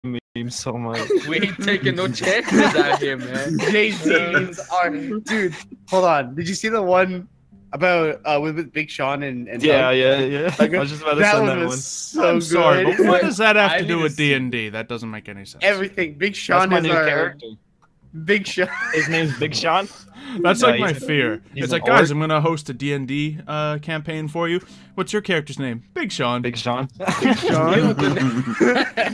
memes so much. We ain't taking no chances out here, man. JC's are, dude. Hold on. Did you see the one about with Big Sean and Yeah. Like, I was just about to that send one that was one. so I'm good. sorry, but what does that have I to do need with to see- D&D? That doesn't make any sense. Everything. Big That's Sean my is new our character. Big Sean. His name's Big Sean. That's No, like my he's- fear. he's It's an like, guys, orc. I'm gonna host a D&D campaign for you. What's your character's name? Big Sean. Big Sean. Sean.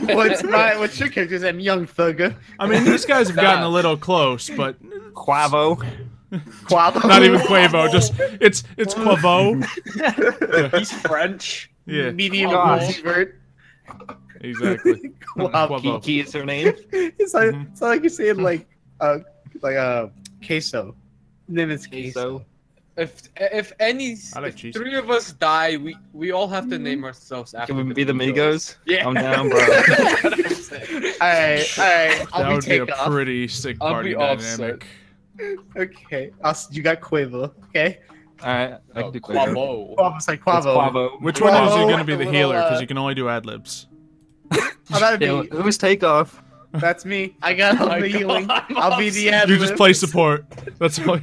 What's your character's name? Young Thugger. I mean, these guys have gotten a little close, but Quavo. Quavo. not even Quavo. Just it's Quavo. He's French. Yeah, Medium Gosh. multivert. exactly. Quavo. Kiki is her name. It's like you're saying like queso. His name is queso. If any, I like if cheese. 3 of us die, we all have to name ourselves after. Can we be the Migos? Yeah. I'm down, bro. Alright. That I'll would be be a take off. pretty sick I'll party be off, dynamic. Okay. You got Quavo. Okay. Alright, I can do Quavo. Quavo. Quavo's like It's Quavo. Quavo. Which one is Quavo, going to be the a healer? little, Because you can only do ad libs. Oh, that'd Yeah, be. who's Takeoff? That's me. I got all my the healing. God, I'll be the ad You just play support. That's all.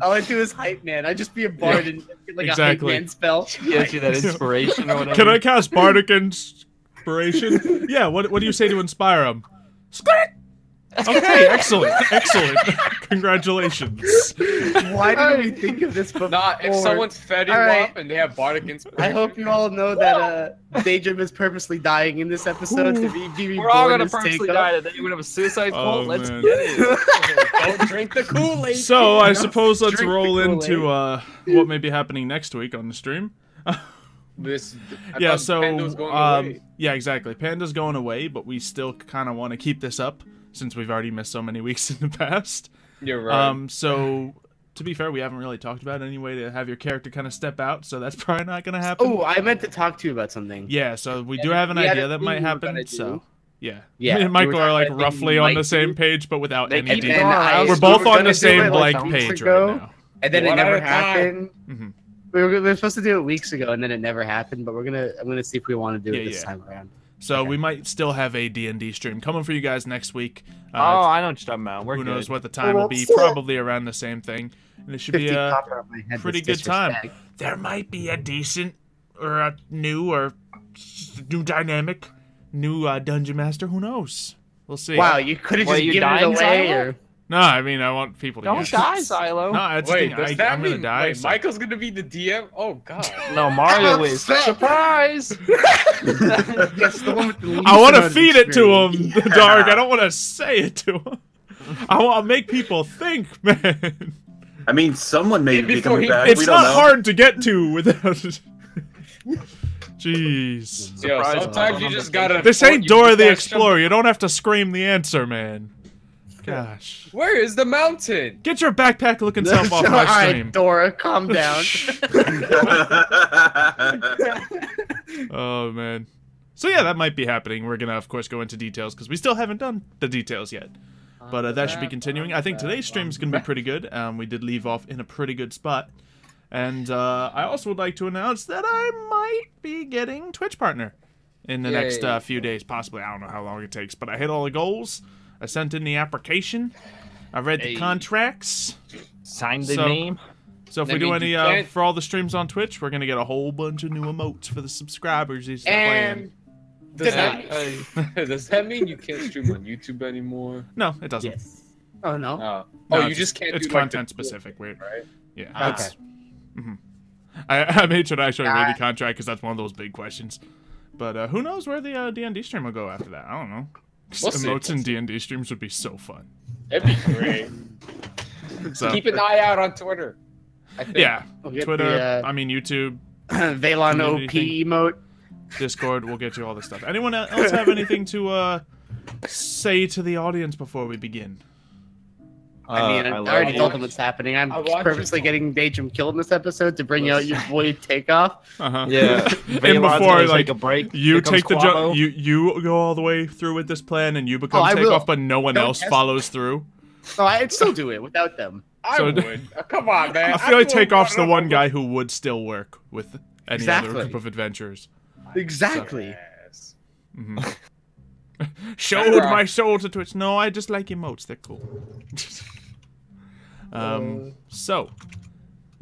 All I do is hype man. I just be a bard and get like Exactly. a hype man spell. Gives you that inspiration or whatever. Can I cast Bardic Inspiration? Yeah, what do you say to inspire him? Okay, excellent. Congratulations. Why didn't we think of this before? Nah, if someone's fetting Alright. up and they have bardic inspiration. I hope you all know that Daedrum is purposely dying in this episode to be reborn. We're all gonna as purposely Takeoff. die today. We're gonna have a suicide Oh, cult. Let's man. get it. Don't drink the Kool-Aid. So I Don't suppose let's drink the roll Kool-Aid. into what may be happening next week on the stream. This, I Yeah, thought so Pando's going away. yeah, exactly. Panda's going away, but we still kind of want to keep this up since we've already missed so many weeks in the past. You're right. So to be fair, we haven't really talked about any way to have your character kind of step out, so that's probably not going to happen. Oh, I meant to talk to you about something. Yeah, so we do have an we had idea a that thing might we were happen. gonna So do. yeah, Yeah, me and we were Michael are like talking about roughly things on we the might same do. page, but without They any keep details. And I- We're we both were on gonna the do same it, like, blank weeks page ago. right now. And then One it at never a time. happened. Mhm. We were supposed to do it weeks ago, and then it never happened. But I'm gonna see if we want to do it Yeah, this yeah. time around. So Okay. we might still have a D&D stream coming for you guys next week. Oh, I know what you're talking about. We're Who good. knows what the time will be? Well, Probably around the same thing. And it should be 50 a copper on my head, pretty that's good time. disrespect. There might be a decent or a new dynamic, new dungeon master. Who knows? We'll see. Wow, you could have Wait, just you given it dying, away, Xylo? or No, I mean I want people to Don't use die, it. Silo. No, that's the Wait, thing. does that I'm gonna mean die. wait, so- Michael's gonna be the DM? Oh God. No, Mario is. Surprise! yes, the one with the least I want to amount of feed it to him, experience. Dark. I don't want to say it to him. I want to make people think, man. I mean, someone may be Before coming he- back. It's we don't not know. hard to get to without. Jeez. Yo, Surprise sometimes you just gotta. This ain't you Dora the question- Explorer. You don't have to scream the answer, man. Gosh. Where is the mountain? Get your backpack looking self off my All right, stream. Dora, calm down. Oh, man. So, yeah, that might be happening. We're going to, of course, go into details because we still haven't done the details yet. But that should be continuing. I think today's stream is going to be pretty good. We did leave off in a pretty good spot. And I also would like to announce that I might be getting Twitch partner in the next Yay. few days. Possibly. I don't know how long it takes. But I hit all the goals. I sent in the application. I read the Hey. contracts. Sign the So- name. So if That we do means any you can't- for all the streams on Twitch, we're gonna get a whole bunch of new emotes for the subscribers. Who's and Does Good that, does that mean you can't stream on YouTube anymore? no, it doesn't. yes. Oh no. No. No, Oh, you it's- just can't. It's do, like, content the- specific. Weird. right? Yeah. Okay. That's, I made sure to actually read Ah. the contract because that's one of those big questions. But who knows where the D&D stream will go after that? I don't know. We'll see. Emotes in D&D streams would be so fun. That'd be great. So Keep an eye out on Twitter. I think. yeah, We'll get Twitter. the, I mean YouTube, Valon Community OP emote. Discord. We'll get you all this stuff. Anyone else have anything to say to the audience before we begin? I mean, I already told them what's happening. I'm I watched purposely it. getting Daedrum killed in this episode to bring out your boy Takeoff. Uh-huh. Yeah. And Valon's before, gonna like, take a break. You Here comes take the Quavo. jump. You go all the way through with this plan, and you become I will. takeoff, but no one Don't else test follows through. No, I'd still do it without them. I So- would. Come on, man. I feel like would Takeoff's the run one over- guy who would still work with any other Exactly. group of adventurers. Exactly. Yes. Mhm. showed my soul to Twitch. No, I just like emotes. They're cool. So,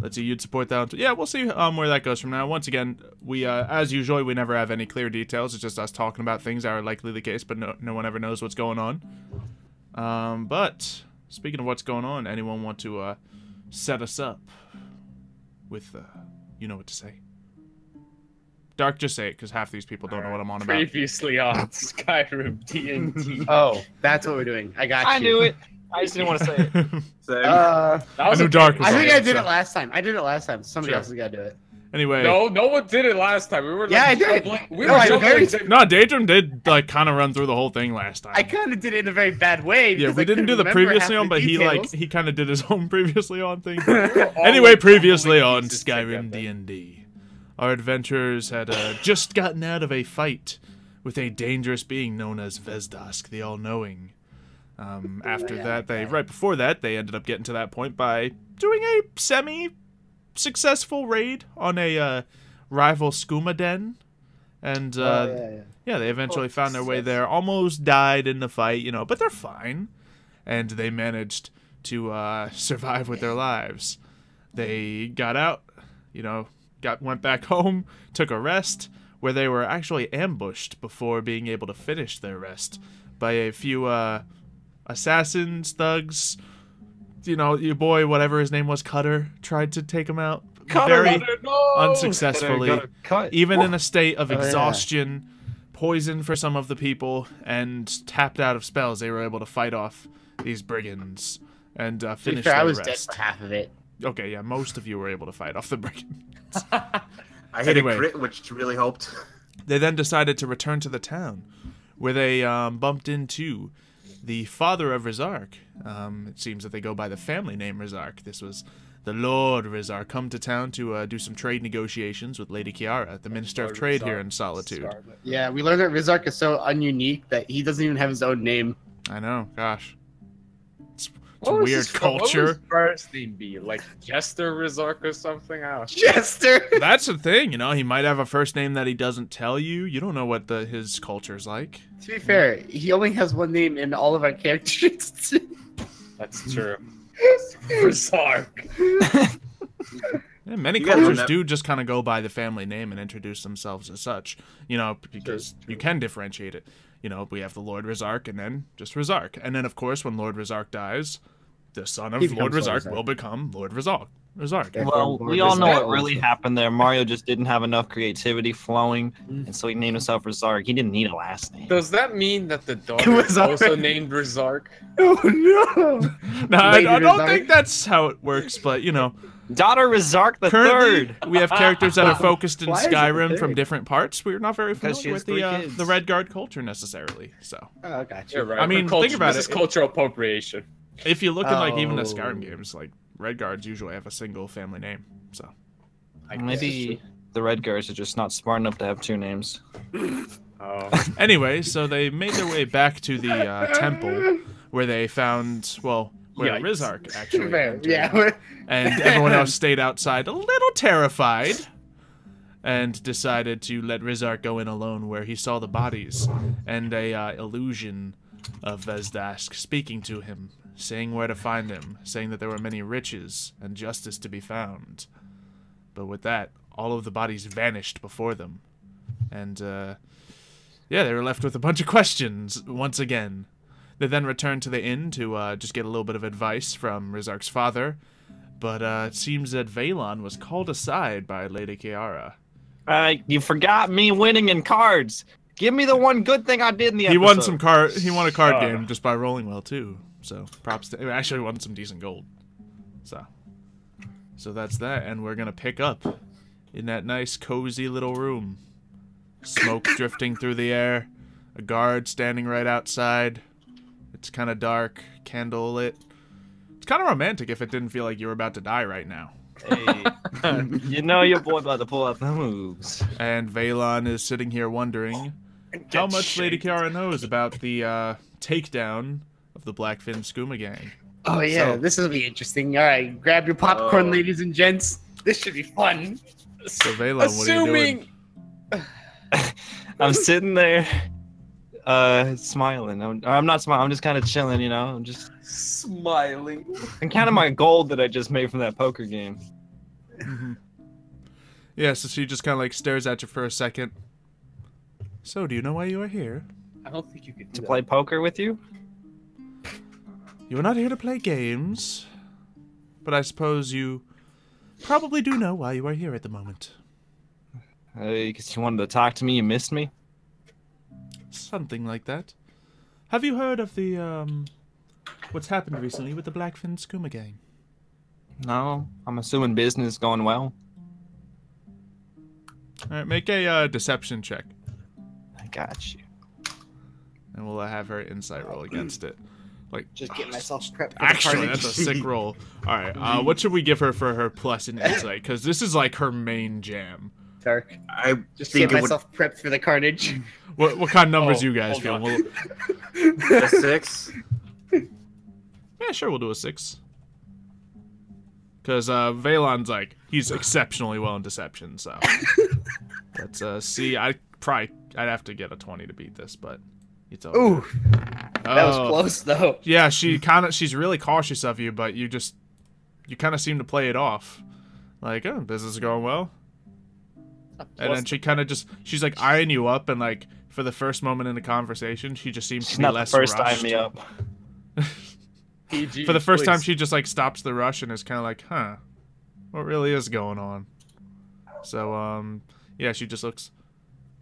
let's see. You'd support that. Yeah, we'll see where that goes from now. Once again, we, as usual, we never have any clear details. It's just us talking about things that are likely the case, but no one ever knows what's going on. But speaking of what's going on, anyone want to set us up with, you know what to say? Dark, just say it, because half these people don't know what I'm on about. Previously on Skyrim D&D. Oh, that's what we're doing. I got you. I knew it. I just didn't want to say it. That was I knew Dark was I on think it, I did so. it last time. I did it last time. Somebody else has got to do it. Anyway. No one did it last time. We were like, Yeah, I did. No, Daedrum did, like, kind of run through the whole thing last time. I kind of did it in a very bad way. Yeah, we I didn't do the couldn't previously remember on, half the but details. he kind of did his own previously on thing. All Anyway, like previously tumbling on pieces Skyrim together. D&D, our adventurers had just gotten out of a fight with a dangerous being known as Vesdask, the All-Knowing. Right before that, they ended up getting to that point by doing a semi-successful raid on a rival skooma den. And, yeah, they eventually found their way there, almost died in the fight, you know, but they're fine. And they managed to survive with their lives. They got out, you know, went back home, took a rest, where they were actually ambushed before being able to finish their rest by a few assassins, thugs. You know, your boy, whatever his name was, Cutter, tried to take him out very unsuccessfully, even in a state of exhaustion, poison for some of the people, and tapped out of spells. They were able to fight off these brigands and finish their I was rest. dead for half of it. Okay, yeah, most of you were able to fight off the brigands. I hit a crit, which really helped. They then decided to return to the town, where they bumped into the father of Rizark. It seems that they go by the family name Rizark. This was the Lord Rizark, come to town to do some trade negotiations with Lady Kiara, the Minister of Trade here in Solitude. Yeah, we learned that Rizark is so ununique that he doesn't even have his own name. I know, gosh. It's a weird culture. What would his first name be? Like Jester Rizark or something? I don't know. Jester! That's the thing, you know, he might have a first name that he doesn't tell you. You don't know what his culture's like. To be fair, he only has one name in all of our characters. That's true. Rizark. Yeah, many You guys cultures don't do just kind of go by the family name and introduce themselves as such, you know, because you can differentiate it. You know, we have the Lord Rizark and then just Rizark. And then, of course, when Lord Rizark dies, the son of Lord Rizark will become Lord Rizark. Well, we all know what really happened there. Mario just didn't have enough creativity flowing, and so he named himself Rizark. He didn't need a last name. Does that mean that the daughter was is also already- named Rizark? Oh no! No, I Lady don't Rizark? think that's how it works, but, you know, Daughter Rizark the currently third. we have characters that are focused in Why is it the Skyrim from third? different parts. We're not very Because familiar she with has 3 kids. the Red Guard culture necessarily, so. Oh, gotcha. Yeah, right. I mean, Culture- think about this it. is cultural appropriation. If you look at, like, even the Oh. Skyrim games, like, Red Guards usually have a single family name, so. Maybe the Red Guards are just not smart enough to have 2 names. Oh. Anyway, so they made their way back to the temple where they found, well, where Yikes. Rizark actually Fair, entered. yeah. And everyone else stayed outside a little terrified and decided to let Rizark go in alone where he saw the bodies and a illusion of Vesdask speaking to him, saying where to find him, saying that there were many riches and justice to be found. But with that, all of the bodies vanished before them. And, yeah, they were left with a bunch of questions once again. They then returned to the inn to just get a little bit of advice from Rizark's father. But it seems that Valon was called aside by Lady Kiara. You forgot me winning in cards. Give me the one good thing I did in the He episode. won He won a card game just by rolling well too. So props to. Actually, won some decent gold. So that's that, and we're gonna pick up in that nice cozy little room. Smoke drifting through the air. A guard standing right outside. It's kind of dark, candle lit. It's kind of romantic if it didn't feel like you were about to die right now. Hey, you know your boy about to pull out the moves. And Valon is sitting here wondering how much Lady Kiara knows about the takedown of the Blackfin Skooma gang. Oh yeah, So- this will be interesting. All right, grab your popcorn, Oh. ladies and gents. This should be fun. So Valon, what are you doing? I'm sitting there. Smiling. I'm not smiling. I'm just kind of chilling, you know. I'm just smiling. I'm counting my gold that I just made from that poker game. Yeah, so she just kind of like stares at you for a second. So, do you know why you are here? I don't think you could do To play poker with you? You are not here to play games, but I suppose you probably do know why you are here at the moment. Because you wanted to talk to me, you missed me? Something like that. Have you heard of the, what's happened recently with the Blackfin Skooma gang? No, I'm assuming business going well. Alright, make a deception check. I got you. And we'll have her insight roll against it. Like, Just get myself prepped. For actually, the that's a sick roll. Alright, what should we give her for her plus in insight? Because this is like her main jam. Dark. I Just think get it would myself prepped for the carnage. What kind of numbers you guys feel? hold We'll, a 6. yeah, sure, we'll do a 6. Because Valon's like, he's exceptionally well in deception, so. Let's see, I'd have to get a 20 to beat this, but it's okay. Ooh, that was close though. Yeah, she's really cautious of you, but you kind of seem to play it off. Like, oh, business is going well. And then she kind of she's like eyeing you up, and like, for the first moment in the conversation, she just seems to be less rushed. She's not the first time me up. PG, For the first time, please. she just like stops the rush and is kind of like, huh, what really is going on? So, yeah, she just looks,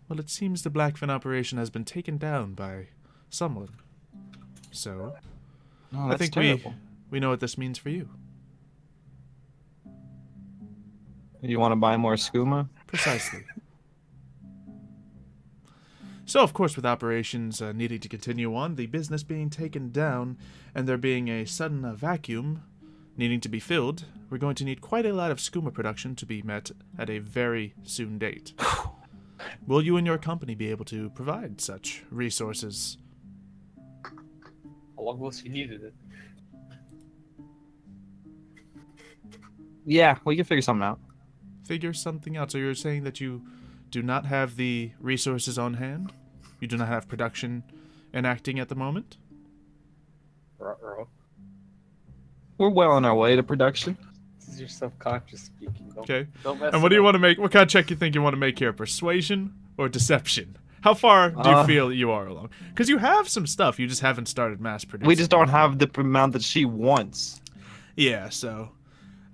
well, it seems the Blackfin operation has been taken down by someone. So, Oh, I that's think terrible. we know what this means for you. You want to buy more skooma? Precisely. So, of course, with operations needing to continue on, the business being taken down, and there being a sudden vacuum needing to be filled, we're going to need quite a lot of skooma production to be met at a very soon date. Will you and your company be able to provide such resources? How long will she needed it? Yeah, we can figure something out. Figure something out. So you're saying that you do not have the resources on hand? You do not have production enacting at the moment? Ruh-roh. We're well on our way to production. This is your subconscious speaking. Okay. Don't mess And what do you with want to make? What kind of check you think you want to make here? Persuasion or deception? How far do you feel you are along? Because you have some stuff, you just haven't started mass producing. We just don't have the amount that she wants. Yeah, so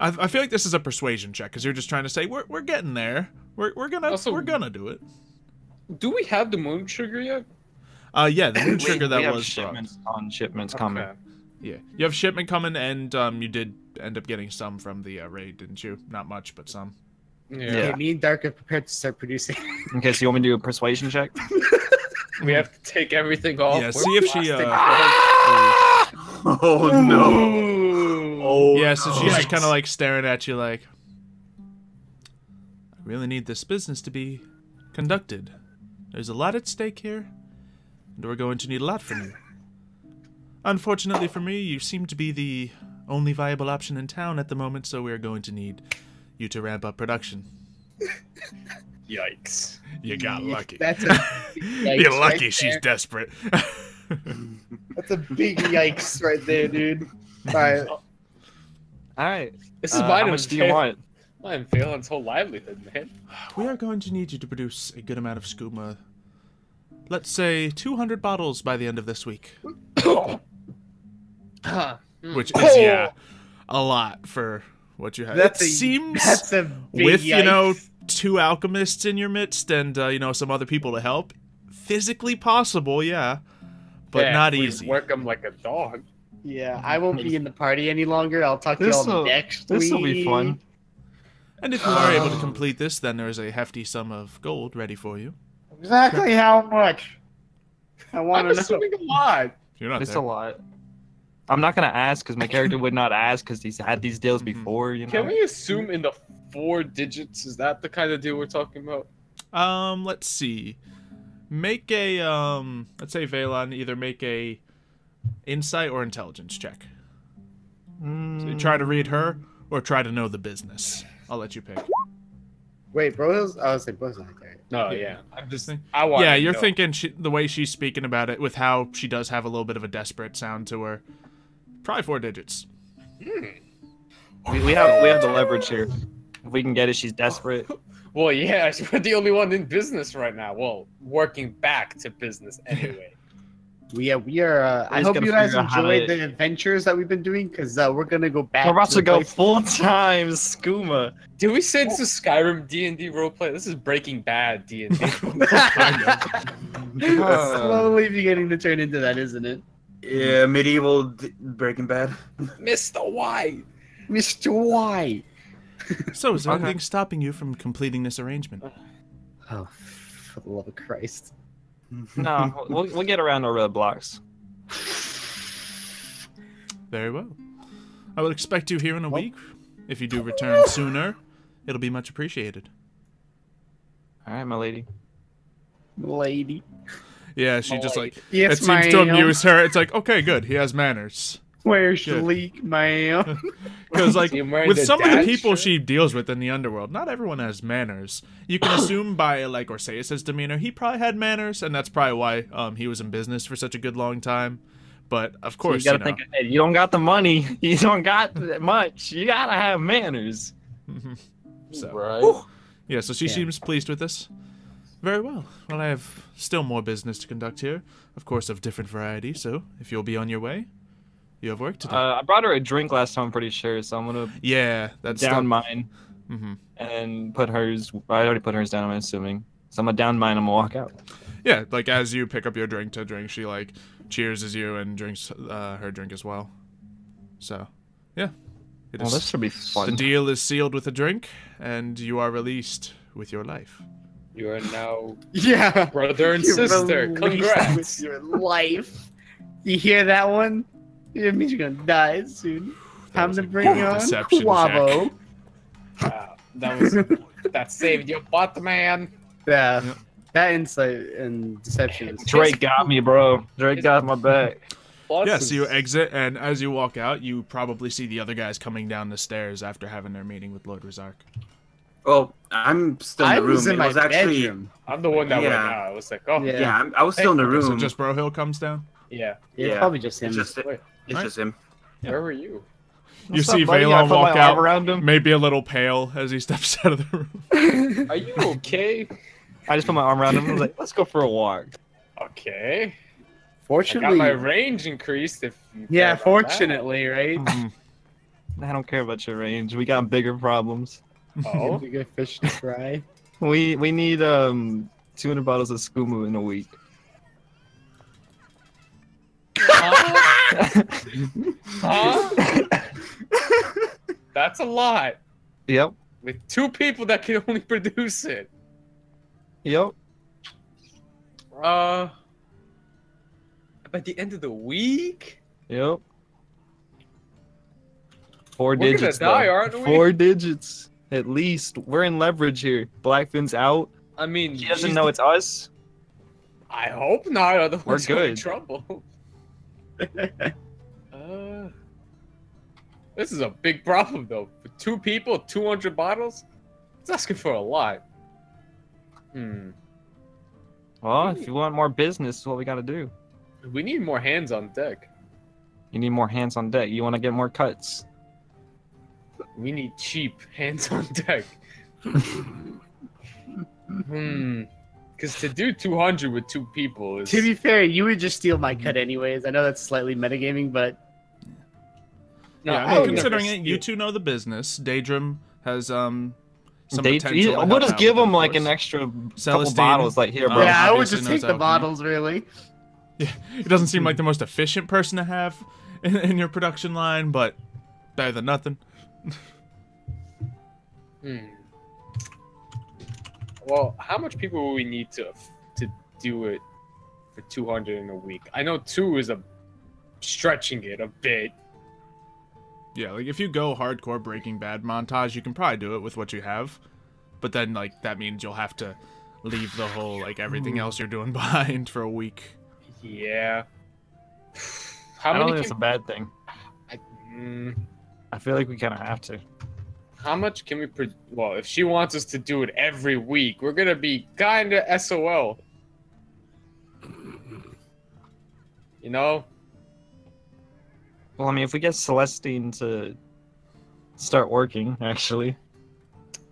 I feel like this is a persuasion check because you're just trying to say we're getting there. We're gonna do it. Do we have the moon sugar yet? Yeah, the moon sugar We that have was shipments on shipments coming. Okay. Yeah, you have shipment coming, and you did end up getting some from the raid, didn't you? Not much, but some. Yeah. Okay, me and Dark are prepared to start producing. Okay, so you want me to do a persuasion check? We have to take everything off. Yeah, We're see if she. plastic. Oh no. Oh, Yeah, so she's just yikes. kind of like staring at you, like, I really need this business to be conducted. There's a lot at stake here, and we're going to need a lot from you. Unfortunately for me, you seem to be the only viable option in town at the moment, so we're going to need you to ramp up production. Yikes. You got lucky. That's a big yikes You're lucky right she's there. desperate. That's a big yikes right there, dude. Alright. Alright. This is How much do you want? I'm feeling so livelihood, man. We are going to need you to produce a good amount of skooma. Let's say 200 bottles by the end of this week. Which is, yeah, a lot for what you have. It seems, that's a big with, yikes. you know, 2 alchemists in your midst and, you know, some other people to help, physically possible, yeah, but Yeah, not if we easy. Work them like a dog. Yeah, I won't be in the party any longer. I'll talk to y'all next week. This'll be fun. And if you are able to complete this, then there is a hefty sum of gold ready for you. Exactly how much? I want I'm to know. assuming a lot. You're not It's there. a lot. I'm not gonna ask because my character would not ask because he's had these deals before. You know. Can we assume in the 4 digits? Is that the kind of deal we're talking about? Let's see. Make a, let's say Valon, either make a insight or intelligence check. So you try to read her or try to know the business. I'll let you pick. Wait, bro. I was like, bro's not there. No, yeah. I'm just. I want. Yeah, you're thinking the way she's speaking about it, with how she does have a little bit of a desperate sound to her. Probably 4 digits. We have the leverage here. If we can get it, she's desperate. Well, yeah, we're the only one in business right now. Well, working back to business anyway. We are. I hope you guys enjoyed the adventures that we've been doing, because we're gonna go back. We're about to go full-time skooma. Did we say this is Skyrim D&D Roleplay? This is Breaking Bad D&D. Slowly beginning to turn into that, isn't it? Yeah, medieval Breaking Bad. Mr. White. Mr. Y. So, is there anything stopping you from completing this arrangement? Oh, for the love of Christ. No, we'll get around the roadblocks. Very well. I will expect you here in a week. If you do return sooner, it'll be much appreciated. All right, my lady. Lady. Yeah, she just like, yes, it seems to amuse her. It's like, okay, good, he has manners. Where's the leak, ma'am? Because like, with some of the people she deals with in the underworld, not everyone has manners. You can assume by like Orseus' demeanor, he probably had manners, and that's probably why he was in business for such a good long time. But of course, so you gotta think ahead. You don't got the money. You don't got much. You gotta have manners. So, right? Yeah. So she seems pleased with this. Very well. Well, I have still more business to conduct here, of course, of different variety. So if you'll be on your way. You have work to do. I brought her a drink last time, I'm pretty sure, so I'm gonna down mine and put hers. I already put hers down, I'm assuming. So I'm gonna down mine and I'm gonna walk out. Yeah, like as you pick up your drink to drink, she like cheers as you and drinks her drink as well. So, yeah. Well, this should be fun. The deal is sealed with a drink, and you are released with your life. You are now brother and sister. Congrats. With your life. You hear that one? It means you're gonna die soon. Time to bring on Quavo. That saved your butt, man. Yeah, that insight and deception is. Drake got me, bro. Drake got my back. Yeah, so you exit, and as you walk out, you probably see the other guys coming down the stairs after having their meeting with Lord Rizark. Well, I'm still in the room. I was in my bedroom. I'm the one that went out. I was like, oh. Yeah, I was still in the room. So just Brohill comes down? Yeah. It's probably just him. It's just him. Where were you? You see Valon walk out, around him. Maybe a little pale as he steps out of the room. Are you okay? I just put my arm around him and was like, let's go for a walk. Okay. Fortunately, I got my range increased. Fortunately, right? I don't care about your range. We got bigger problems. Oh, we got fish to fry. We need 200 bottles of skooma in a week. That's a lot. Yep. With 2 people that can only produce it. Yep. By the end of the week? Yep. 4 We're digits. Gonna die, aren't we? 4 digits. At least. We're in leverage here. Blackfin's out. I mean, she doesn't know it's us. I hope not, otherwise we're good. In trouble. This is a big problem, though. For 2 people, 200 bottles? It's asking for a lot. Well, if you want more business, that's what we gotta do. We need more hands on deck. You need more hands on deck. You want to get more cuts. We need cheap hands on deck. Because to do 200 with 2 people is... To be fair, you would just steal my cut anyways. I know that's slightly metagaming, but... No, I mean, considering it, you 2 know the business. Daedrum has some potential. We'll just give him like an extra couple bottles, like here, bro. Yeah, I would just take the bottles, really. Yeah, it doesn't seem like the most efficient person to have in your production line, but better than nothing. Well, how much people will we need to do it for 200 in a week? I know 2 is stretching it a bit. Yeah, like if you go hardcore Breaking Bad montage, you can probably do it with what you have, but then like that means you'll have to leave the whole like everything else you're doing behind for a week. Yeah. I don't think it's a bad thing. I feel like we kind of have to. How much can we? Well, if she wants us to do it every week, we're gonna be kind of SOL. You know. Well, I mean, if we get Celestine to start working, actually.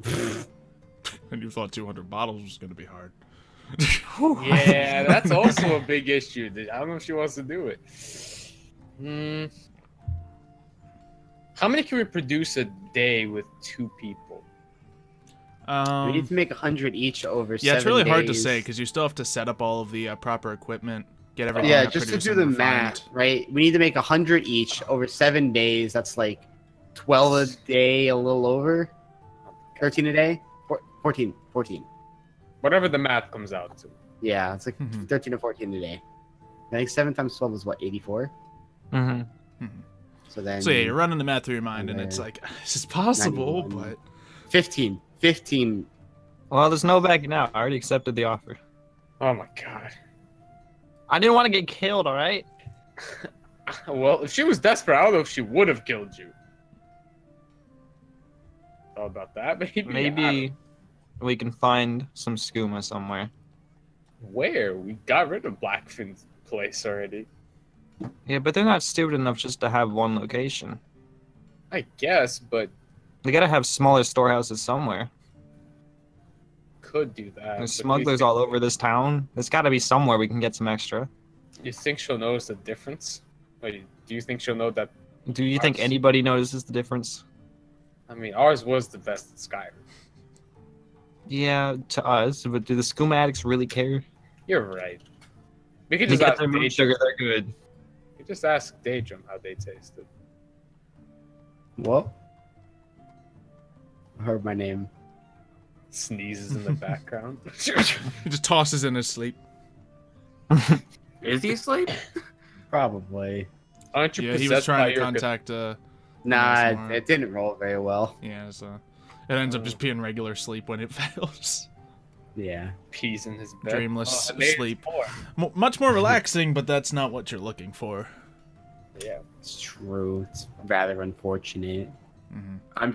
And you thought 200 bottles was gonna be hard. Yeah, that's also a big issue. I don't know if she wants to do it. How many can we produce a day with 2 people? We need to make 100 each over 7 days. Yeah, it's really hard to say because you still have to set up all of the proper equipment, get everything. Yeah, just to do the math, right? We need to make 100 each over 7 days. That's like 12 a day, a little over. 13 a day? 14. Whatever the math comes out to. Yeah, it's like 13 or 14 a day. I think 7 times 12 is what, 84? So then. So yeah, you're running the math through your mind, and it's like, this is possible, 91. but 15. Well, there's no backing out. I already accepted the offer. Oh my god. I didn't want to get killed, all right? Well, if she was desperate, I don't know if she would have killed you. Thought about that, maybe. Maybe we can find some skooma somewhere. Where? We got rid of Blackfin's place already. Yeah, but they're not stupid enough just to have one location. I guess, but They gotta have smaller storehouses somewhere. Could do that. There's smugglers all over this town. There's gotta be somewhere we can get some extra. You think she'll notice the difference? Wait, do you think she'll know that? Do you think anybody notices the difference? I mean, ours was the best at Skyrim. Yeah, to us, but do the skooma addicts really care? You're right. We could They just get ask their moon sugar, they're good. We just ask Daedrum how they tasted. What? I heard my name. Sneezes in the background. he just tosses in his sleep. Is he asleep? Probably. Aren't you Yeah, he was trying to contact. Nah, it didn't roll very well. Yeah, so it ends up just being regular sleep when it fails. Yeah. Peas in his bed. Dreamless sleep. Much more relaxing, but that's not what you're looking for. Yeah, it's true. It's rather unfortunate. I'm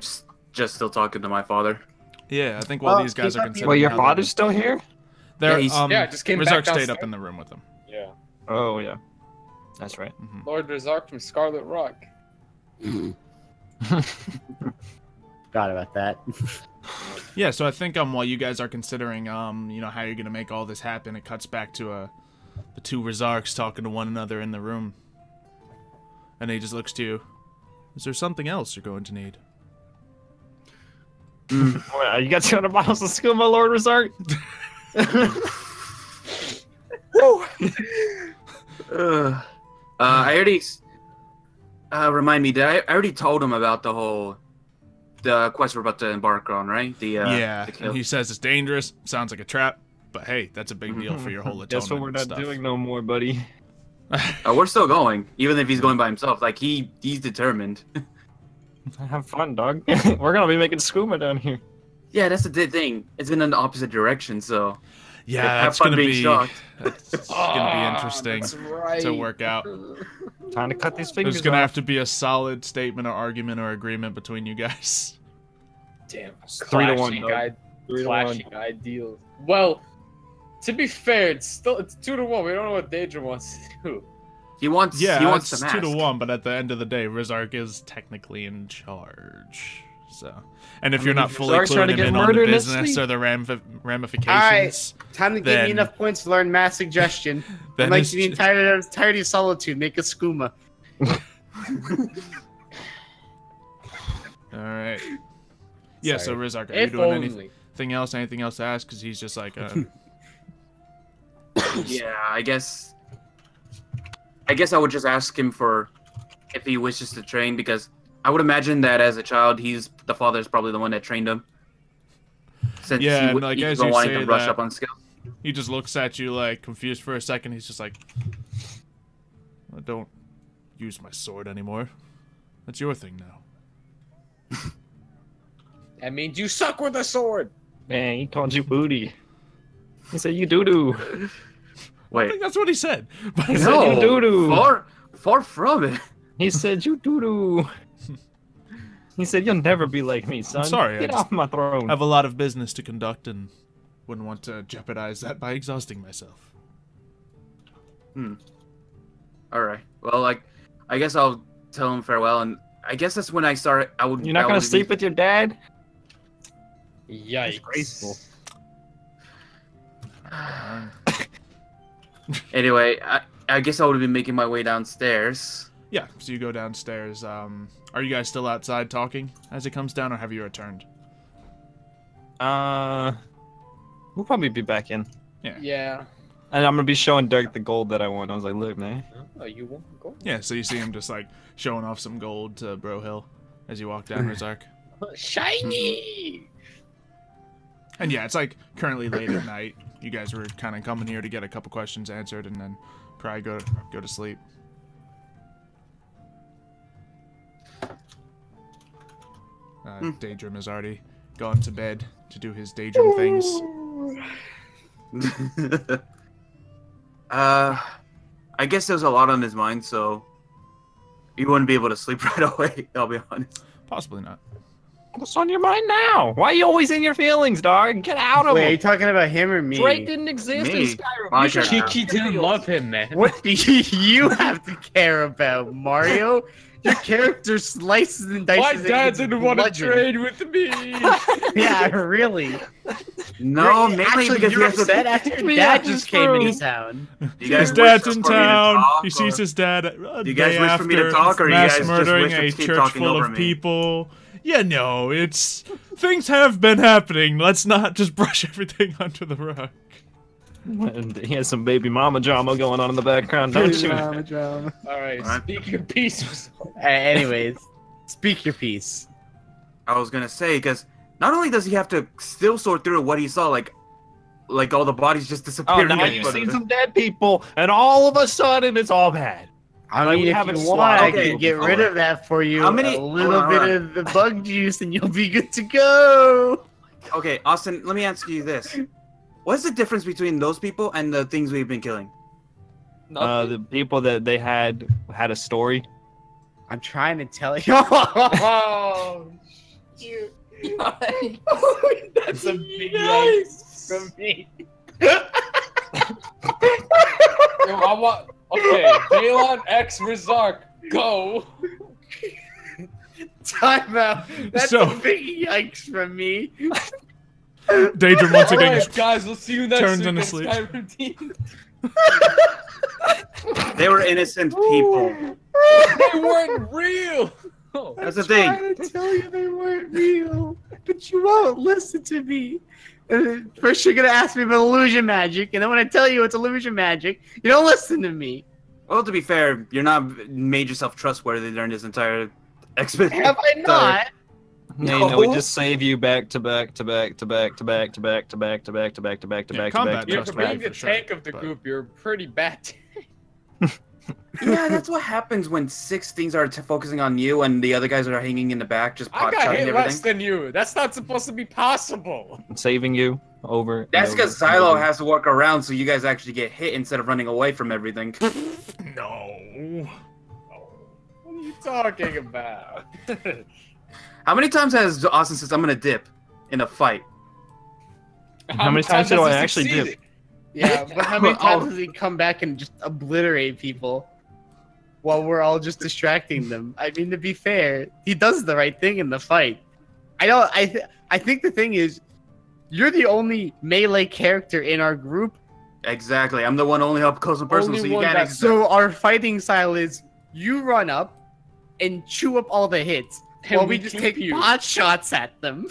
just still talking to my father. Yeah, I think while these guys are considering. Well, your father's still here? There, yeah, just came back Rizark downstairs. stayed up in the room with him. Yeah. Oh, yeah. That's right. Lord Rizark from Scarlet Rock. Forgot about that. Yeah, so I think while you guys are considering you know, how you're gonna make all this happen, it cuts back to the 2 Rizarks talking to one another in the room. And he just looks to you. Is there something else you're going to need? Well, you got 200 bottles of skooma, Lord Rizark? I already remind me that I already told him about the quest we're about to embark on, right? Yeah, and he says it's dangerous, sounds like a trap, but hey, that's a big deal for your whole atonement. Guess what we're not doing no more, buddy. We're still going, even if he's going by himself. Like he's determined. Have fun, dog. We're gonna be making skooma down here. Yeah, that's the thing. It's in an opposite direction, so yeah, have fun being shocked. That's gonna be interesting to work out. Time to cut these fingers There's gonna off. have to be a solid statement or argument or agreement between you guys. Damn, 3 to 1. Clashing ideals. Well, to be fair, it's 2 to 1. We don't know what Daedra wants to do. He wants it's the 2 to mask. 1, but at the end of the day, Rizark is technically in charge. So, and if you're not fully Rizark's trying to cluing him get in on the murdered in his business sleep. or the ramifications, Alright, time to give then- me enough points to learn mass suggestion. then I'm like it's the entirety of Solitude, make a skooma. all right. Yeah, so Sorry. Rizark, are you If doing only. anything else? Anything else to ask? Because he's just like, Yeah, I guess I would just ask him for if he wishes to train, because I would imagine that as a child, the father's probably the one that trained him. Since Yeah, he, and, like, he's as been you wanting say to brush that- up on skills. he just looks at you like confused for a second. He's just like, I don't use my sword anymore. That's your thing now. That means you suck with a sword. Man, he called you booty. He said you doo-doo. I Wait, think that's what he said. But He said you doo-doo. far from it. He said you doo-doo. He said, "You'll never be like me, son. I'm sorry. Get off my throne." I have a lot of business to conduct and wouldn't want to jeopardize that by exhausting myself. All right. Well, I guess I'll tell him farewell, and I guess that's when I start. You're not gonna sleep with your dad? Yikes. Disgraceful. Anyway, I guess I would be making my way downstairs. Yeah, so you go downstairs. Are you guys still outside talking as it comes down, or have you returned? We'll probably be back in. Yeah. And I'm gonna be showing Dirk the gold that I won. I was like, look, man. Oh, you want gold? Yeah, so you see him just like showing off some gold to Brohill as you walk down Rizark. Shiny! And yeah, it's like currently late at night. You guys were kind of coming here to get a couple questions answered and then probably go to sleep. Daedrum has already gone to bed to do his Daedrum things. I guess there's a lot on his mind, so he wouldn't be able to sleep right away, I'll be honest. Possibly not. What's on your mind now? Why are you always in your feelings, dog? Get out of Wait, are you them. talking about him or me? Drake didn't exist in Skyrim. Kiki didn't love him, man. What do you have to care about, Mario? Your character slices and dices. My it dad with didn't want to bludgeon. trade with me. Yeah, really. No, mainly Actually, because you're he has upset to... after your Yeah, dad it's just came true. into town. You guys His dad's wish in for me to town. talk, He or- sees his dad Do you guys wish for me to after talk, or you mass guys just murdering wish to a keep church talking full over of me? people. Yeah, no, it's things have been happening. Let's not just brush everything under the rug. And he has some baby mama drama going on in the background, don't you? Drama. All right, speak your piece. Anyways, speak your piece. I was gonna say, because not only does he have to still sort through what he saw, like all the bodies just Oh, disappeared. now you've seen some dead people, and all of a sudden it's all bad. I Like, mean, we if haven't you want, I slaughtered can get people rid before. of that for you. How many- A little hold bit on. of the bug juice, and you'll be good to go. Okay, Austin, let me ask you this. What's the difference between those people and the things we've been killing? The people that they had a story. I'm trying to tell you. Oh, shoot. That's a big yikes from me. Yo, I want. Okay, Balon X Rizark, go. Time out. That's So- a big yikes from me. Daedrum once All again right, guys, we'll see you next turns week into on sleep. Skyrim D&D. They were innocent people. They weren't real. That's the thing. I'm trying to tell you they weren't real, but you won't listen to me. First, you're gonna ask me about illusion magic, and then when I tell you it's illusion magic, you don't listen to me. Well, to be fair, you're not made yourself trustworthy during this entire expedition. Have I not? Yeah, you know, we just save you back to back to back to back to back to back to back to back to back to back to Yeah, back to combat back to You're back to trust being back. the for sure, tank of the but- group. You're pretty bad. Yeah, that's what happens when 6 things are focusing on you and the other guys are hanging in the back, just I pot got shotting hit less everything. than you. That's not supposed to be possible. Saving you over. and That's over because and Xylo over. has to work around so you guys actually get hit instead of running away from everything. No. What are you talking about? How many times has Austin said, I'm gonna dip in a fight? How many times has do he I actually dip? succeeded? Yeah, but how many Oh. times does he come back and just obliterate people while we're all just distracting them? I mean, to be fair, he does the right thing in the fight. I think the thing is, you're the only melee character in our group, Exactly. I'm the one only up close and personal, Only so you one can't. that's- so our fighting style is you run up and chew up all the hits And while we we just keep take you. pot shots at them.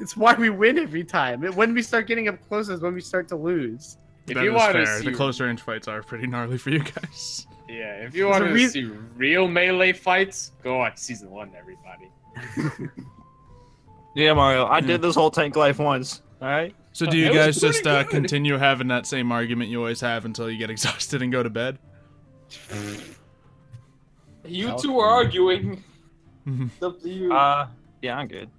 It's why we win every time. When we start getting up close is when we start to lose. If That you is want to fair. see, The closer range fights are pretty gnarly for you guys. yeah, if you want to see real melee fights, go watch season 1, everybody. Yeah, Mario. I did this whole tank life once. All right. So do you It was guys just pretty good. continue having that same argument you always have until you get exhausted and go to bed? You two are arguing. It's up to you. Yeah, I'm good.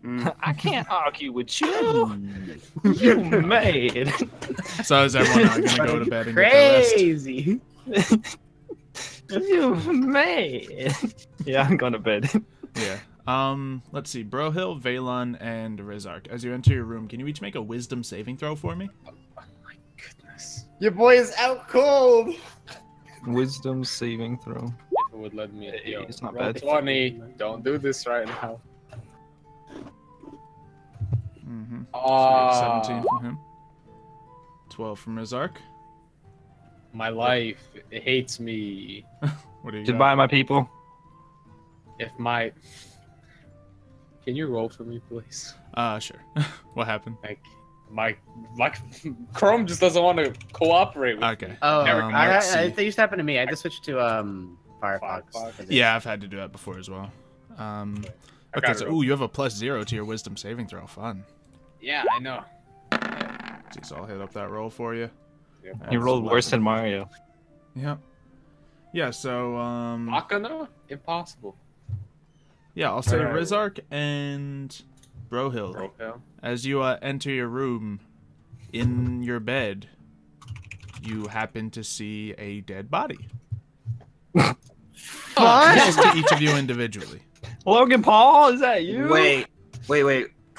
Mm. I can't argue with you. You mad? So is everyone not gonna go to bed and get their rest? Crazy. You may. Yeah, I'm going to bed. Yeah. Let's see. Brohill, Valon, and Rizark. As you enter your room, can you each make a wisdom saving throw for me? Oh my goodness. Your boy is out cold. Wisdom saving throw. If it would let me. Yo, It's not roll bad. 20. Don't do this right now. Mm-hmm. Ah. 17 from him. 12 from Rizark. My life, it hates me. What do you Goodbye, my people. If my... Can you roll for me, please? Sure. What happened? Like, my Chrome just doesn't want to cooperate with Okay. me. Oh, let's see. it used to happen to me. I just switched to Firefox. Yeah, I've had to do that before as well. Okay, so ooh, you have a +0 to your wisdom saving throw. Fun. Yeah, I know. So I'll hit up that roll for you. You rolled worse than Mario. Yeah. Yeah, so Akana? Impossible. yeah, I'll say Alright. Rizark and Brohill. Brohill. As you enter your room, in your bed, you happen to see a dead body. Next to each of you individually. Logan Paul, is that you? Wait.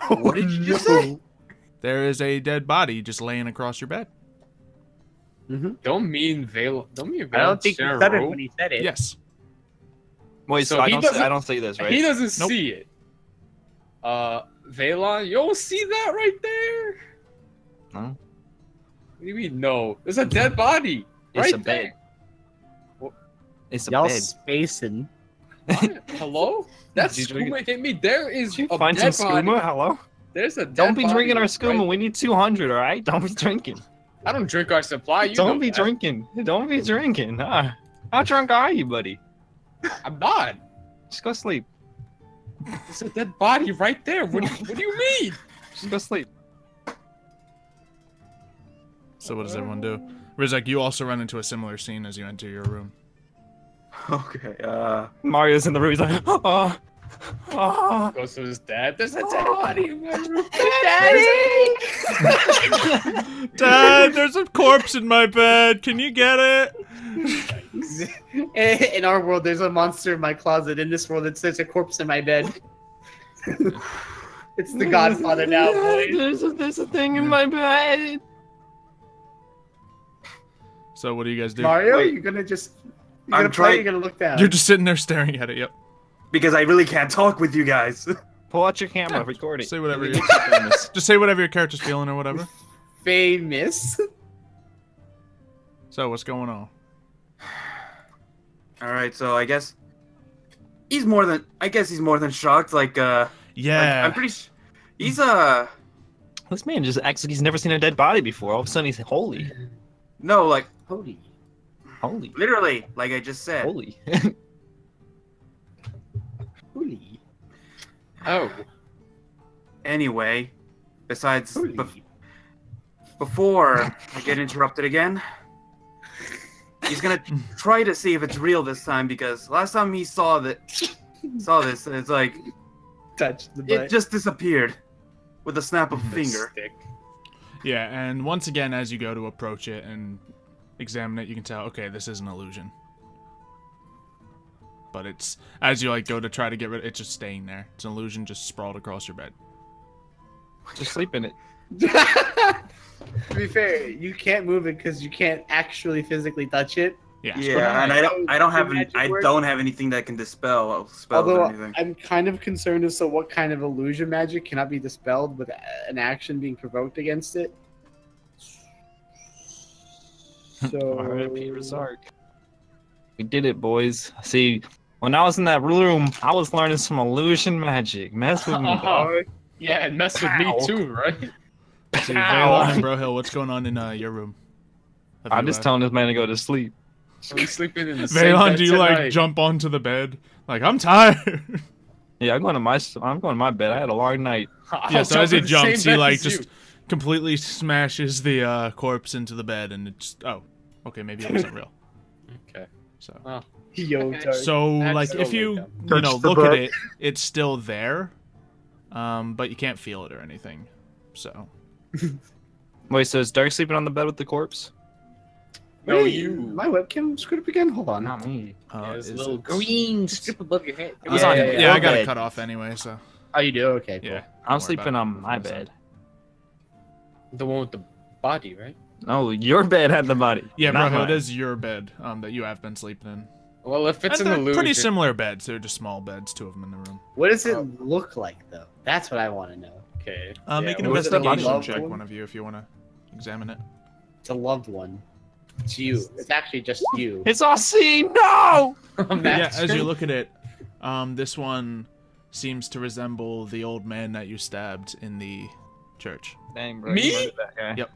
What did you just say? There is a dead body just laying across your bed. Don't mean Veil. Don't mean Veil. I don't think he said it when he said it. Yes. Wait, so So I he don't doesn't- see this, right? He doesn't Nope. see it. Valon, you don't see that right there? No. What do you mean, no? There's a dead body. It's right a bed. there. It's a Y'all bed. spacing. What? Hello? That's Did you drink skooma hit me. There is Did you a find some dead body. skooma? Hello? There's a dead Don't be body drinking our right skooma. there. We need 200, all right? Don't be drinking. I don't drink our supply. You Don't know be that. drinking. Don't be drinking. How drunk are you, buddy? I'm not. Just go sleep. There's a dead body right there. What do you mean? Just go sleep. So what does everyone do? Rizak, you also run into a similar scene as you enter your room. Okay. Mario's in the room. He's like, oh. Goes to his dad. There's a dead body in my room. Daddy! Dad, there's a corpse in my bed. Can you get it? In our world, there's a monster in my closet. In this world, there's a corpse in my bed. It's the Godfather now, boys. There's a thing in my bed. So what do you guys do? Mario, Wait. you're gonna just... I'm You're trying- gonna look down. You're just sitting there staring at it. Yep. because I really can't talk with you guys. Pull out your camera, record it. Say whatever Make you it famous. just say whatever your character's feeling or whatever. famous. So what's going on? All right, so I guess he's more than shocked. Like, Yeah. I'm pretty. He's This man just acts like he's never seen a dead body before. All of a sudden, he's holy. no, like Holy. Holy. literally, like I just said. Holy. Holy. Oh. Anyway, besides Holy. before I get interrupted again, he's gonna try to see if it's real this time because last time he saw this, and it's like Touch the butt. it just disappeared with a snap of a finger. Stick. Yeah, and once again, as you go to approach it and examine it, you can tell, okay, this is an illusion. But it's, as you like go to try to get rid of it, it's just staying there. It's an illusion just sprawled across your bed. Just sleep in it. To be fair, you can't move it because you can't actually physically touch it. Yeah. Yeah, and I don't have Magic I work. don't have anything that can dispel spells Although or anything. I'm kind of concerned as to what kind of illusion magic cannot be dispelled with an action being provoked against it. So R.I.P. Rizark. We did it, boys. See, when I was in that room, I was learning some illusion magic. Mess with me, dog. Yeah, and mess with me Ow. too, right? So Valon and Brohill, what's going on in your room? Have I'm you, just telling this man to go to sleep. Are we sleeping in the same Valon, bed do you like tonight? jump onto the bed? Like, I'm tired. Yeah, I'm going to my bed. I had a long night. I'll Yeah, so jump as he in the same jumps, he bed like as just you. completely smashes the corpse into the bed, and it's okay, maybe it wasn't real. Okay. So, Yo, Okay. Tart. so That's like so if you late you Touch know the look at bed. it, it's still there, but you can't feel it or anything. So Wait, so is Dark sleeping on the bed with the corpse? No, you. My webcam screwed up again. Hold on. Not me. There's a Is little it- green strip above your head. It was on your Yeah, I got it bed. cut off anyway, so Oh, you do? Okay. Cool. yeah. I'm Don't worry sleeping about on my bed. The one with the body, right? No, your bed had the body. Yeah, not bro, mine. it is your bed that you have been sleeping in. Well, if it's And an they're illusion. pretty similar beds. They're just small beds, 2 of them in the room. What does it look like, though? That's what I want to know. Okay. Make an what is it, a investigation loved check, one? one of you, if you want to examine it. It's a loved one. It's you. It's actually just you. It's all seen. No. Yeah, as you look at it, this one seems to resemble the old man that you stabbed in the church. Dang, bro. Me? you murdered that guy. Yep.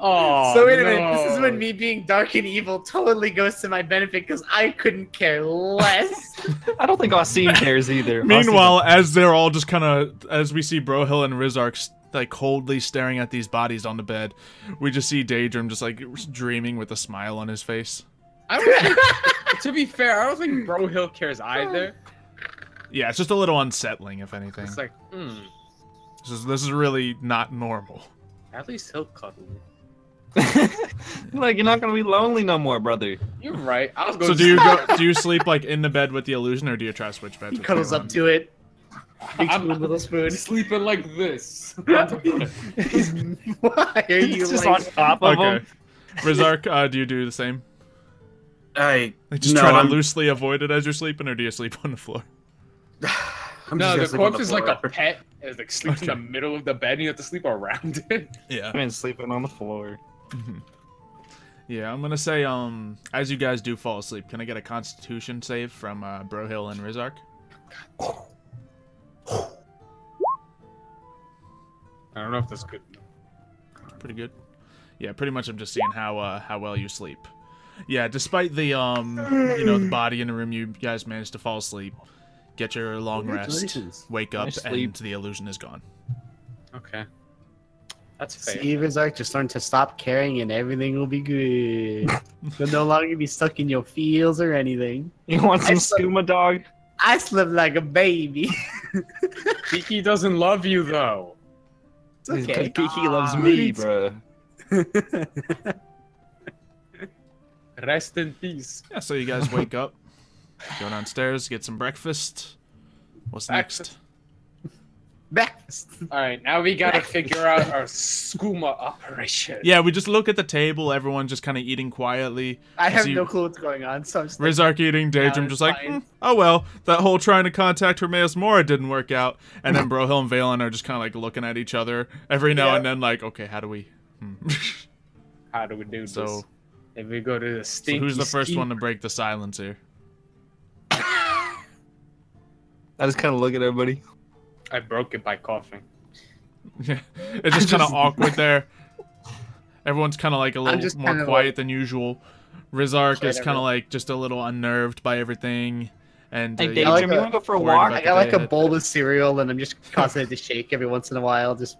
Oh, So wait a minute. This is no. when me being dark and evil totally goes to my benefit because I couldn't care less. I don't think Austin cares either. Meanwhile, as they're all just kind of, as we see Brohill and Rizark like coldly staring at these bodies on the bed, we just see Daedrum just like dreaming with a smile on his face. To be fair, I don't think Brohill cares either. Yeah, it's just a little unsettling, if anything. It's like, This is really not normal. at least he'll cuddle me. Like, you're not gonna be lonely no more, brother. You're right. I was going So to do you sleep like in the bed with the illusion, or do you try to switch beds? He with cuddles everyone? up to it. Big I'm- spoon, little spoon. sleeping like this. Why are you It's just like... on top of Okay. him. Rizark, do you do the same? I Like just no, try to I'm- loosely avoid it as you're sleeping, or do you sleep on the floor? I'm No, just the gonna sleep on corpse is floor. like a pet. It's like sleeps in the middle of the bed and you have to sleep around it. Yeah. I've been sleeping on the floor. Yeah, I'm gonna say, as you guys do fall asleep, can I get a Constitution save from Brohill and Rizark? I don't know if that's good. Pretty good. Yeah, pretty much. I'm just seeing how well you sleep. Yeah, despite the the body in the room, you guys managed to fall asleep, get your long rest, Congratulations. wake up, Nice and sleep. the illusion is gone. Okay. That's fair. See, Rizark, just learn to stop caring and everything will be good. You'll no longer be stuck in your feels or anything. You want some I slept- skooma, dog? I slept like a baby. Kiki doesn't love you though. It's okay. Kiki loves me, bro. Rest in peace. Yeah, so you guys wake up, go downstairs, get some breakfast. What's Breakfast. next? Breakfast. All right, now we gotta figure out our skooma operation. Yeah, we just look at the table, everyone just kind of eating quietly. I have See- no clue what's going on, so I'm just like, Rizark eating, Daedrum it's just like, fine. oh well, that whole trying to contact Hermaeus Mora didn't work out. And then Brohill and Valen are just kind of like looking at each other every now and then, like, okay, how do we? How do we do So- this? If we go to the So stinky who's the first ski- one to break the silence here? I just kind of look at everybody. I broke it by coughing. Yeah, it's just kind of awkward there. Everyone's kind of like a little just more kind of quiet like- than usual. Rizark is Whatever. kind of like just a little unnerved by everything. And Hey, yeah, Daedrum, like you a- want to go for a worried walk? about I got like a bed. bowl of cereal and I'm just causing it to shake every once in a while. Just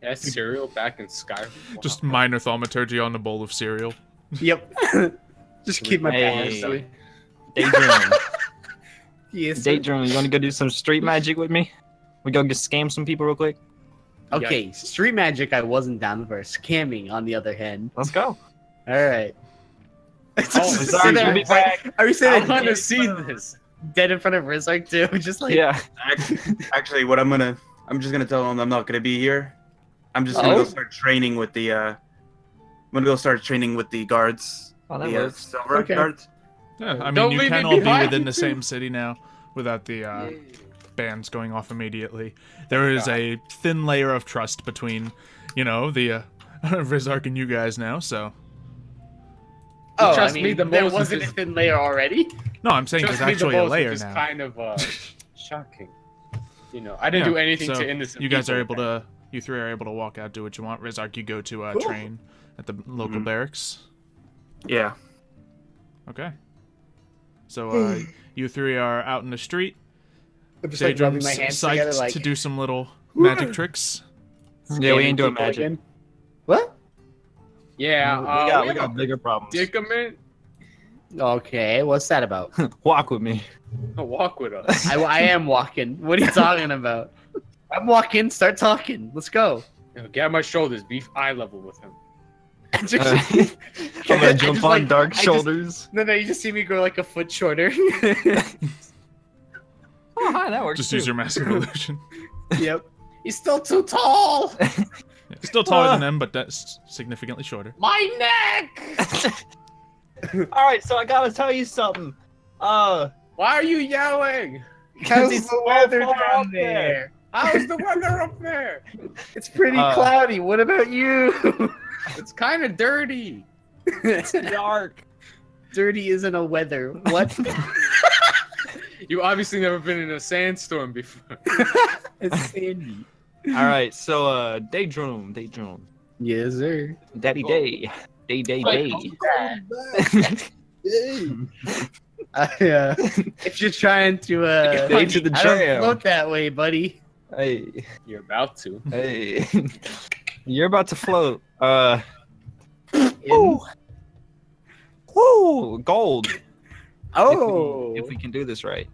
Yeah, cereal back in Skyrim. Wow. just minor thaumaturgy on a bowl of cereal. yep. Just keep my Hey. powers. Daedrum. Yes. Daedrum, you want to go do some street magic with me? We go get scam some people real quick? Okay, street magic I wasn't down for. Scamming, on the other hand. Let's go. All right. Rizark, you'll be back. Are we I saying want to see this. dead in front of Rizark too? Just like Yeah. Actually, I'm just gonna tell them I'm not gonna be here. I'm just gonna Oh? go start training with the I'm gonna go start training with the guards. Oh, that the works. silver Okay. guards. Yeah, I mean, Don't you leave can me all be behind, within the too. same city now without the bands going off immediately. There is a thin layer of trust between, the Rizark and you guys now, so... Oh, Trust I mean, me, the there most wasn't a is- thin layer already. No, I'm saying Trust there's me, the actually a most, layer which is now. kind of shocking. I didn't do anything so to innocent you guys are people. able to... You three are able to walk out, do what you want. Rizark, you go to Cool. train at the local barracks. Yeah. Okay. So, you three are out in the street. I'm just like rubbing Daedrum's my hands psyched together like to do some little magic tricks. Yeah, we ain't doing people magic. again. What? Yeah, We got bigger problems. predicament. Okay, what's that about? Walk with me. Walk with us. I am walking. What are you talking about? I'm walking. Start talking. Let's go. Get on my shoulders. Be eye level with him. I'm gonna jump on Dark shoulders. No, you just see me grow like a foot shorter. Oh, hi, that works. Just too. use your massive illusion. Yep. He's still too tall. Still taller than them, but that's significantly shorter. My neck. All right, so I gotta tell you something. Why are you yelling? How's it's the so weather far down up there. there? How's the weather up there? It's pretty cloudy. What about you? It's kind of dirty. It's dark. Dirty isn't a weather. What? You obviously never been in a sandstorm before. It's sandy. All right, so daydream. Yes, sir. Daddy day. Day. If you're trying to Day to the I don't jam. float that way, buddy. Hey. You're about to. Hey. You're about to float. In- Woo! Gold. Oh, If we can do this right.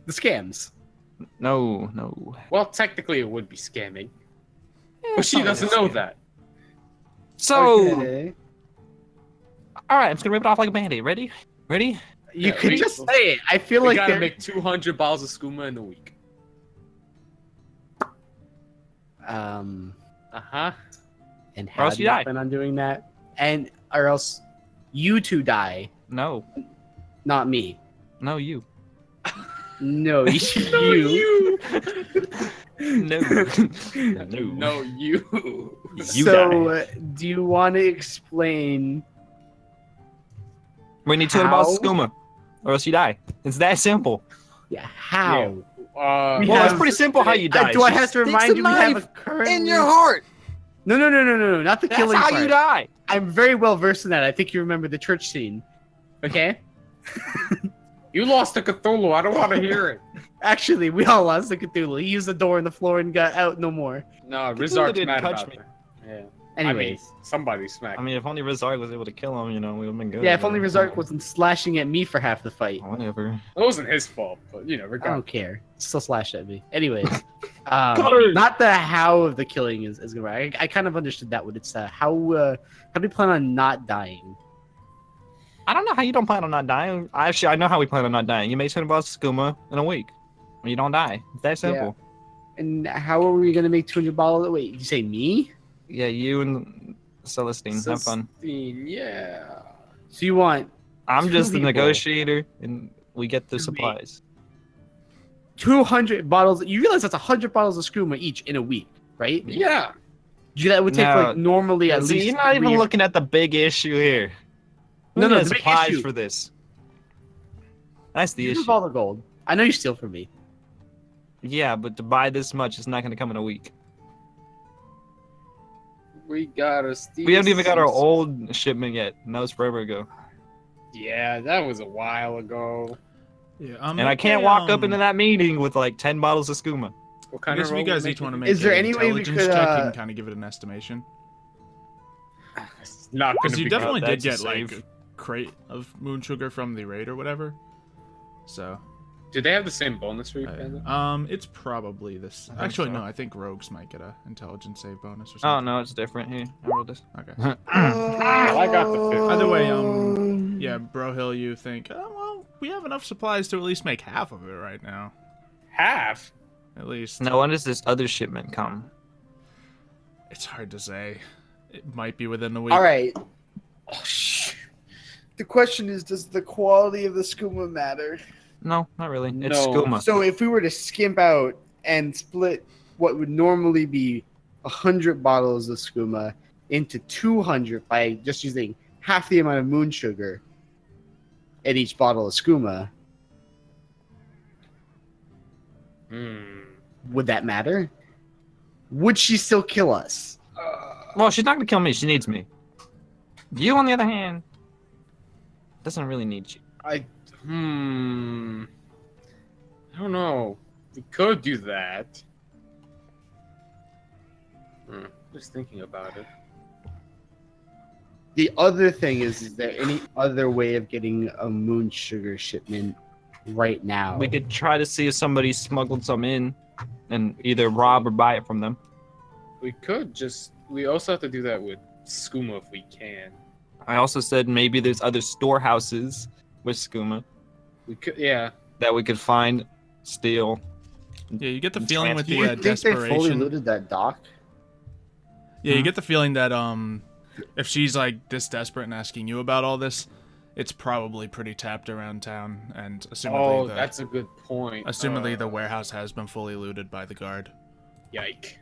the scams. No. Well, technically it would be scamming. But she doesn't know that. So, Okay. all right, I'm just gonna rip it off like a band-aid. Ready? You Yeah, could we- just say it. I feel We like gotta they're- make 200 bottles of skooma in a week. And Or how else do you you die. plan on doing that? And or else you two die, No, not me. no, you. No, you. No. No, you. You So, do you want to explain? We need 200 bottles of How? skooma, or else you die. It's that simple. Yeah, how? We Well, it's have- pretty simple how you die. Do I She have to sticks remind a you we have a knife current in your heart. No, not the That's killing how part. you die. I'm very well versed in that. I think you remember the church scene. Okay? You lost to Cthulhu. I don't want to hear it. Actually, we all lost the Cthulhu. He used the door in the floor and got out no more. No, Cthulhu Rizark's didn't mad touch about me. that. Yeah. Anyways. I mean, somebody smacked. I mean, if only Rizark was able to kill him, we would have been good. Yeah, if only Rizark wasn't slashing at me for half the fight. Whatever. It wasn't his fault, but I regardless. don't care. Still slash at me. Anyways, Cutters! not the how of the killing is gonna work. I kind of understood that one. It's how do we plan on not dying? I don't know how you don't plan on not dying. I know how we plan on not dying. You make 200 bottles of skooma in a week. When you don't die. It's that simple. And how are we gonna make 200 bottles? Wait, did you say me? Yeah, you and Celestine. Have fun. Yeah. So you want I'm Two just the people. negotiator, and we get the Me. supplies. 200 bottles? You realize that's 100 bottles of skooma each in a week, right? Yeah. That would take No. like normally at See, least. you're not even 3 looking at the big issue here. No, We need the big supplies issue. for this. That's the You issue. have all the gold. I know you steal from me. Yeah, but to buy this much, it's not going to come in a week. We gotta steal. We haven't even got our some- old shipment yet. And that was forever ago. Yeah, that was a while ago. Yeah, And I can't walk up into that meeting with like 10 bottles of skooma. What I kind guess of if you roll guys we each want to making? make Is there an any way we intelligence could, check, you can kind of give it an estimation. It's not gonna Because you be definitely good. did That's get a like save. a crate of moon sugar from the raid or whatever. So, Do they have the same bonus for you, Panda? it's probably this. I think Actually, so. no, I think rogues might get a intelligence save bonus or Oh, something. no, it's different. Here, I rolled this. Okay. I got the 50. Either way, yeah, Brohill, you think, oh, well, we have enough supplies to at least make half of it right now. Half? At least. Now, when does this other shipment come? It's hard to say. It might be within the week. All right. Oh, the question is, does the quality of the skooma matter? No, not really. It's No. skooma. So if we were to skimp out and split what would normally be 100 bottles of skooma into 200 by just using half the amount of moon sugar in each bottle of skooma, would that matter? Would she still kill us? Well, she's not going to kill me. She needs me. You, on the other hand, doesn't really need you. I don't know. We could do that. Just thinking about it. The other thing is there any other way of getting a moon sugar shipment right now? We could try to see if somebody smuggled some in and either rob or buy it from them. We could just. We also have to do that with skooma if we can. I also said maybe there's other storehouses with skooma. We could, yeah. That we could find, steal. Yeah, you get the feeling with the think desperation. they fully looted that dock? Yeah, you get the feeling that if she's like this desperate and asking you about all this, it's probably pretty tapped around town, and assumedly that's a good point. Assumedly the warehouse has been fully looted by the guard. Yike.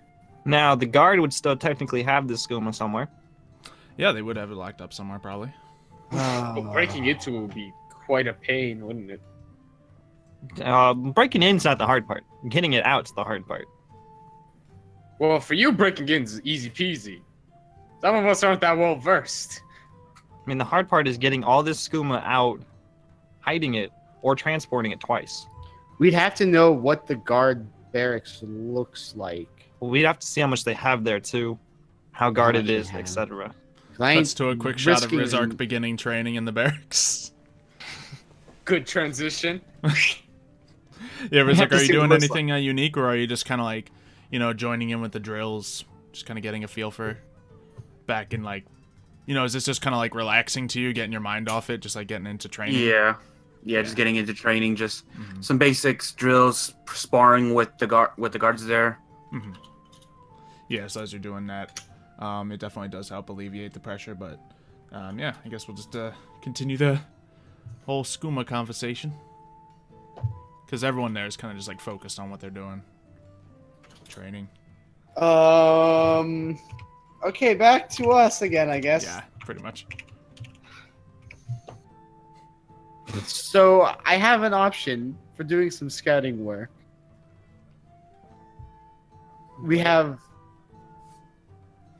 Now the guard would still technically have this skooma somewhere. Yeah, they would have it locked up somewhere probably. But breaking into it would be quite a pain, wouldn't it? Breaking in's not the hard part. Getting it out's the hard part. Well, for you, breaking in's easy peasy. Some of us aren't that well versed. I mean, the hard part is getting all this skooma out, hiding it, or transporting it twice. We'd have to know what the guard barracks looks like. Well, we'd have to see how much they have there too, how guarded it is, etc. Let's do a quick shot of Rizark beginning training in the barracks. Good transition. Yeah, Rizark, are you doing anything unique, or are you just kind of like, you know, joining in with the drills, just kind of getting a feel for back in, like, you know, is this just kind of like relaxing to you, getting your mind off it, just like getting into training? Yeah, just getting into training, just some basics, drills, sparring with the guards there. Yeah, so as you're doing that, it definitely does help alleviate the pressure, but yeah, I guess we'll just continue the whole skooma conversation. Because everyone there is kind of just like focused on what they're doing. Training. Okay, back to us again, I guess. Yeah, pretty much. So I have an option for doing some scouting work. We have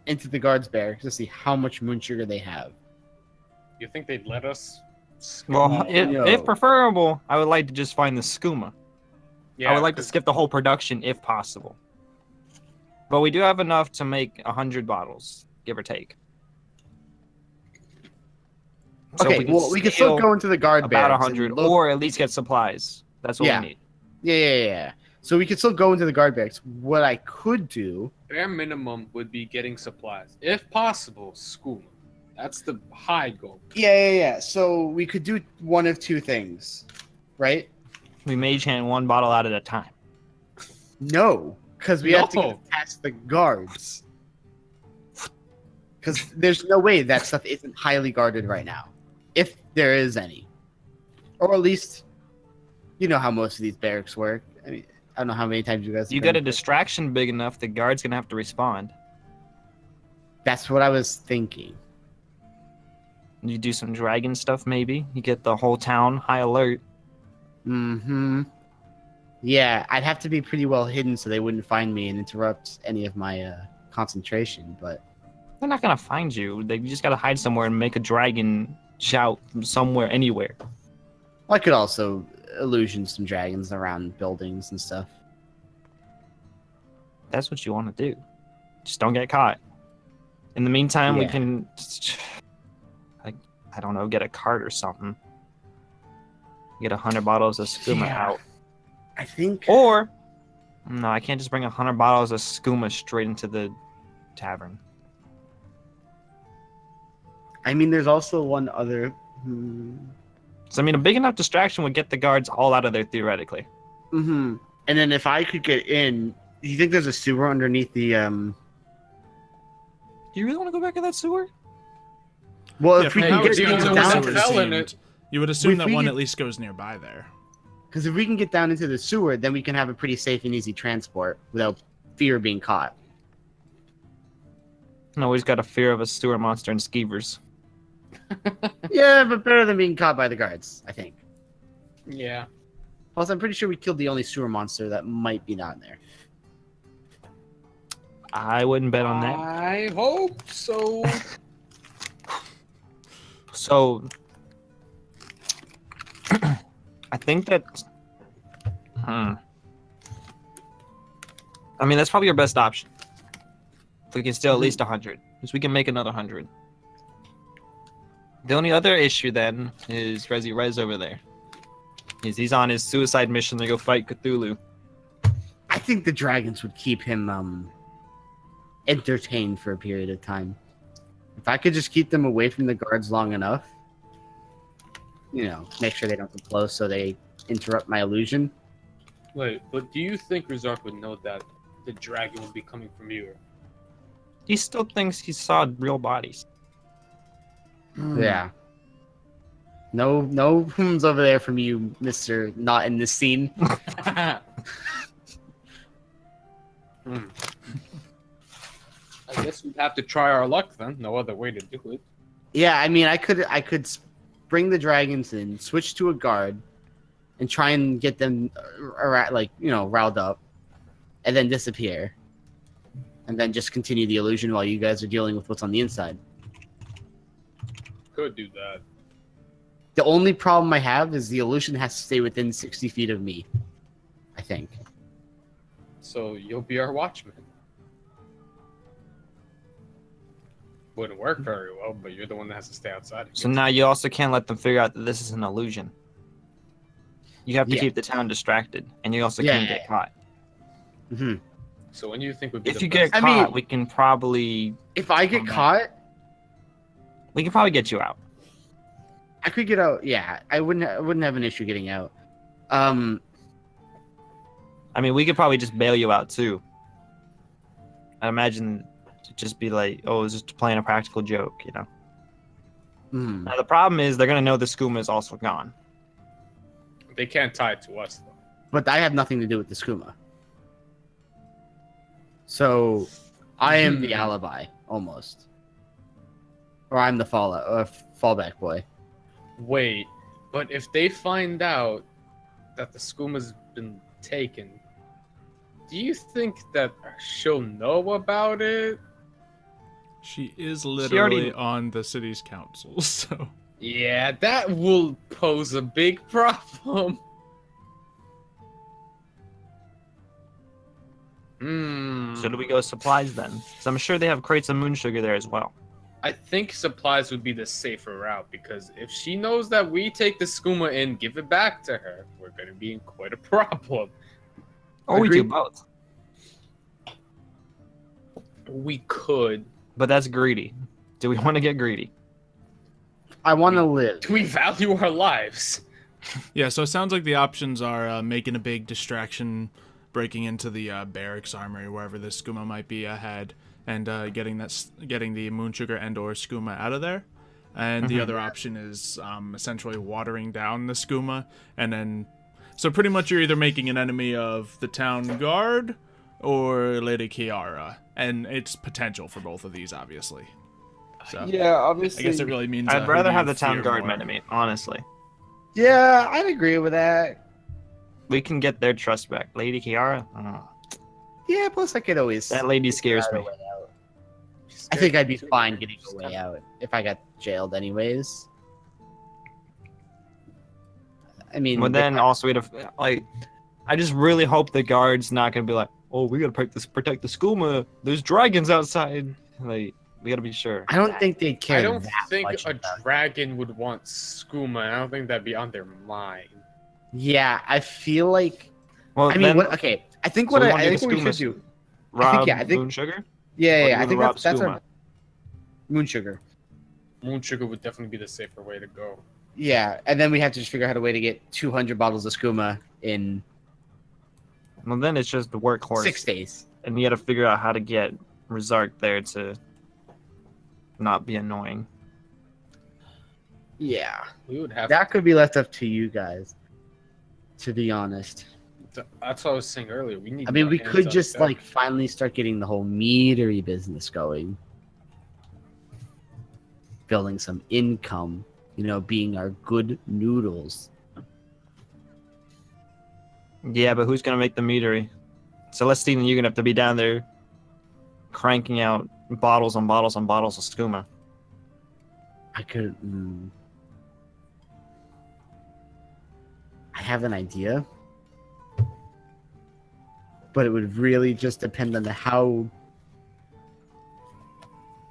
into the guards' barracks to see how much moon sugar they have. You think they'd let us? Well, if preferable, I would like to just find the skooma. Yeah, I would like to skip the whole production if possible. But we do have enough to make 100 bottles, give or take. So okay, we can still go into the guard barracks. About 100, or at least get supplies. That's what we need. Yeah. So we could still go into the guard barracks. What I could do... Bare minimum would be getting supplies. If possible, skooma. That's the high goal. Yeah. So we could do one of two things, right? We mage hand one bottle out at a time. No, because we have to get past the guards. Because there's no way that stuff isn't highly guarded right now. If there is any. Or at least, you know how most of these barracks work. I mean, I don't know how many times you guys... You get a distraction big enough, the guard's going to have to respond. That's what I was thinking. You do some dragon stuff, maybe. You get the whole town high alert. Yeah, I'd have to be pretty well hidden so they wouldn't find me and interrupt any of my concentration, but... They're not going to find you. You just got to hide somewhere and make a dragon shout from somewhere, anywhere. I could also illusion some dragons around buildings and stuff. That's what you want to do. Just don't get caught. In the meantime, we can... I don't know, get a cart or something. Get 100 bottles of skooma out. I think... Or... No, I can't just bring 100 bottles of skooma straight into the tavern. I mean, there's also one other... So, I mean, a big enough distraction would get the guards all out of there, theoretically. And then if I could get in... Do you think there's a sewer underneath the... Do you really want to go back in that sewer? Well, if we can get down into you would assume that one at least goes nearby there. Because if we can get down into the sewer, then we can have a pretty safe and easy transport without fear of being caught. No, he's got a fear of a sewer monster and skeevers. Yeah, but better than being caught by the guards, I think. Yeah. Plus, I'm pretty sure we killed the only sewer monster that might be down there. I wouldn't bet on that. I hope so. So, I think that... I mean, that's probably your best option. If we can steal at least 100. Because we can make another 100. The only other issue, then, is Resi Rez over there. He's on his suicide mission to go fight Cthulhu. I think the dragons would keep him, entertained for a period of time. If I could just keep them away from the guards long enough, make sure they don't get close so they interrupt my illusion. Wait, but do you think Rizark would know that the dragon would be coming from you? He still thinks he saw real bodies. Yeah. No rooms over there from you, Mr. Not in this scene. I guess we'd have to try our luck then. No other way to do it. Yeah, I mean, I could bring the dragons in, switch to a guard, and try and get them, riled up, and then disappear, and then just continue the illusion while you guys are dealing with what's on the inside. Could do that. The only problem I have is the illusion has to stay within 60 feet of me, I think. So you'll be our watchman. Wouldn't work very well, but you're the one that has to stay outside. So now you also can't let them figure out that this is an illusion. You have to keep the town distracted, and you also can't get caught. Mm-hmm. So when do you think would be If the you best? get caught, we can probably... If I get caught, we can probably get you out. I could get out. Yeah, I wouldn't have an issue getting out. I mean, we could probably just bail you out too. I imagine to just be like, "Oh, it's just playing a practical joke," Now the problem is they're gonna know the skooma is also gone. They can't tie it to us though. But I have nothing to do with the skooma. So I am the alibi almost, or I'm the fallback boy. Wait, but if they find out that the skooma's been taken, do you think that she'll know about it? She is literally on the city's council, so... Yeah, that will pose a big problem. So do we go supplies then? So I'm sure they have crates of moon sugar there as well. I think supplies would be the safer route, because if she knows that we take the skooma and give it back to her, we're going to be in quite a problem. Or we do both. We could. But that's greedy. Do we want to get greedy? I want to live. Do we value our lives? Yeah, so it sounds like the options are making a big distraction, breaking into the barracks armory, wherever the skooma might be ahead, and getting the moon sugar and/or skooma out of there. And the other option is essentially watering down the skooma, and then so pretty much you're either making an enemy of the town guard or Lady Kiara, and it's potential for both of these, obviously. So, yeah, obviously. I guess it really means I'd who rather do have you the town fear guard more? enemy, honestly. Yeah, I'd agree with that. We can get their trust back. Lady Kiara? Yeah, plus I could always... That lady scares figure me. out a way out. I think I'd be fine getting a way out if I got jailed anyways. I mean... But then also we'd have, I just really hope the guard's not going to be like, oh, we got to protect the skooma. There's dragons outside. We got to be sure. I don't think they'd care I don't that think much a about it. dragon would want skooma. I don't think that'd be on their mind. Yeah, I feel like... Well, I mean, I think what we should do... Rob I think moon sugar? Yeah, I think rob that's skooma? our... Moon sugar. Moon sugar would definitely be the safer way to go. Yeah, and then we have to just figure out a way to get 200 bottles of skooma in Well, then it's just the workhorse. 6 days. And you got to figure out how to get Rizark there to not be annoying. Yeah. We would have That could be left up to you guys, to be honest. That's what I was saying earlier. We need. I mean, more we hands could on just, deck. finally start getting the whole meadery business going. Building some income, being our good noodles. Yeah, but who's going to make the meadery? Celestine and you're going to have to be down there cranking out bottles on bottles on bottles of skooma. I could... I have an idea. But it would really just depend on how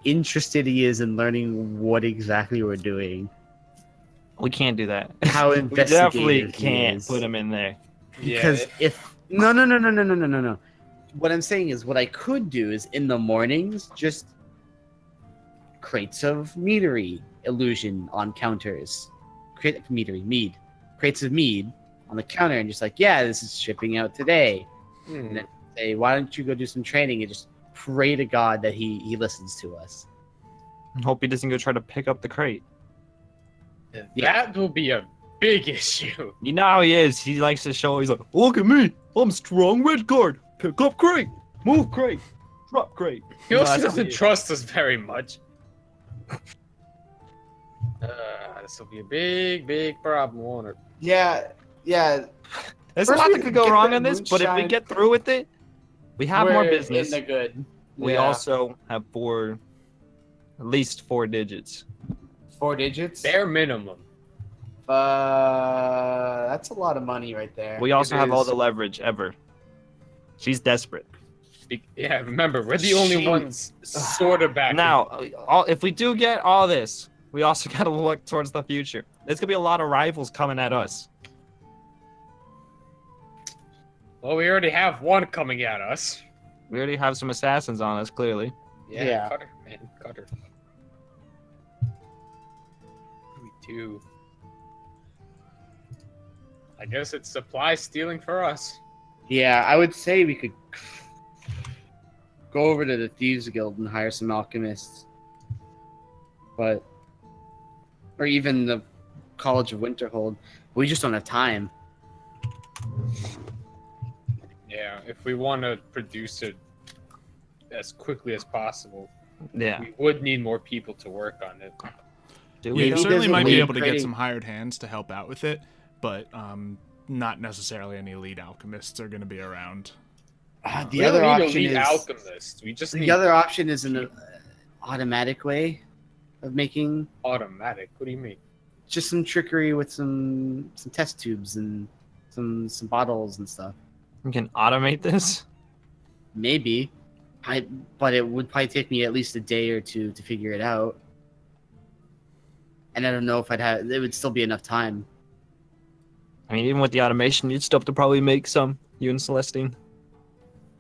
interested he is in learning what exactly we're doing. We can't do that. How We definitely investigative he can't is. put him in there. Because if... No. What I'm saying is, what I could do is, in the mornings, just crates of meadery illusion on counters. Mead. Crates of mead on the counter, and just like, yeah, this is shipping out today. And then say, why don't you go do some training and just pray to God that he listens to us. Hope he doesn't go try to pick up the crate. That will be a big issue. You know how he is. He likes to show. He's like, look at me. I'm strong. Red guard. Pick up crate. Move crate. Drop crate. He also doesn't trust us very much. This will be a big problem, won't it? Yeah. There's a lot that could go wrong on this, but if we get through with it, we have more business. In the good. We also have at least 4 digits. 4 digits? Bare minimum. That's a lot of money right there. We also have all the leverage ever. She's desperate. Yeah, remember, we're the only ones sort of back. Now, if we do get all this, we also got to look towards the future. There's going to be a lot of rivals coming at us. Well, we already have one coming at us. We already have some assassins on us, clearly. Yeah. Cutter, man. Cutter. We do. I guess it's supply stealing for us. Yeah, I would say we could go over to the Thieves Guild and hire some alchemists. Or even the College of Winterhold. We just don't have time. Yeah, if we want to produce it as quickly as possible, we would need more people to work on it. You certainly might be able to get some hired hands to help out with it, but not necessarily any elite alchemists are going to be around. The other option is alchemists. We just the other option is an automatic way of making automatic. What do you mean? Just some trickery with some test tubes and some bottles and stuff. You can automate this? Maybe. But it would probably take me at least a day or two to figure it out. And I don't know if it would still be enough time. I mean, even with the automation, you'd still have to probably make some, you and Celestine.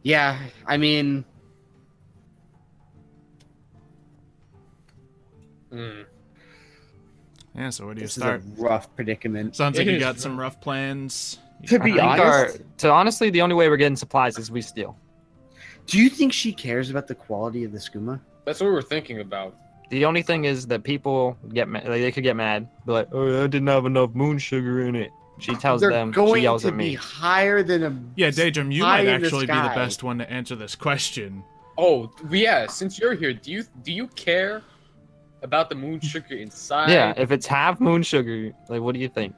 Yeah, I mean... Yeah, so where do you start? This is a rough predicament. Sounds like you got some rough plans. To be honest... honestly, the only way we're getting supplies is we steal. Do you think she cares about the quality of the skooma? That's what we were thinking about. The only thing is that people get mad. Like, they could get mad. Be like, oh, I didn't have enough moon sugar in it. She tells them. She yells at me. Be higher than a. Yeah, Daedrum, you might actually be the best one to answer this question. Oh yeah, since you're here, do you care about the moon sugar inside? Yeah, if it's half moon sugar, like, what do you think?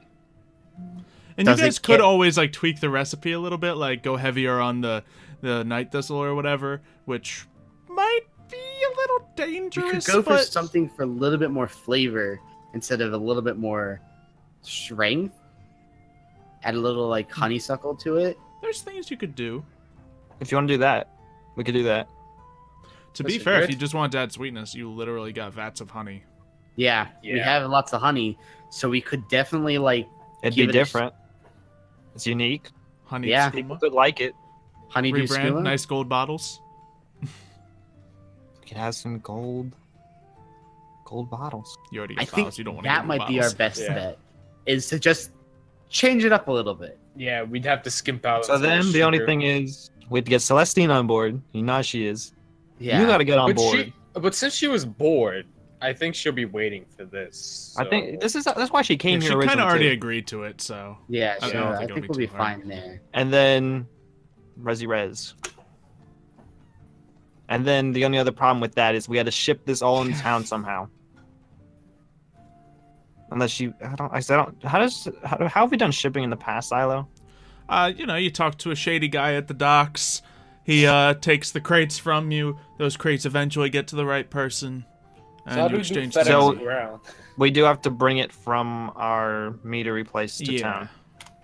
And you guys could always like tweak the recipe a little bit, like go heavier on the night thistle or whatever, which might be a little dangerous. We could go for something for a little bit more flavor instead of a little bit more strength. Add a little like honeysuckle to it. There's things you could do. If you want to do that, we could do that. To be fair, if you just want to add sweetness, you literally got vats of honey. Yeah, we have lots of honey, so we could definitely like. It'd be different. It's unique. Honey, yeah, people could like it. Honeydew skooma. Nice gold bottles. We could have some gold bottles. You already got I think bottles. You don't want to that might be our best bet. Is to just change it up a little bit. Yeah, we'd have to skimp out. So then the only thing is we have to get Celestine on board. You know she is. Yeah. You got to get on board. But since she was bored, I think she'll be waiting for this. So. I think that's why she came here originally. She kind of already agreed to it, so yeah. I think we'll be fine there. And then Rez. And then the only other problem with that is we had to ship this all in town somehow. Unless how have we done shipping in the past, Xylo? You talk to a shady guy at the docks. He takes the crates from you. Those crates eventually get to the right person. And you exchange them. So we do have to bring it from our meadery place to town.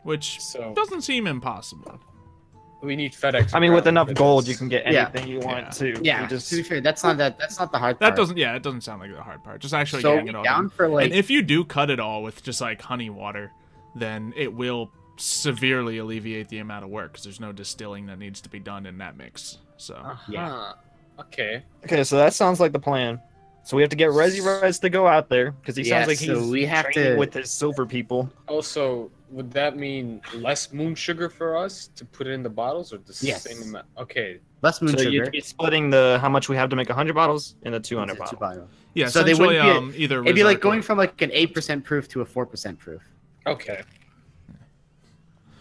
Which doesn't seem impossible. We need FedEx. I mean, with enough gold, you can get anything you want to. Yeah, to be fair, that's not the hard part. It doesn't sound like the hard part. Just actually getting it all done. And if you do cut it all with just like honey water, then it will severely alleviate the amount of work because there's no distilling that needs to be done in that mix. So yeah. Okay, so that sounds like the plan. So we have to get Rez to go out there because he sounds like he's we have training to with his silver people. Also, would that mean less moon sugar for us to put in the bottles, or the same amount? Okay. less moon So sugar. you'd be splitting the how much we have to make 100 bottles into 200 It's a bottles. 2 bottle. Yeah, So they essentially, wouldn't either It'd be like Rizark going or- from like an 8% proof to a 4% proof. Okay.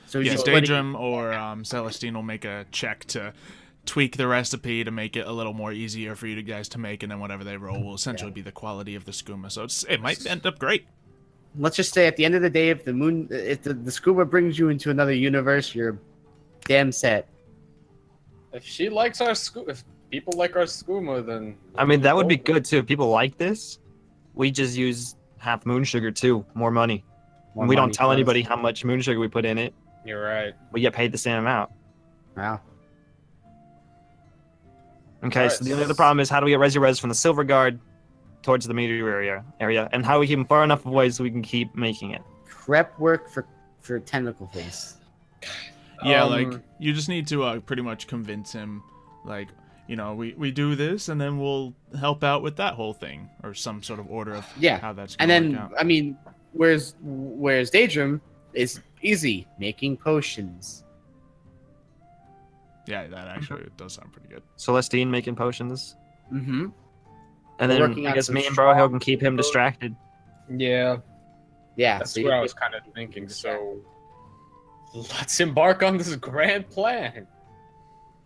So Yeah, you're splitting- Daedrum or Celestine will make a check to tweak the recipe to make it a little more easier for you guys to make, and then whatever they roll will essentially be the quality of the skooma. So it might end up great. Let's just say at the end of the day, if the scuba brings you into another universe, you're damn set. If she likes our if people like our skooma, then I mean, that would be good too. If people like this, we just use half moon sugar too. More money. More And we don't money tell for us. anybody how much moon sugar we put in it. You're right. We get paid the same amount. Wow. Okay, Alright, so the only other problem is how do we get Rez from the Silver Guard towards the meteor area, and how we keep him far enough away so we can keep making it. Prep work for tentacle face. Yeah, like you just need to pretty much convince him, like, you know, we do this and then we'll help out with that whole thing, or some sort of order of Yeah, how that's and going then to work out. I mean, whereas Daedrum is easy, making potions. Yeah, that actually does sound pretty good. Celestine making potions, Mm-hmm. and We're then working I on guess some me and Brohill strong can keep him distracted. Yeah, Yeah, that's so what I you- was kind of thinking. So let's embark on this grand plan.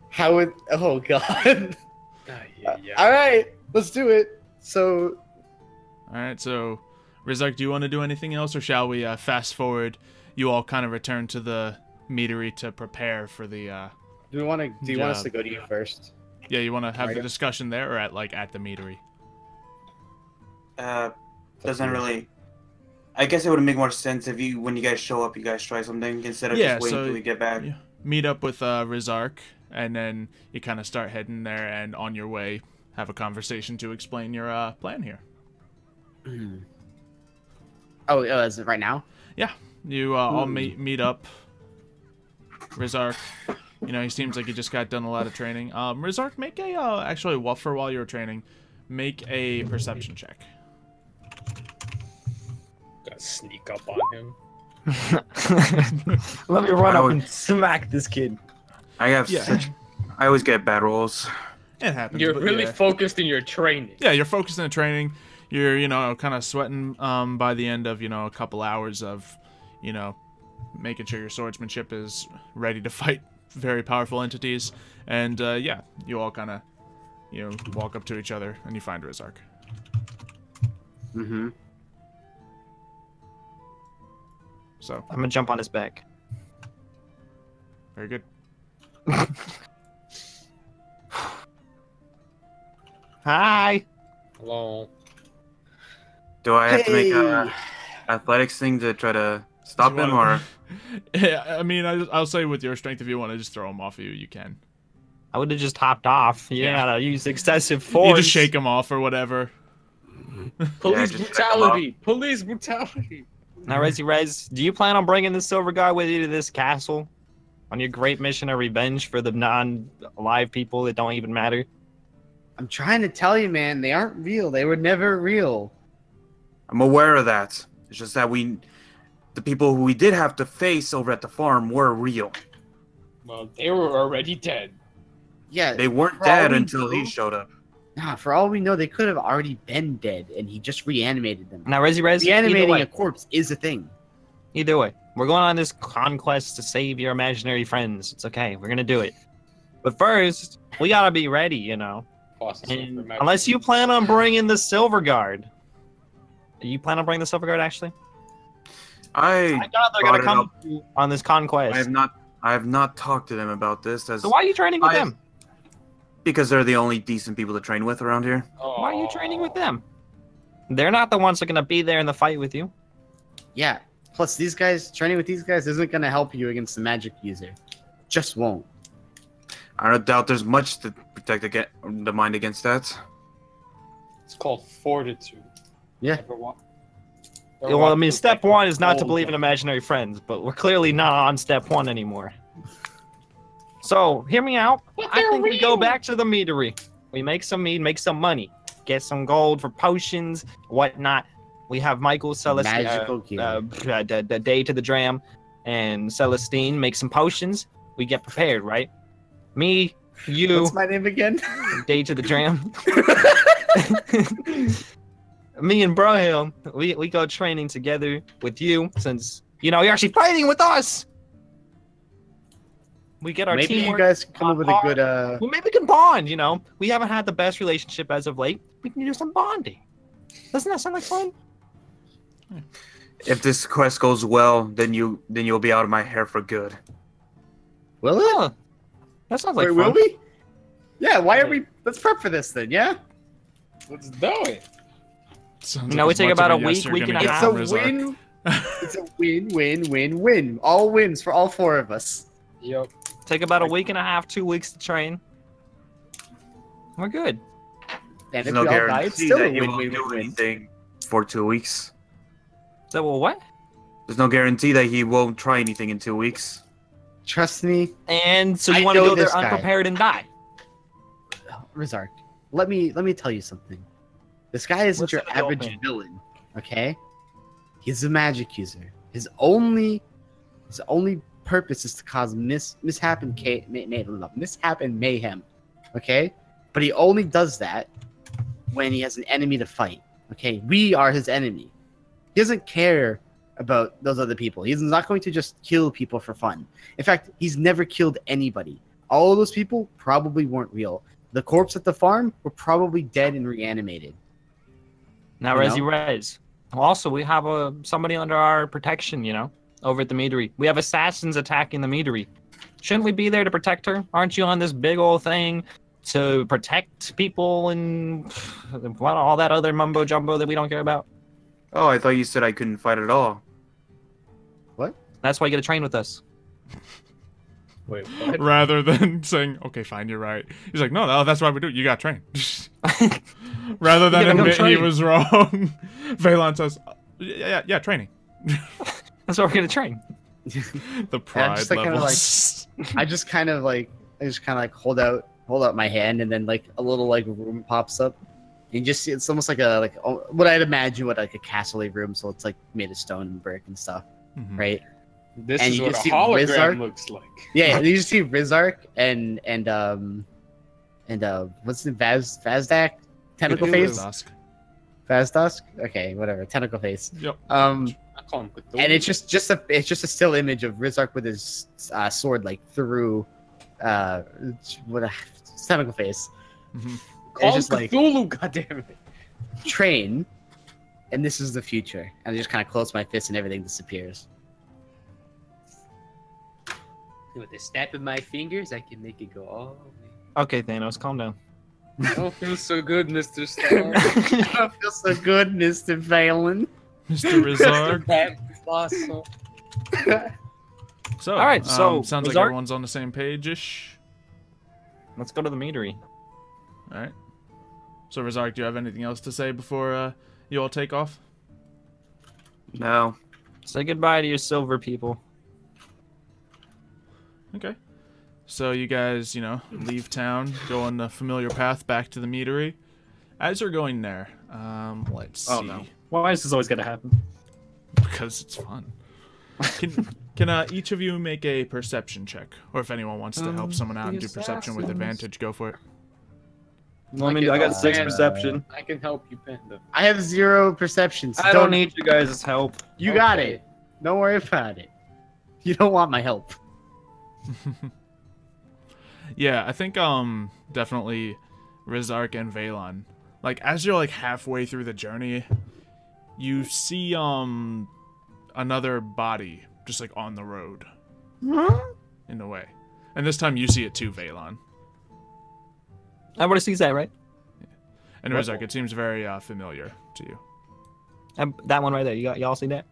How would? Oh god! Yeah. All right, let's do it. So All right, so Rizark, do you want to do anything else, or shall we fast forward? You all kind of return to the meadery to prepare for the. do you want us Yeah. to go to you first? Yeah, you want to have the Right. discussion there, or at the meadery? Doesn't really. I guess it would make more sense if when you guys show up, you guys try something instead of Yeah, just waiting so until we get back. you meet up with Rizark, and then you kind of start heading there, and on your way, have a conversation to explain your plan here. Oh, is it right now? Yeah, you all meet up. Rizark, you know, he seems like he just got done a lot of training. Rizark, make a actually Wuffer while you were training, make a perception check. Gotta sneak up on him. Let me run I up would- and smack this kid. I have Yeah. such. I always get bad rolls. It happens. You're but really yeah. focused in your training. Yeah, you're focused on the training. You're, you know, kind of sweating by the end of, you know, a couple hours of, you know, making sure your swordsmanship is ready to fight very powerful entities. And, yeah, you all kind of, you know, walk up to each other and you find Rizark. Mm-hmm. So, I'm gonna jump on his back. very good. Hi. Hello. Do I have to make a Hey. athletics thing to try to stop him, or Yeah, I mean, I'll say with your strength, if you want to just throw him off you can. I would have just hopped off. You Yeah. gotta use excessive force. You just shake him off or whatever. Police just check 'em out. brutality. Police brutality. Now, Rez, do you plan on bringing the Silver Guard with you to this castle? On your great mission of revenge for the non-alive people that don't even matter? I'm trying to tell you, man, they aren't real. They were never real. I'm aware of that. It's just that the people who we did have to face over at the farm were real. Well, they were already dead. Yeah, They weren't For all dead we until he know- showed up. nah, for all we know, they could have already been dead, and he just reanimated them. Now, Rez, Reanimating either a corpse is a thing. way, we're going on this conquest to save your imaginary friends. It's okay. We're gonna do it. But first, we gotta be ready, you know. And unless you plan on bringing the Silver Guard. Do you plan on bringing the Silver Guard, actually? I thought they're brought gonna it come on this conquest. I have not talked to them about this, as So why are you training with I- them? because they're the only decent people to train with around here. Why are you training with them? They're not the ones that are gonna be there in the fight with you. Yeah. Plus, these guys training with these guys isn't gonna help you against the magic user. Just won't. I don't doubt there's much to protect the mind against that. It's called fortitude. Yeah. Well, I mean, step one is not to believe in imaginary friends, but we're clearly not on step one anymore. So, hear me out. I think we go back to the meadery. We make some mead, make some money. get some gold for potions, whatnot. We have Michael Celestine, Magical gear. the day to the dram, and Celestine make some potions. We get prepared, right? Me, you, What's my name again? day to the dram. Me and Brohill, we go training together with you, since you're actually fighting with us. We get our Maybe you teamwork. guys can come up with a on good. Well, maybe we can bond. We haven't had the best relationship as of late. We can do some bonding. Doesn't that sound like fun? If this quest goes well, then you'll be out of my hair for good. Will it? Huh. That sounds like Wait, fun. will we? Yeah. Why are we? Let's prep for this then. Yeah. Let's do it. Sounds No, we as take much about of a week, yes you're week gonna and a get half. from It's a Rizark. win. It's a win. All wins for all 4 of us. Yep. Take about a week and a half, 2 weeks to train. We're good. And There's if no we all die, guarantee it's still a that you won't do win. anything for 2 weeks. So, well, what? There's no guarantee that he won't try anything in 2 weeks. Trust me, And so you I want to know go there this guy. unprepared and die? Rizark. Let me tell you something. This guy isn't What's your the deal, average man? villain, okay? He's a magic user. His only purpose is to cause mishap and mayhem, okay? But he only does that when he has an enemy to fight, okay? We are his enemy. He doesn't care about those other people. He's not going to just kill people for fun. In fact, he's never killed anybody. All of those people probably weren't real. The corpse at the farm were probably dead and reanimated. Now, You Resi know? Rez. Also, we have somebody under our protection, over at the meadery. We have assassins attacking the meadery. Shouldn't we be there to protect her? Aren't you on this big old thing to protect people and all that other mumbo jumbo that we don't care about? Oh, I thought you said I couldn't fight at all. That's why you get to train with us. Wait, what? Rather than saying, okay, fine, you're right. He's like, no, that's why we do it. You got trained. Rather than You gotta go admit he train. was wrong, Valon says, yeah, training. That's why we're gonna train. The pride just, like, kinda levels. I just kind of hold out my hand, and then like a little like room pops up. And you just see it's almost like what I'd imagine what like a castle room, so it's like made of stone and brick and stuff, Mhm. right? This And is you what a just see hologram Rizark? looks like. Yeah, you just see Rizark and what's the Vazdak? Tentacle face? Vazdusk? Okay, whatever. Tentacle face. Yep. I call him Cthulhu. And it's just a still image of Rizark with his sword like through what a tentacle face. Mhm. Call it's just him like- Cthulhu, goddammit. Train, and this is the future. And I just kind of close my fist and everything disappears. With a snap of my fingers, I can make it go all Okay, Thanos, calm down. I don't feel so good, Mr. Star. I feel so good, Mr. Valen. Mr. Rizark. That's awesome. So, All right, so, sounds like Rizark? everyone's on the same page-ish. Let's go to the meadery. All right. So, Rizark, do you have anything else to say before you all take off? No. Say goodbye to your silver people. Okay. So you guys, leave town, go on the familiar path back to the meadery. As you're going there, let's see. Oh, no. Why is this always gonna happen? Because it's fun. Can each of you make a perception check? Or if anyone wants to help someone out and do perception with advantage, go for it. I got 6 perception. I can help you, Panda. I have 0 perception. So I don't need you guys' help. You got Okay. it. Don't worry about it. You don't want my help. Yeah, I think definitely Rizark and Valon. Like as you're like halfway through the journey, you see another body just like on the road. In a way. And this time you see it too, Valon. Everybody sees that, right? And Rizark, it seems very familiar to you. That one right there. Y'all see that?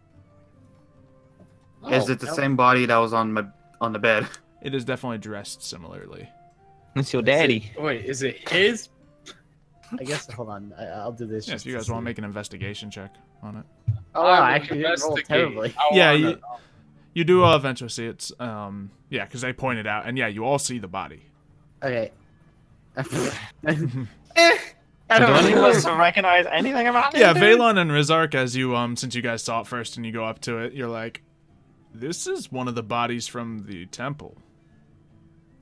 Is it the same body that was on the bed? It is definitely dressed similarly. It's your daddy. Wait, is it his? I guess. Hold on. I'll do this. Yes, just you to guys want to see. make an investigation check on it. Oh, wow, I actually didn't roll terribly. Yeah, you do eventually see it's yeah, because they pointed out, and yeah, you all see the body. Okay. I Do don't any of know. us recognize anything about it? Yeah, Valon and Rizark, as you since you guys saw it first and you go up to it, you're like, this is one of the bodies from the temple.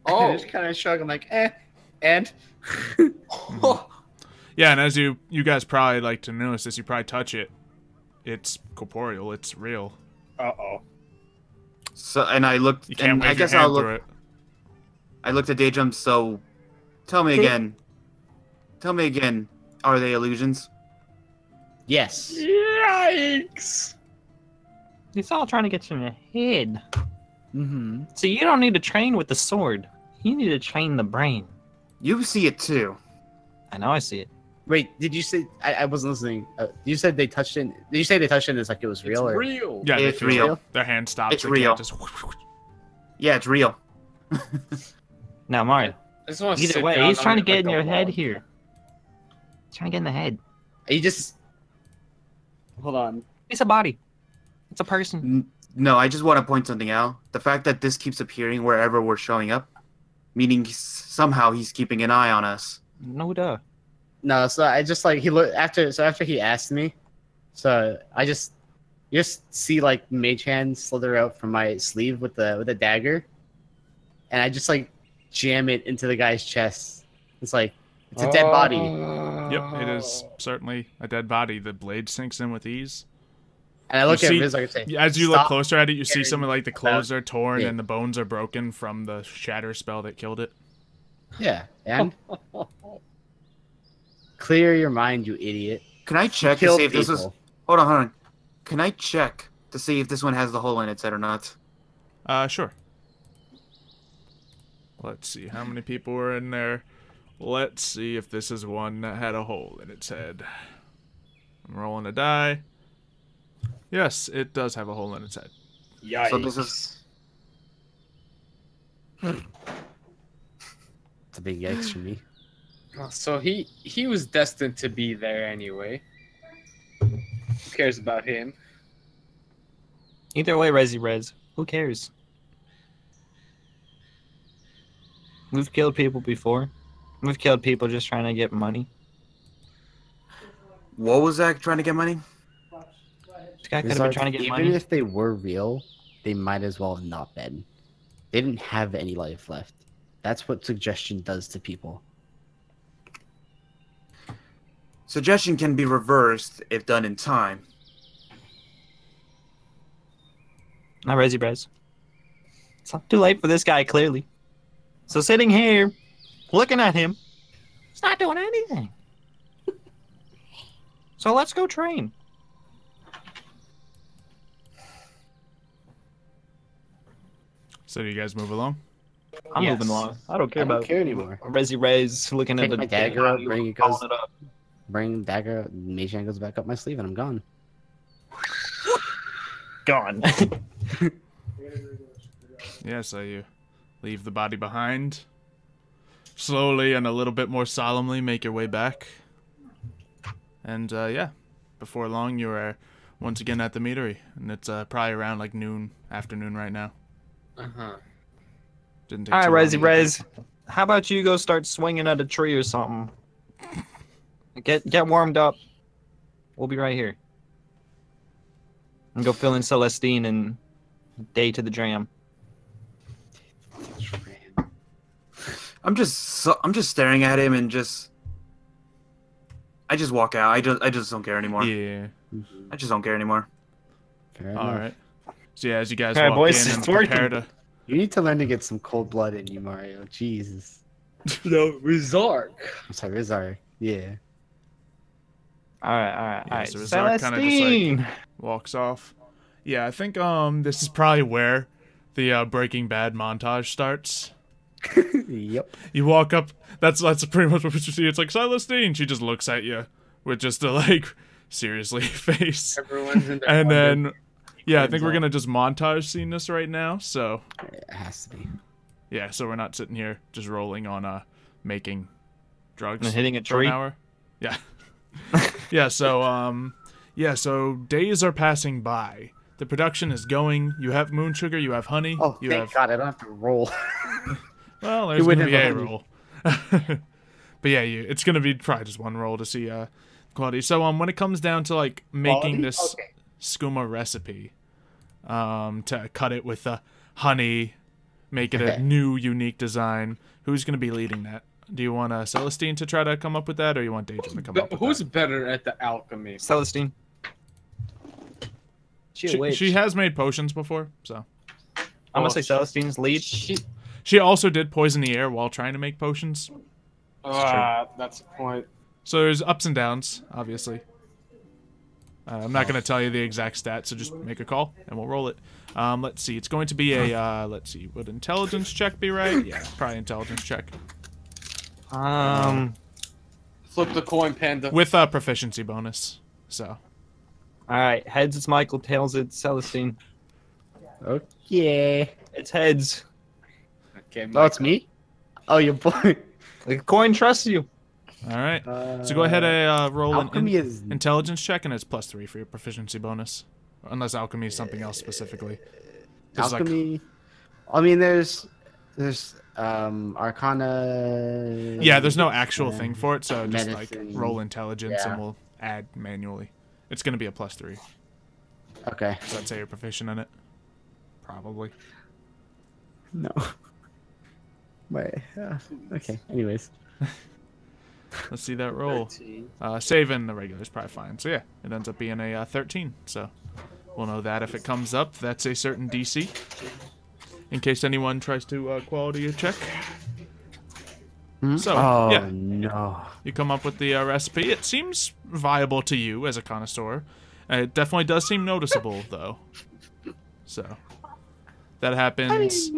I Oh, just kind of shrug. I'm like, and Yeah, and as you guys probably like to notice this, you probably touch it. It's corporeal. It's real. uh-oh. So, and I looked, You can't and wave I guess your hand I'll through look. it. I looked at Daydrum. So, tell me again. Tell me again. Are they illusions? Yes. yikes! He's all trying to get you in the head. Mm-hmm. So you don't need to train with the sword. You need to train the brain. You see it too. I know I see it. Wait, did you say? I wasn't listening. You said they touched it. Did you say they touched it as like it was real? It's Or? real. Yeah, It's they feel real. it. Their hand stops. It's They real. can't just... Yeah, it's real. Now, Mario. I just want to Either way, he's trying to get in your head here. He's trying to get in the head. You just hold on. It's a body. It's a person. No, I just want to point something out. The fact that this keeps appearing wherever we're showing up, meaning somehow he's keeping an eye on us. No duh. No, so I just like he looked after. So after he asked me, so I just see like mage hand slither out from my sleeve with the dagger, and I just like jam it into the guy's chest. It's like it's a dead body. Yep, it is certainly a dead body. The blade sinks in with ease. And I look You at see- Riz like I say, As you look "Stop." closer at it, you see some of like the clothes about are torn it. and the bones are broken from the shatter spell that killed it. Yeah, and clear your mind, you idiot. Can I check to Killed see if this is? people. Hold on. Can I check to see if this one has the hole in its head or not? Sure. Let's see how many people were in there. Let's see if this is one that had a hole in its head. I'm rolling a die. Yes, it does have a hole in its head. Yikes. So this is. It's a big yikes for me. So he was destined to be there anyway. Who cares about him? Either way, Rez. Who cares? We've killed people before. We've killed people just trying to get money. What was that trying to get money? This guy could have been Rizark, trying to get even money. if they were real, they might as well have not been. They didn't have any life left. That's what suggestion does to people. Suggestion can be reversed if done in time. Not Rez. It's not too late for this guy, clearly. So sitting here, looking at him, he's not doing anything. So let's go train. So do you guys move along? I'm Yes. moving along. I don't care I don't about care anymore. Rez looking Take at the my dagger out, bring it, calling goes- it up. Bring dagger, mage hand goes back up my sleeve, and I'm gone. Gone. Yeah, so you leave the body behind. Slowly and a little bit more solemnly make your way back. And yeah, before long you are once again at the meadery. And it's probably around like afternoon right now. Uh-huh. Didn't take All too right, long to get Rez. How about you go start swinging at a tree or something? Get warmed up. We'll be right here. And go fill in Celestine and day to the dram. I'm just staring at him and I just walk out. I just don't care anymore. Yeah. I just don't care anymore. Fair enough. All right. So yeah, as you guys All right, walk boys, in and it's working. prepare to... You need to learn to get some cold blood in you, Mario. Jesus. No, Rizark. I'm sorry, Rizar. Yeah. All right. Yeah, so Rizark kinda just, like, Celestine. walks off. Yeah, I think this is probably where the Breaking Bad montage starts. Yep. You walk up. That's pretty much what you see. It's like Celestine. She just looks at you with just a like seriously face. Everyone's in their And wonder- then yeah, I think we're gonna just montage scene this right now. So It has to be. yeah, so we're not sitting here just rolling on making drugs And hitting a for an tree. hour. Yeah. So days are passing by. The production is going. You have moon sugar. You have honey. Oh, you thank have God, I don't have to roll. well, You there's gonna wouldn't be a have roll. But yeah, it's gonna be probably just one roll to see quality. So when it comes down to like making this skooma recipe, to cut it with honey, make it a new unique design, who's gonna be leading that? Do you want Celestine to try to come up with that, or you want Daedrum to come up with Who's that? better at the alchemy? Celestine. She has made potions before, so. I'm gonna say Celestine's lead. She also did poison the air while trying to make potions. That's the point. So there's ups and downs, obviously. I'm not going to tell you the exact stats, so just make a call, and we'll roll it. Let's see. It's going to be a, let's see. Would intelligence check be right? Yeah, probably intelligence check. Flip the coin, Panda. With a proficiency bonus, so. Alright, heads it's Michael, tails it's Celestine. Okay. It's heads. Okay, Oh, it's me? Oh, your boy. The coin trusts you. Alright. So go ahead and roll an is... intelligence check, and it's +3 for your proficiency bonus. Unless alchemy is something else specifically. Alchemy... I mean, there's Arcana... Yeah, there's no actual thing for it, so just medicine. like roll intelligence and we'll add manually. It's going to be a +3. Okay. So I'd say you're proficient in it. Probably. No. Wait. Okay. Anyways. Let's see that roll. 13. Saving the regular is probably fine. So yeah, it ends up being a 13. So we'll know that if it comes up, that's a certain DC. In case anyone tries to quality check. So yeah, no. you come up with the recipe. It seems viable to you as a connoisseur. It definitely does seem noticeable though. So that happens.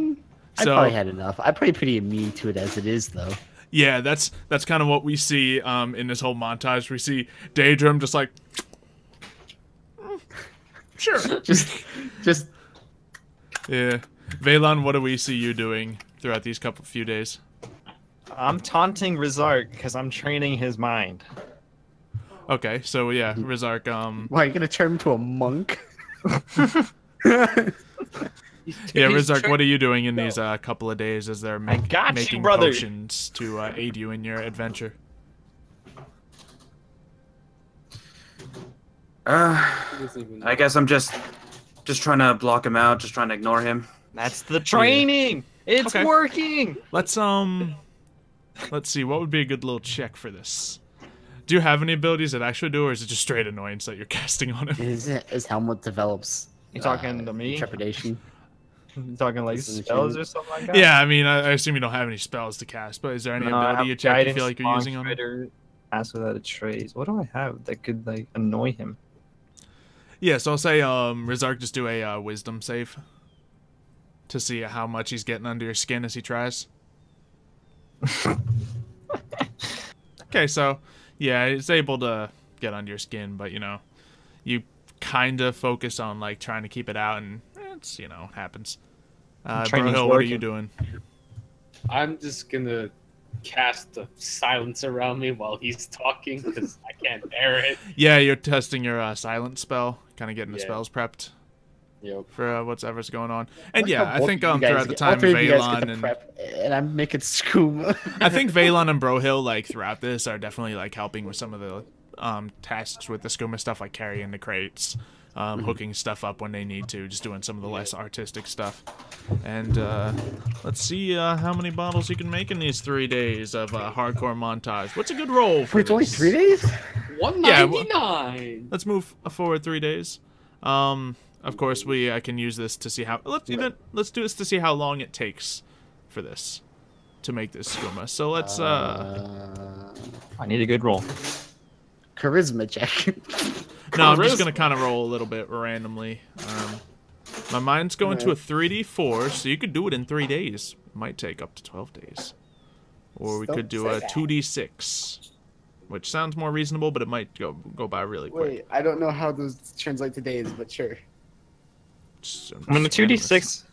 I probably had enough. I'm pretty immune to it as it is, though. Yeah, that's kind of what we see in this whole montage. We see Daedrum just like, sure, just. Yeah, Vaylon, what do we see you doing throughout these few days? I'm taunting Rizark because I'm training his mind. Okay, so yeah, Rizark. Why are you gonna turn him into a monk? Yeah, Rizark, what are you doing in these couple of days as they're making potions to aid you in your adventure? I guess I'm just trying to block him out, just trying to ignore him. That's the training. It's working. Let's see. What would be a good little check for this? Do you have any abilities that actually do, or is it just straight annoyance that you're casting on him? His helmet develops. You talking to me? Trepidation. You talking like spells or something like that? Yeah, I mean, I assume you don't have any spells to cast, but is there any ability you check you feel like you're using on him? Ask without a trace. What do I have that could like annoy him? Yeah, so I'll say Rizark just do a wisdom save to see how much he's getting under your skin as he tries. Okay, so yeah, he's able to get under your skin, but you know, you kind of focus on like trying to keep it out, and it's, you know, happens. Brohill, what are you doing? I'm just gonna cast the silence around me while he's talking because I can't bear it. Yeah, you're testing your silence spell, kind of getting the spells prepped. Yep. For whatever's going on, and yeah, I think throughout the time Vaylon and I'm making skooma. I think Vaylon and Brohill like throughout this are definitely like helping with some of the tasks with the skooma stuff, like carrying the crates, hooking stuff up when they need to, just doing some of the less artistic stuff. And let's see how many bottles you can make in these 3 days of hardcore montage. What's a good roll for It's only 3 days? 199. Let's move forward 3 days. Of course, I can use this to see how. Let's do this to see how long it takes for this to make this skooma. So let's. I need a good roll. Charisma check. No, I'm just gonna kind of roll a little bit randomly. My mind's going to a 3d4, so you could do it in 3 days. It might take up to 12 days, or we could do a 2d6, which sounds more reasonable, but it might go by really quick. Wait, I don't know how those translate to days, but sure. I'm gonna 2d6.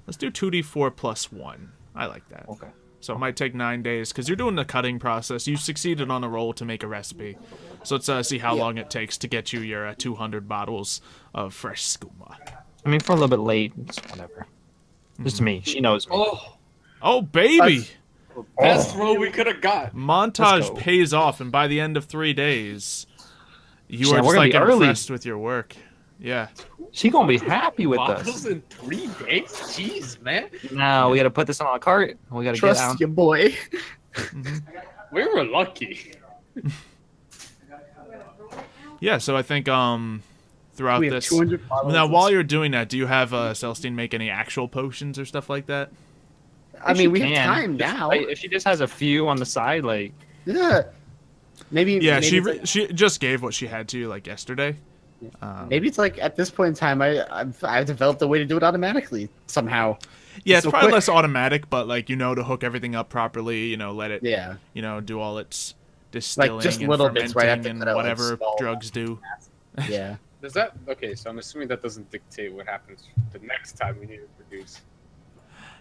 Let's do 2d4 plus 1. I like that. Okay. So it might take 9 days because you're doing the cutting process. You succeeded on a roll to make a recipe. So let's see how long it takes to get you your 200 bottles of fresh skooma. I mean, for a little bit late, it's whatever. Just me. She knows me. Oh, Oh, baby! Best roll we could have got. Montage pays off, and by the end of 3 days, you Shit, are we're just gonna like be early. impressed with your work. Yeah. She gonna be happy with Models us. in 3 days? Jeez, man. Now we gotta put this on a cart. We gotta get Trust out. your boy. We were lucky. Yeah, so I think throughout We have this... 200 bottles. Now, while you're doing that, do you have Celestine make any actual potions or stuff like that? I mean, we She have can. time Just, now. like, if she just has a few on the side, like Yeah. Maybe. Yeah, maybe it's like, she just gave what she had to you, like, yesterday. maybe it's like at this point in time, I've developed a way to do it automatically somehow. Yeah, it's so probably quick. less automatic, but, like, you know to hook everything up properly, you know, let it, Yeah. you know, do all its distilling just and little bits fermenting right after and cut out, like, whatever small- drugs do. Yeah. Does that okay? So I'm assuming that doesn't dictate what happens the next time we need to produce.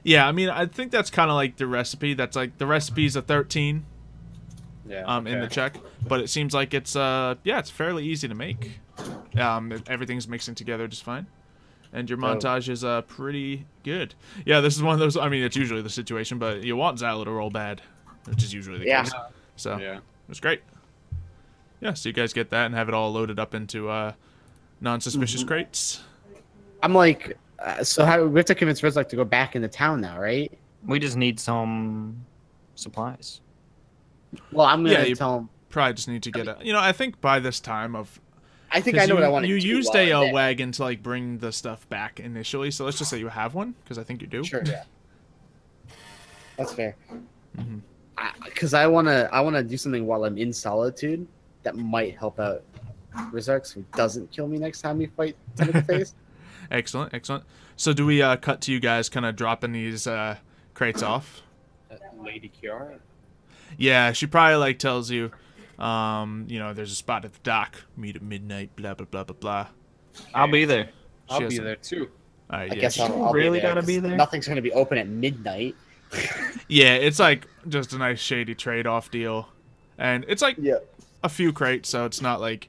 Yeah, I mean, I think that's kind of like the recipe. That's like the recipe's a 13 Yeah. in the check, but it seems like it's yeah, it's fairly easy to make. Everything's mixing together just fine, and your montage is pretty good. Yeah, this is one of those. I mean, it's usually the situation, but you want Xylo to roll bad, which is usually the Yeah. case. So Yeah. it's great. Yeah, so you guys get that and have it all loaded up into non-suspicious crates. I'm like, so how we have to convince Rizak to go back into town now, right? we just need some supplies. Well, I'm gonna Yeah, you- tell him. Probably just need to get a. You know, I think by this time of. I think I 'Cause know what I you- want to You do. used while a I'm there. wagon to like bring the stuff back initially, so let's just say you have one, because I think you do. Sure, yeah. That's fair. Mhm. Because I wanna do something while I'm in solitude that might help out Rizak so he doesn't kill me next time we fight to the face. Excellent, excellent. So do we cut to you guys kind of dropping these crates off? Lady Kiara. Yeah, she probably like tells you, you know, there's a spot at the dock. Meet at midnight. Blah blah blah blah blah. I'll be there. I'll She has be some- there too. All right, I yeah, guess she- I'll really be there, gotta be 'cause there? Nothing's gonna be open at midnight. yeah, it's like just a nice shady trade-off deal, and it's like Yeah. a few crates, so it's not like.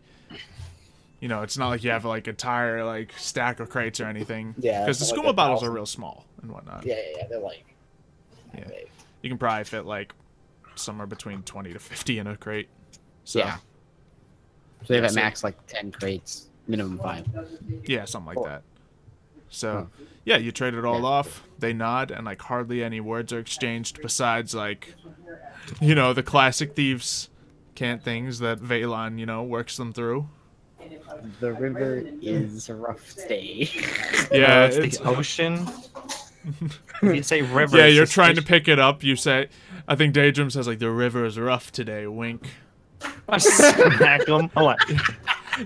You know, it's not like you have like entire like stack of crates or anything. Yeah, because the it's not skooma like bottles are 1,000. real small and whatnot. Yeah. They're like. Yeah. You can probably fit like somewhere between 20 to 50 in a crate. So Yeah. So they have Yeah, at so- max like 10 crates, minimum 5. yeah, something like that. So Huh. yeah, you trade it all Yeah. off. They nod, and like hardly any words are exchanged besides like, you know, the classic thieves can't things that Valon, you know, works them through. The river is a rough day. Yeah, it's it's, the ocean. You say river. yeah, it's you're just- trying to pick it up. You say, I think Daedrum says like the river is rough today. Wink. I smack him. Hold on.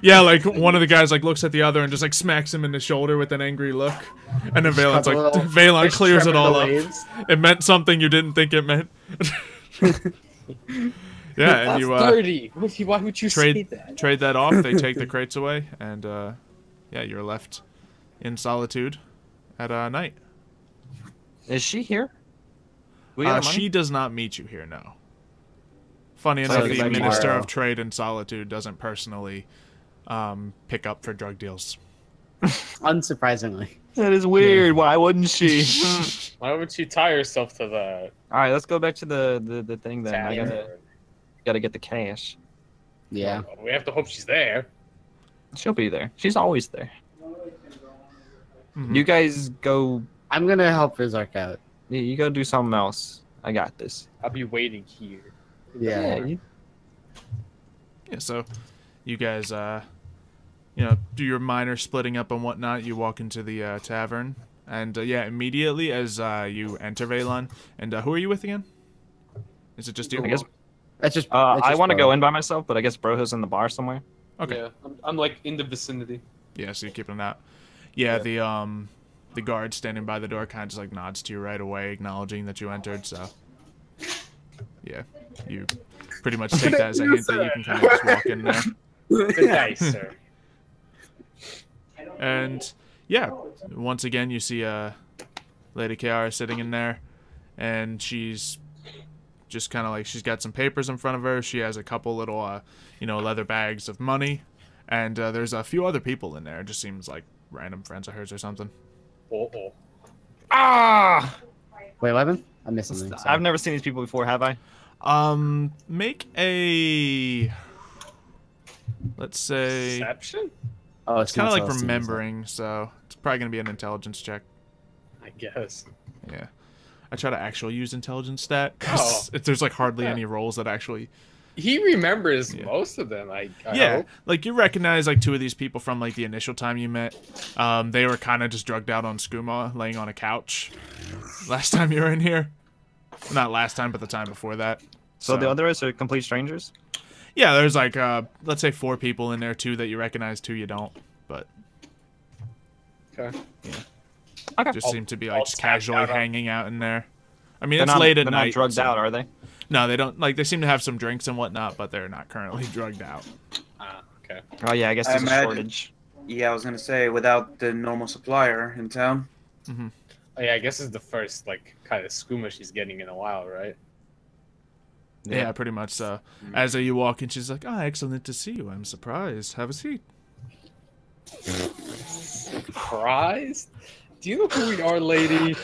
Yeah, like one of the guys like looks at the other and just like smacks him in the shoulder with an angry look, and then Valon's like, Valon clears it all up. It meant something you didn't think it meant. Yeah, and That's you dirty. Why would you say that? trade that off. They take the crates away, and yeah, you're left in solitude at night. Is she here? We got money? She does not meet you here, no. Funny So enough, it's the like Minister tomorrow. of Trade and Solitude doesn't personally pick up for drug deals. Unsurprisingly. That is weird. Why wouldn't she? Why would she tie herself to the All right, let's go back to the thing then. I tavern? gotta get the cash. Yeah. We have to hope she's there. She'll be there. She's always there. Mhm. You guys go. I'm gonna help Rizak out. You go do something else. I got this. I'll be waiting here. Yeah. Yeah, so you guys, you know, do your minor splitting up and whatnot. You walk into the tavern, and yeah, immediately as you enter Valon, and who are you with again? Is it just you? I guess. That's just. I want to go in by myself, but I guess Broho's in the bar somewhere. Okay. Yeah, I'm like in the vicinity. Yeah, so you're keeping an eye out. Yeah, the guard standing by the door kind of just like nods to you right away, acknowledging that you entered. So yeah, you pretty much take that as a hint that you can kind of just walk in there. Good day, sir. And yeah, once again you see Lady Kiara sitting in there, and she's just kind of like, she's got some papers in front of her. She has a couple little you know, leather bags of money, and there's a few other people in there. It just seems like random friends of hers or something. Oh. Ah! Wait, what happened? I missed something. I've never seen these people before, have I? Make a... Let's say... Perception? Oh, It's kind of like remembering, so it's probably going to be an intelligence check. I guess. Yeah. I try to actually use intelligence stat, 'cause there's like hardly any rolls that actually... He remembers most of them, I Yeah, hope. like you recognize like 2 of these people from like the initial time you met. They were kind of just drugged out on skooma, laying on a couch. Last time you were in here. Not last time, but the time before that. So the others are complete strangers? Yeah, there's like, let's say 4 people in there, 2 that you recognize, 2 you don't. But Okay. Okay. just seem to be like I'll just tap casually out on- hanging out in there. I mean, They're it's not, late at they're night. not drugged so- out, are they? No, they don't. Like, they seem to have some drinks and whatnot, but they're not currently drugged out. Okay. Oh yeah, I guess I there's a imagine- shortage. Yeah, I was gonna say without the normal supplier in town. Mm-hmm. Oh, yeah, I guess it's the first, like, kind of skooma she's getting in a while, right? Yeah, pretty much so. As you walk in, she's like, "Ah, excellent to see you. I'm surprised. Have a seat." Surprised? Do you know who we are, lady?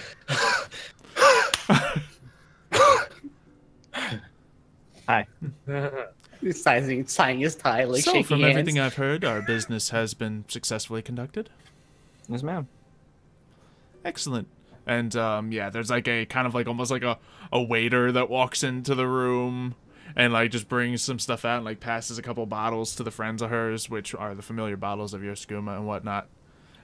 Hi. He's tying his tie, like So, shaking from hands. everything I've heard, our business has been successfully conducted. Yes, ma'am. Excellent. And yeah, there's like a kind of like almost like a waiter that walks into the room and like just brings some stuff out and like passes a couple bottles to the friends of hers, which are the familiar bottles of your skooma and whatnot.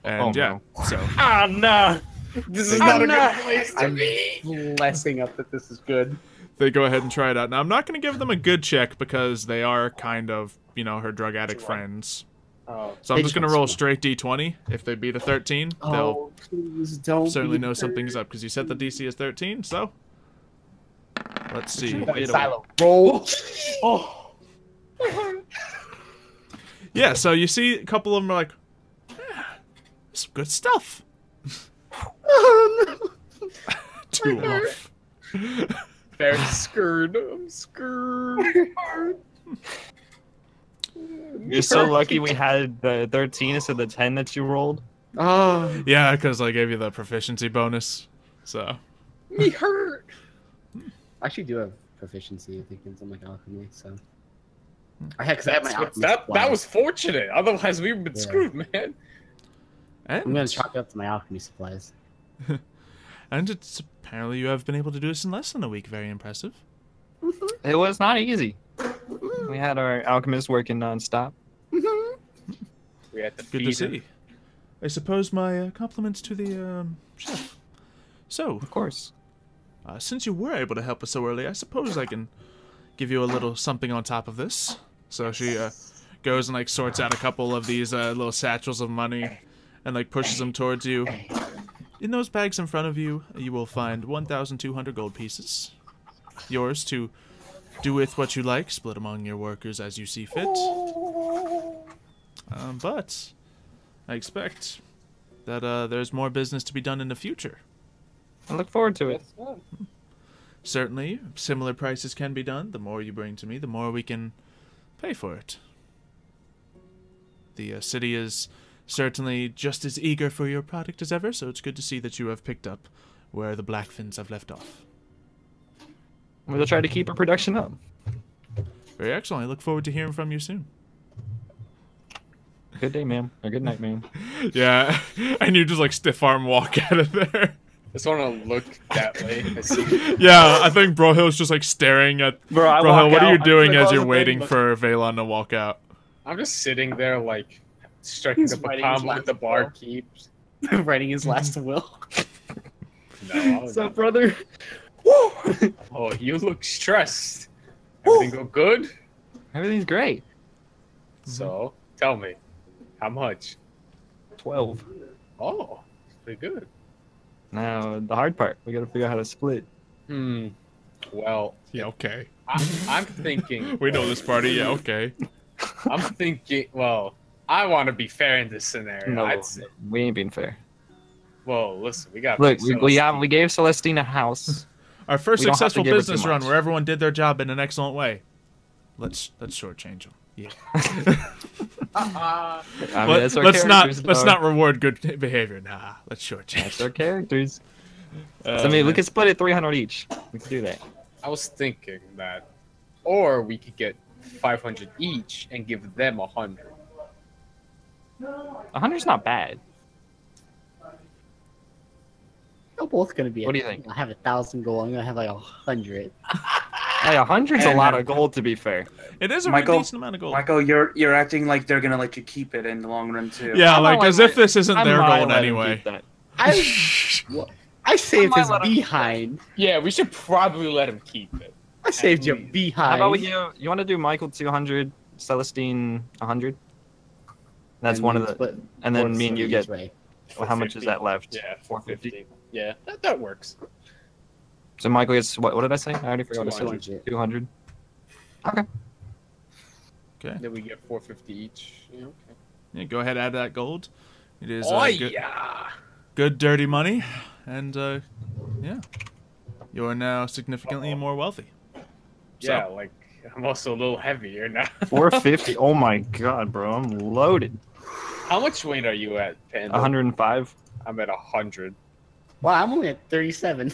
And no. so Ah, no! This is not a no. good place to I'm be. blessing up that this is good. they go ahead and try it out. Now I'm not going to give them a good check because they are kind of, you know, her drug addict friends. Oh, So I'm They just going to just roll want straight D20. If they beat a 13, they'll Oh, please don't. certainly be know hurt. something's up because you set the DC as 13. So let's see. Silo, roll. Oh. Yeah, so you see a couple of them are like, some good stuff. Oh, no. 2 off. very scared. I'm scared. You're so lucky we had the 13 instead of the 10 that you rolled. Oh. Yeah, because I gave you the proficiency bonus. So Me hurt. I actually do have proficiency, I think, in something like alchemy, so. I had, cause I have my alchemy That supplies. was fortunate. Otherwise, we've been Yeah. screwed, man. I'm and gonna chalk it up to my alchemy supplies. and it's apparently you have been able to do this in less than a week. Very impressive. It was not easy. We had our alchemist working nonstop. We had to Good to feed see. him. I suppose my compliments to the chef. So, Of course. since you were able to help us so early, I suppose I can give you a little something on top of this. So she goes and like sorts out a couple of these little satchels of money and like pushes them towards you. In those bags in front of you, you will find 1,200 gold pieces. Yours to do with what you like, split among your workers as you see fit. But I expect that there's more business to be done in the future. I look forward to it. Certainly, similar prices can be done. The more you bring to me, the more we can pay for it. The city is certainly just as eager for your product as ever, so it's good to see that you have picked up where the Blackfins have left off. We'll try to keep our production up. Very excellent. I look forward to hearing from you soon. Good day, ma'am. Or good night, ma'am. Yeah, and you just like stiff arm walk out of there. Just want to look that way. I see. Yeah, I think Brohill's just like staring at. Bro, I Brohill, walk what are you out, doing I as close you're the thing, waiting look- for Valon to walk out? I'm just sitting there, like, striking He's up a writing his combo with the last will. barkeep. Writing his last will. No, What's up, no. brother? Oh, you look stressed. Everything go good? Everything's great. So, tell me, how much? 12. Oh, it's pretty good. Now, the hard part. We gotta figure out how to split. Well, Yeah, okay. I'm thinking. We know this party. Yeah, okay. I'm thinking. Well, I want to be fair in this scenario. No, I'd say. we ain't being fair. Well, listen, we got. Look, we gave Celestine a house. Our first We don't have to successful give her business too run much. where everyone did their job in an excellent way. Let's shortchange them. Yeah. I mean, that's our let's characters, not dog. reward good behavior. Nah, let's shortchange. That's our characters. So, I mean, we could split it 300 each. We could do that. I was thinking that, or we could get 500 each and give them 100. 100's not bad. They're both gonna be. What do you think? I have 1,000 gold. I'm gonna have like 100. Hey, 100's a lot of gold, to be fair. It is a Michael- decent amount of gold. Michael, you're acting like they're gonna let you keep it in the long run too. Yeah, I like might as let- if this isn't I their might gold let him anyway. keep that. I saved I his might let him- behind. Yeah, we should probably let him keep it. I saved your least. behind. How about we do? You want to do Michael 200, Celestine 100? That's And one we of the. split And then me and you each get. way. Well, how much is that left? Yeah, 450. 450. Yeah, that works. So Michael gets what? What did I say? I already forgot. 200. 200. Okay. Okay. Then we get 450 each. Yeah, okay. Yeah, go ahead, add that gold. It is Oh good, yeah. good dirty money, and yeah, you are now significantly more wealthy. So, Yeah, like I'm also a little heavier now. 450. Oh my god, bro! I'm loaded. How much weight are you at, Panda? 105. I'm at 100. Wow, I'm only at 37.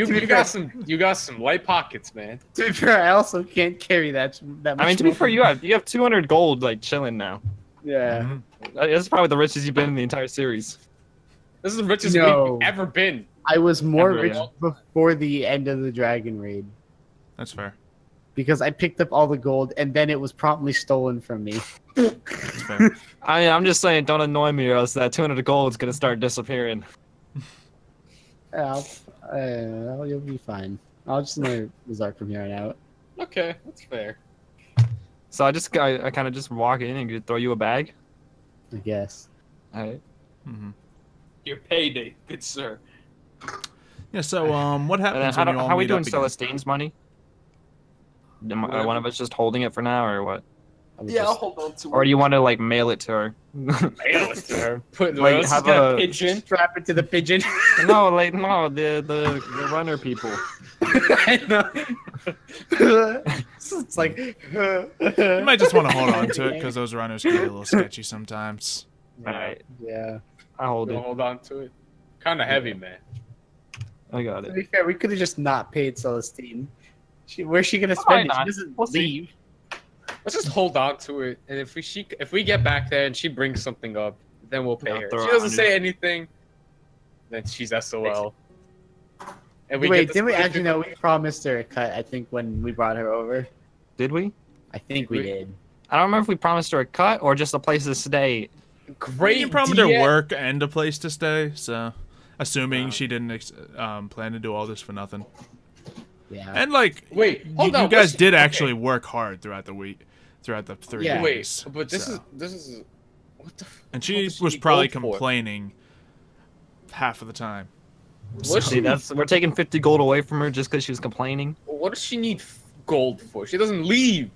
You got some light pockets, man. To be fair, I also can't carry that much. I mean, to be more. fair, you have 200 gold like chilling now. Yeah. mhm. That's probably the richest you've been in the entire series. This is the richest No. we've ever been. I was more Ever, rich yeah. before the end of the dragon raid That's fair. because I picked up all the gold and then it was promptly stolen from me. That's fair. I'm just saying, don't annoy me, or else that 200 gold is gonna start disappearing. You'll be fine. I'll just know Zark from here on out. Okay, that's fair. So I kind of just walk in and throw you a bag. I guess. All right. hmm Your payday, good sir. Yeah. So what And then happens when you all how we meet doing up again? Celestine's money? One of us just holding it for now, or what? I was Yeah, I'll just- hold on to Or do you want to like mail it to her? Mail it to her. Put Like, like, have got a- a pigeon. strap it to the pigeon. No, like no, the runner people. I know. It's like You might just want to hold on to it because those runners can be a little sketchy sometimes. All right, Yeah. I hold We'll it. hold on to it. Kind of heavy, man. I got To it. be fair, we could have just not paid Celestine. Where's she gonna Why spend it? not? She doesn't We'll see. leave. Let's just hold on to it, and if we get back there and she brings something up, then we'll pay I'll her. If throw she doesn't 100. say anything, then she's SOL. And Wait, get the didn't we split actually know we promised her a cut? I think when we brought her over. Did we? I think we did. I don't remember if we promised her a cut or just a place to stay. Great. You promised DM. her work and a place to stay, so assuming she didn't plan to do all this for nothing. Yeah. And like, Wait, hold you on. guys what's- did okay. actually work hard throughout the week, throughout the 3 Yeah. days. Wait, but this so. is what the. And what she does was need probably gold for? complaining half of the time. What See, we're taking 50 gold away from her just because she was complaining. What does she need gold for? She doesn't leave.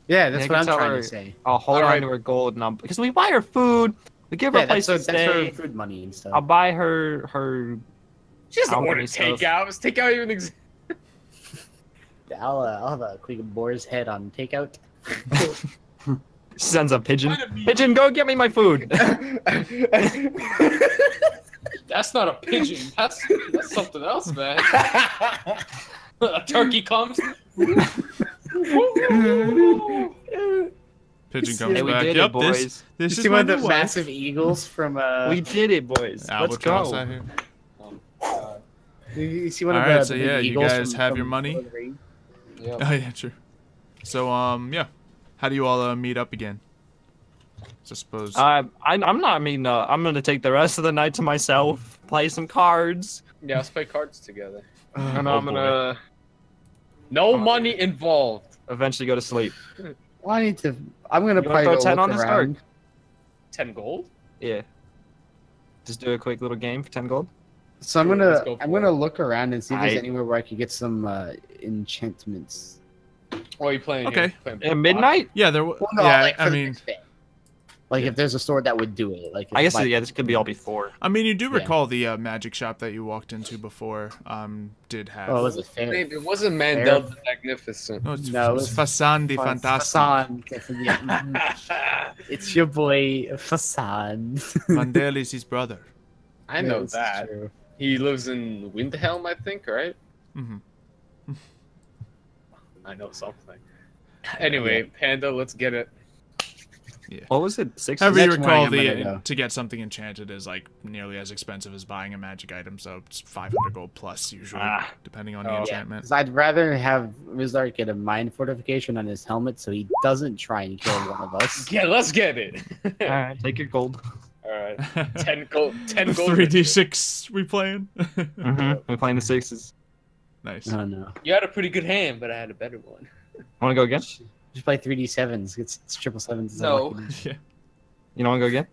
Yeah, that's Yeah, what I I'm can tell trying her- to say. I'll hold All on right. to her gold, and because we buy her food, we give her Yeah, a place that's to her stay. food money and stuff. I'll buy her. She doesn't Alchemy order stuff. takeout. Does takeout even exist? I'll have a quick boar's head on takeout. She sends a pigeon. Pigeon, go get me my food. That's not a pigeon. That's something else, man. A turkey comes. Pigeon See, comes Hey, we back. did it, Yep, boys. this You is see my one of the new wife. massive eagles from We did it, boys. Let's Albatross out go. here. You see one of Alright, the so big yeah, you eagles guys from- have from your money? Lord of the Rings? Yeah. Oh yeah, true. So yeah, how do you all meet up again? So suppose. I'm not mean. I'm gonna take the rest of the night to myself, play some cards, Yeah, let's play cards together. and Oh, I'm gonna No money involved. eventually go to sleep. Well, I'm gonna You wanna probably throw go 10 look on this card? around. 10 gold? Yeah. Just do a quick little game for 10 gold. So I'm Sure, let's gonna go I'm for gonna it. look around and see if there's Aight. anywhere where I could get some enchantments. Oh, are you playing? Okay. At midnight? Yeah, there. Well, no, yeah, like for I the mean, next day. Like if there's a store that would do it. Like I guess, if yeah, this could be all before. I mean, you do Yeah. recall the magic shop that you walked into before. Did have. Oh, was it fair? It wasn't Mandel the Magnificent. No, it's, No, it's it's Fasan di Fantastic. Fasan. Yeah, mhm. It's your boy Fasan. Mandel is his brother. I know this is that. true. He lives in Windhelm, I think, right? Mm-hmm. I know something. Anyway, Panda, let's get it. What was it? 6? However, you Next recall, morning I'm gonna go. to get something enchanted is like nearly as expensive as buying a magic item, so it's 500 gold plus usually, depending on the Oh. enchantment. Because I'd rather have Rizard get a mind fortification on his helmet so he doesn't try and kill one of us. Yeah, let's get it. All right, take your gold. All right, 10 gold. 10 gold. 3d6 we playing? We're playing the 6s. Nice. Oh no. You had a pretty good hand, but I had a better one. Want to go again? Just play 3d7s. It's triple sevens. No. Yeah. You don't want to go again?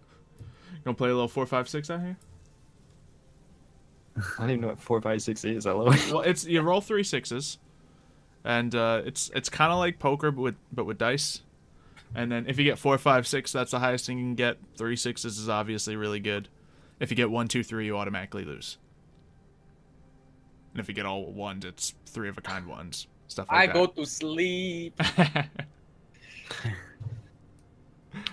Gonna play a little 4, 5, 6 out here? I don't even know what 4, 5, 6 is. Hello. Well, it's you roll 3 6s, and it's kind of like poker, but with dice. And then if you get 4, 5, 6, that's the highest thing you can get. 3 6s is obviously really good. If you get 1, 2, 3, you automatically lose. And if you get all ones, it's 3 of a kind ones. Stuff like I that. go to sleep.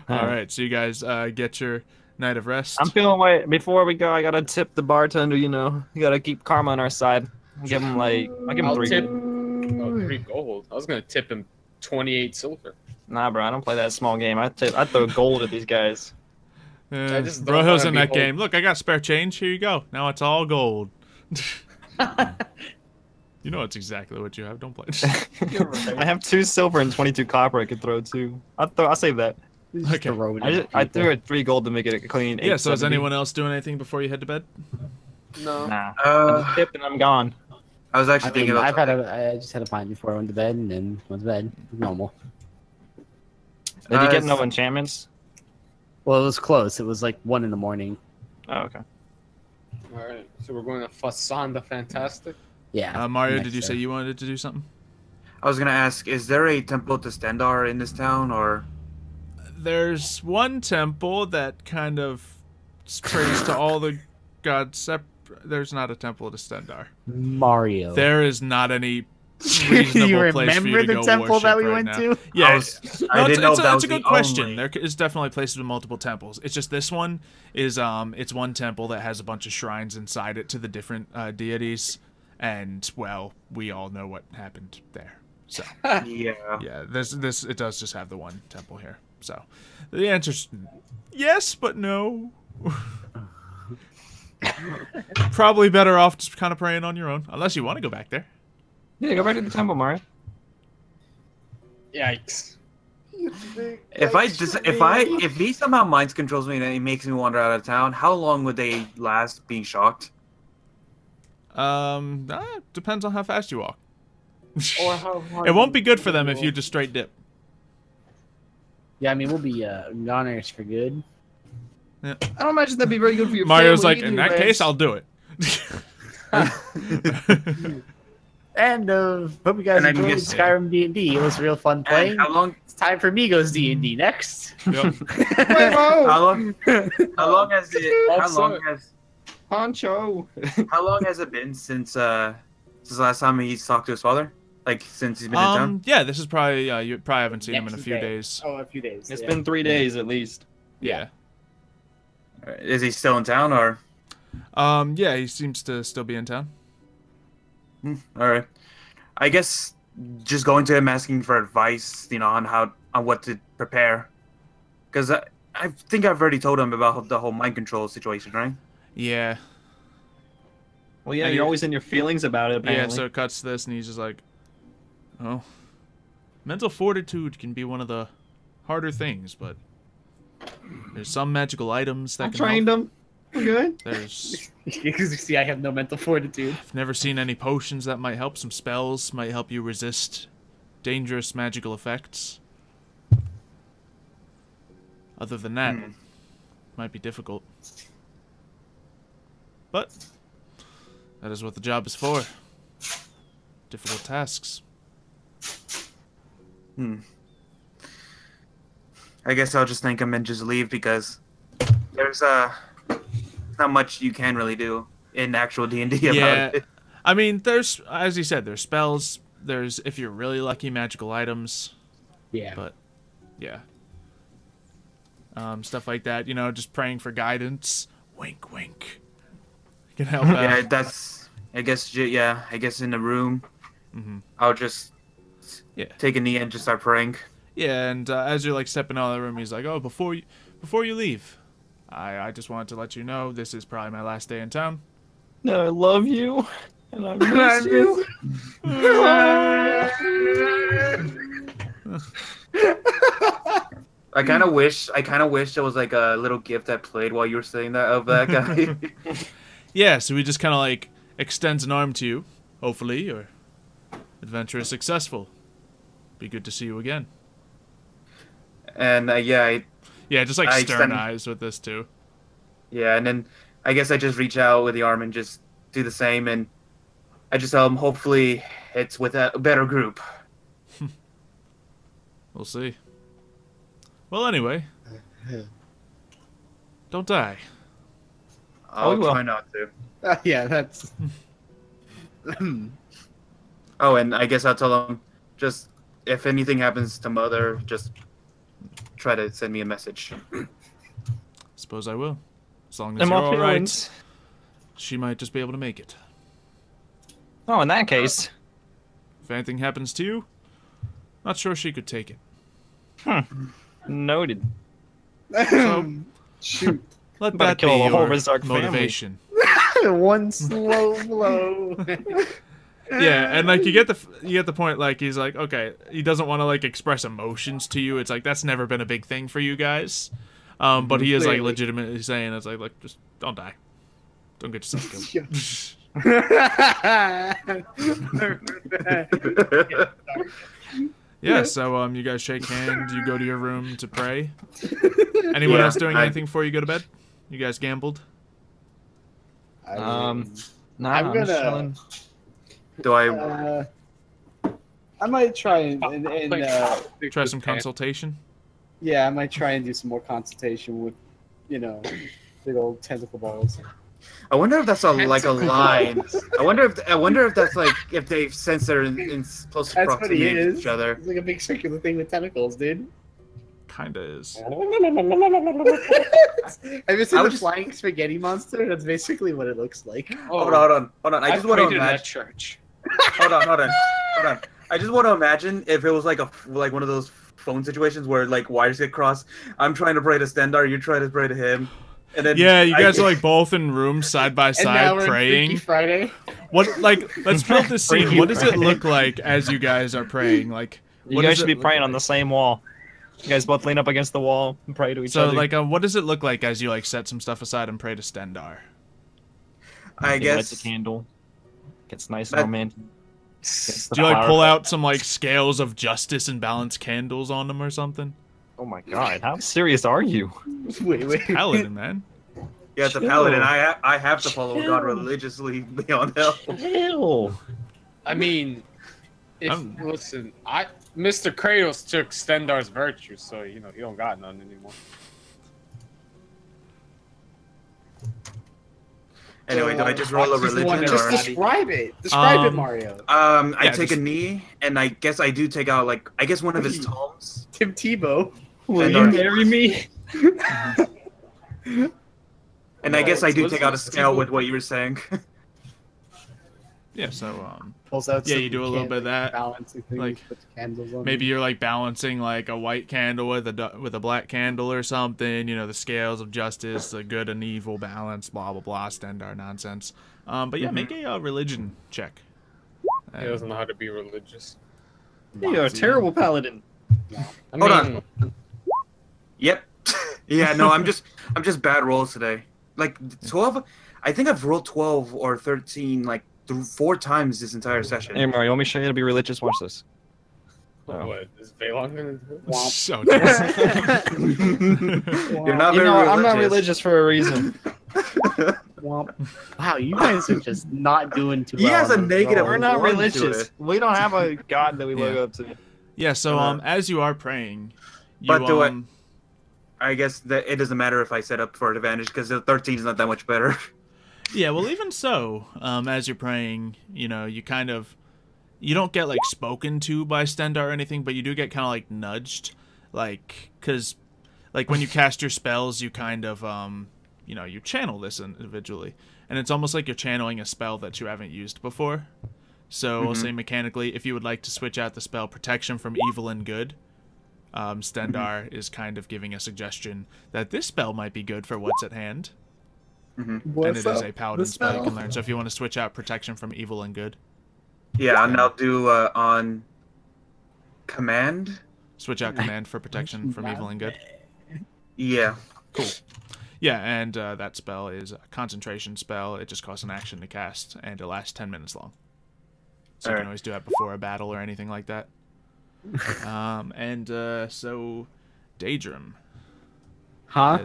All right, so you guys get your night of rest. I'm feeling like before we go, I gotta tip the bartender. You know, you gotta keep karma on our side. Give him I'll give him I'll 3 tip. gold. Oh, 3 gold. I was gonna tip him 28 silver. Nah, bro, I don't play that small game. I throw gold at these guys. I just don't Broho's wanna in be that hold- game. Look, I got spare change. Here you go. Now it's all gold. You know it's exactly what you have. Don't play. I have 2 silver and 22 copper. I could throw too. I'll save that. Okay. I threw it 3 gold to make it a clean. Yeah. So is 870. anyone else doing anything before you head to bed? No. Nah. I just tipped and I'm gone. I was actually I thinking mean, about I just had a pint before I went to bed and then went to bed. Normal. Did you get Uh, no enchantments? Well, it was close. It was like 1 in the morning. Oh, okay. All right. So we're going to Fasan the Fantastic. Yeah. Mario, next did you day. say you wanted to do something? I was gonna ask, is there a temple to Stendar in this town, or There's one temple that kind of prays to all the gods. There's not a temple to Stendar. Mario? There is not any Do reasonable you place for you remember to the go temple worship that we right went now. to? Yeah, I didn't know if that was it's a good the question. only- There is definitely places with multiple temples. It's just this one is it's one temple that has a bunch of shrines inside it to the different deities, and well, we all know what happened there. So yeah? yeah, this it does just have the one temple here. So the answer's yes, but no. Probably better off just kind of praying on your own, unless you want to go back there. Yeah, go back to the temple, Mario. Yikes. If he somehow mind controls me and he makes me wander out of town, how long would they last being shocked? Depends on how fast you walk. Or how hard It won't be you good for them roll. if you just straight dip. Yeah, I mean, we'll be goners for good. I don't imagine that'd be very good for your Mario's family like, either, in that man. case, I'll do it. And hope you guys And I enjoyed guess- Skyrim D&D. It was real fun playing. And how long? It's time for Migos D&D next. Yep. How long? How long has it? How Also- long has? Poncho. How long has it been since the last time he's talked to his father? Like since he's been in town? Yeah, this is probably you probably haven't seen him in a Next few day. days. Oh, a few days. It's yeah. been 3 days at least. Yeah. Is he still in town or? Yeah, he seems to still be in town. All right. I guess just going to him asking for advice, on what to prepare, because I think I've already told him about the whole mind control situation, right? Yeah. Well, yeah, And you're you- always in your feelings about it, apparently. Yeah, so it cuts to this, and he's just like, oh. Mental fortitude can be one of the harder things, but there's some magical items that I can trained help. him. We're good. There's Because you see, I have no mental fortitude. I've never seen any potions that might help. Some spells might help you resist dangerous magical effects. Other than that, might be difficult. But that is what the job is for. Difficult tasks. I guess I'll just thank him and just leave because there's not much you can really do in actual D&D about Yeah. it. I mean, there's, as you said, there's spells. There's, if you're really lucky, magical items. Yeah. But, yeah. Stuff like that, just praying for guidance. Wink, wink. can help out. Yeah, that's. I guess. Yeah, I guess in the room, I'll just take a knee and just start praying. Yeah, and as you're like stepping out of the room, he's like, "Oh, before you leave, I just wanted to let you know this is probably my last day in town." I love you, and I miss you. I kind of wish there was like a little gift that played while you were saying that of that guy. Yeah, so he just kind of like extends an arm to you. Hopefully, your adventure is successful. Be good to see you again. And just like stern eyes with this too. Yeah, and then I guess I just reach out with the arm and just do the same, and I just tell him hopefully it's with a better group. We'll see. Well, anyway, don't die. I'll try not to. Yeah, that's. Oh, and I guess I'll tell him just if anything happens to Mother, just try to send me a message. Suppose I will. As long as you're all right, she might just be able to make it. Oh, in that case. If anything happens to you, not sure she could take it. Noted. So, shoot. Let Better that kill be the whole your Rizark family. motivation. One slow blow. Yeah, and like you get the point. Like he's like, okay, he doesn't want to like express emotions to you. It's like that's never been a big thing for you guys. But he is like legitimately saying it's like, look, just don't die, don't get yourself killed. Yeah, so you guys shake hands. You go to your room to pray. Anyone else doing anything before you go to bed? You guys gambled? I'm I'm just chilling. Do I? I might try and Try some consultation. yeah, I might try and do some more consultation with, big old tentacle balls. I wonder if that's like a line. I wonder if that's like if they sense they're in close That's what he proximity to is. each other. It's like a big circular thing with tentacles, dude. Kinda is. Have you seen the flying spaghetti monster? That's basically what it looks like. Hold on. I just want to prayed in that imagine. church. Hold on. I just want to imagine if it was like one of those phone situations where like wires get crossed. I'm trying to pray to Stendar, you try to pray to him. And then Yeah, you guys are like both in rooms side by And now side we're in praying. Freaky Friday. What let's build this scene. What does it look like as you guys are praying? Like You what guys does should it be look praying like? on the same wall. You guys both lean up against the wall and pray to each So other. like what does it look like as you like set some stuff aside and pray to Stendar? I He lights guess a candle. Gets nice and romantic. Do you like pull out some like scales of justice and balance candles on them or something? Oh my god, how serious are you? Wait. Paladin, man. yeah, it's a paladin. I have to follow God religiously beyond hell. Ew. I mean, listen, Mr. Kratos took Stendar's virtue, so he don't got none anymore. Anyway, do I just roll a religion Just or? describe it. Describe it, Mario. I Yeah, take a just- knee, and I guess I do take out one of his tomes. Tim Tebow. Will And you our- marry me? And I guess I do what's take out a this scale people- with what you were saying. Yeah, so Pulls out Yeah, some you do a little bit of that. balancing things, Like, put the candles on maybe them. you're like balancing like a white candle with a black candle or something. The scales of justice, the good and evil balance, blah blah blah, Stendar nonsense. But yeah, make a religion check. He doesn't know how to be religious. You're a terrible paladin. I Hold mean, Yep. Yeah, no, I'm just bad rolls today. Like 12. I think I've rolled 12 or 13 like 4 times this entire session. Hey Mario, let me show you how to be religious. Watch this. what is Valon gonna do? So You're not You very know, religious. I'm not religious for a reason. Womp. Wow, you guys are just not doing too He well. has a on those negative rolls. We're not One to religious. it. We don't have a god that we look Yeah. up to. yeah, so as you are praying, you But do it. I guess that it doesn't matter if I set up for an advantage because the 13 is not that much better. Yeah, well, even so, as you're praying, you don't get like spoken to by Stendar or anything, but you do get kind of like nudged, because like when you cast your spells, you kind of you know, you channel this individually, and it's almost like you're channeling a spell that you haven't used before. So we'll say mechanically, if you would like to switch out the spell Protection from Evil and Good, Stendar is kind of giving a suggestion that this spell might be good for what's at hand. And it is a paladin spell you can learn. So if you want to switch out Protection from Evil and Good. Yeah, and I'll do on command. Switch out command for Protection from Evil and Good. Yeah. Cool. Yeah, and that spell is a concentration spell. It just costs an action to cast, and it lasts 10 minutes long. So you can always do that before a battle or anything like that. So, Daedrum. Huh?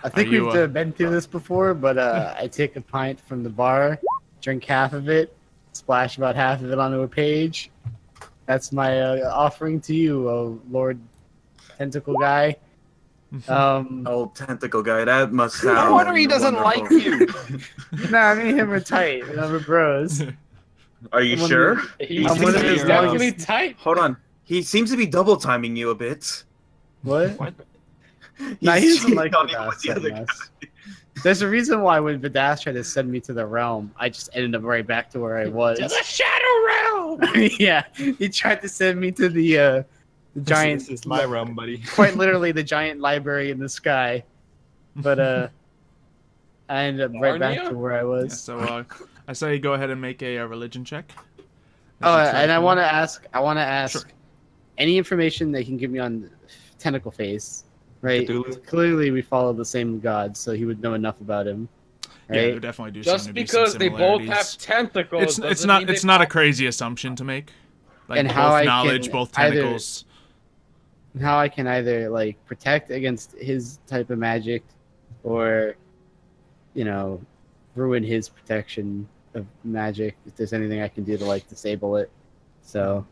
I think you, we've been through this before, but I take a pint from the bar, drink half of it, splash about half of it onto a page. That's my offering to you, Lord Tentacle Guy. Oh, tentacle guy, that must sound. No wonder he doesn't like you. Nah, me and him are tight. We're bros. Are you sure? He's I'm one of his definitely tight. Hold on. He seems to be double timing you a bit. What? What? Nah, he doesn't cheating like on you Vidas with the that other much. guy. There's a reason why when Vidas tried to send me to the realm, I just ended up right back to where I was. To the Shadow Realm! Yeah, he tried to send me to the giant. This is my realm, buddy. Quite literally the giant library in the sky. But I ended up right back Narnia? to where I Yeah, was. so I say go ahead and make a religion check. Oh, and I want to ask. Sure. Any information they can give me on Tentacle Face, right? Cthulhu. Clearly, we follow the same god, so he would know enough about him, Yeah, right? there definitely do Just seem to be some because they both have similarities. tentacles, It's doesn't not mean they it's not a follow- crazy assumption to make. Like And both how I knowledge, can both either- tentacles. How I can either like protect against his type of magic, or, you know, ruin his protection of magic. If there's anything I can do to like disable it, so,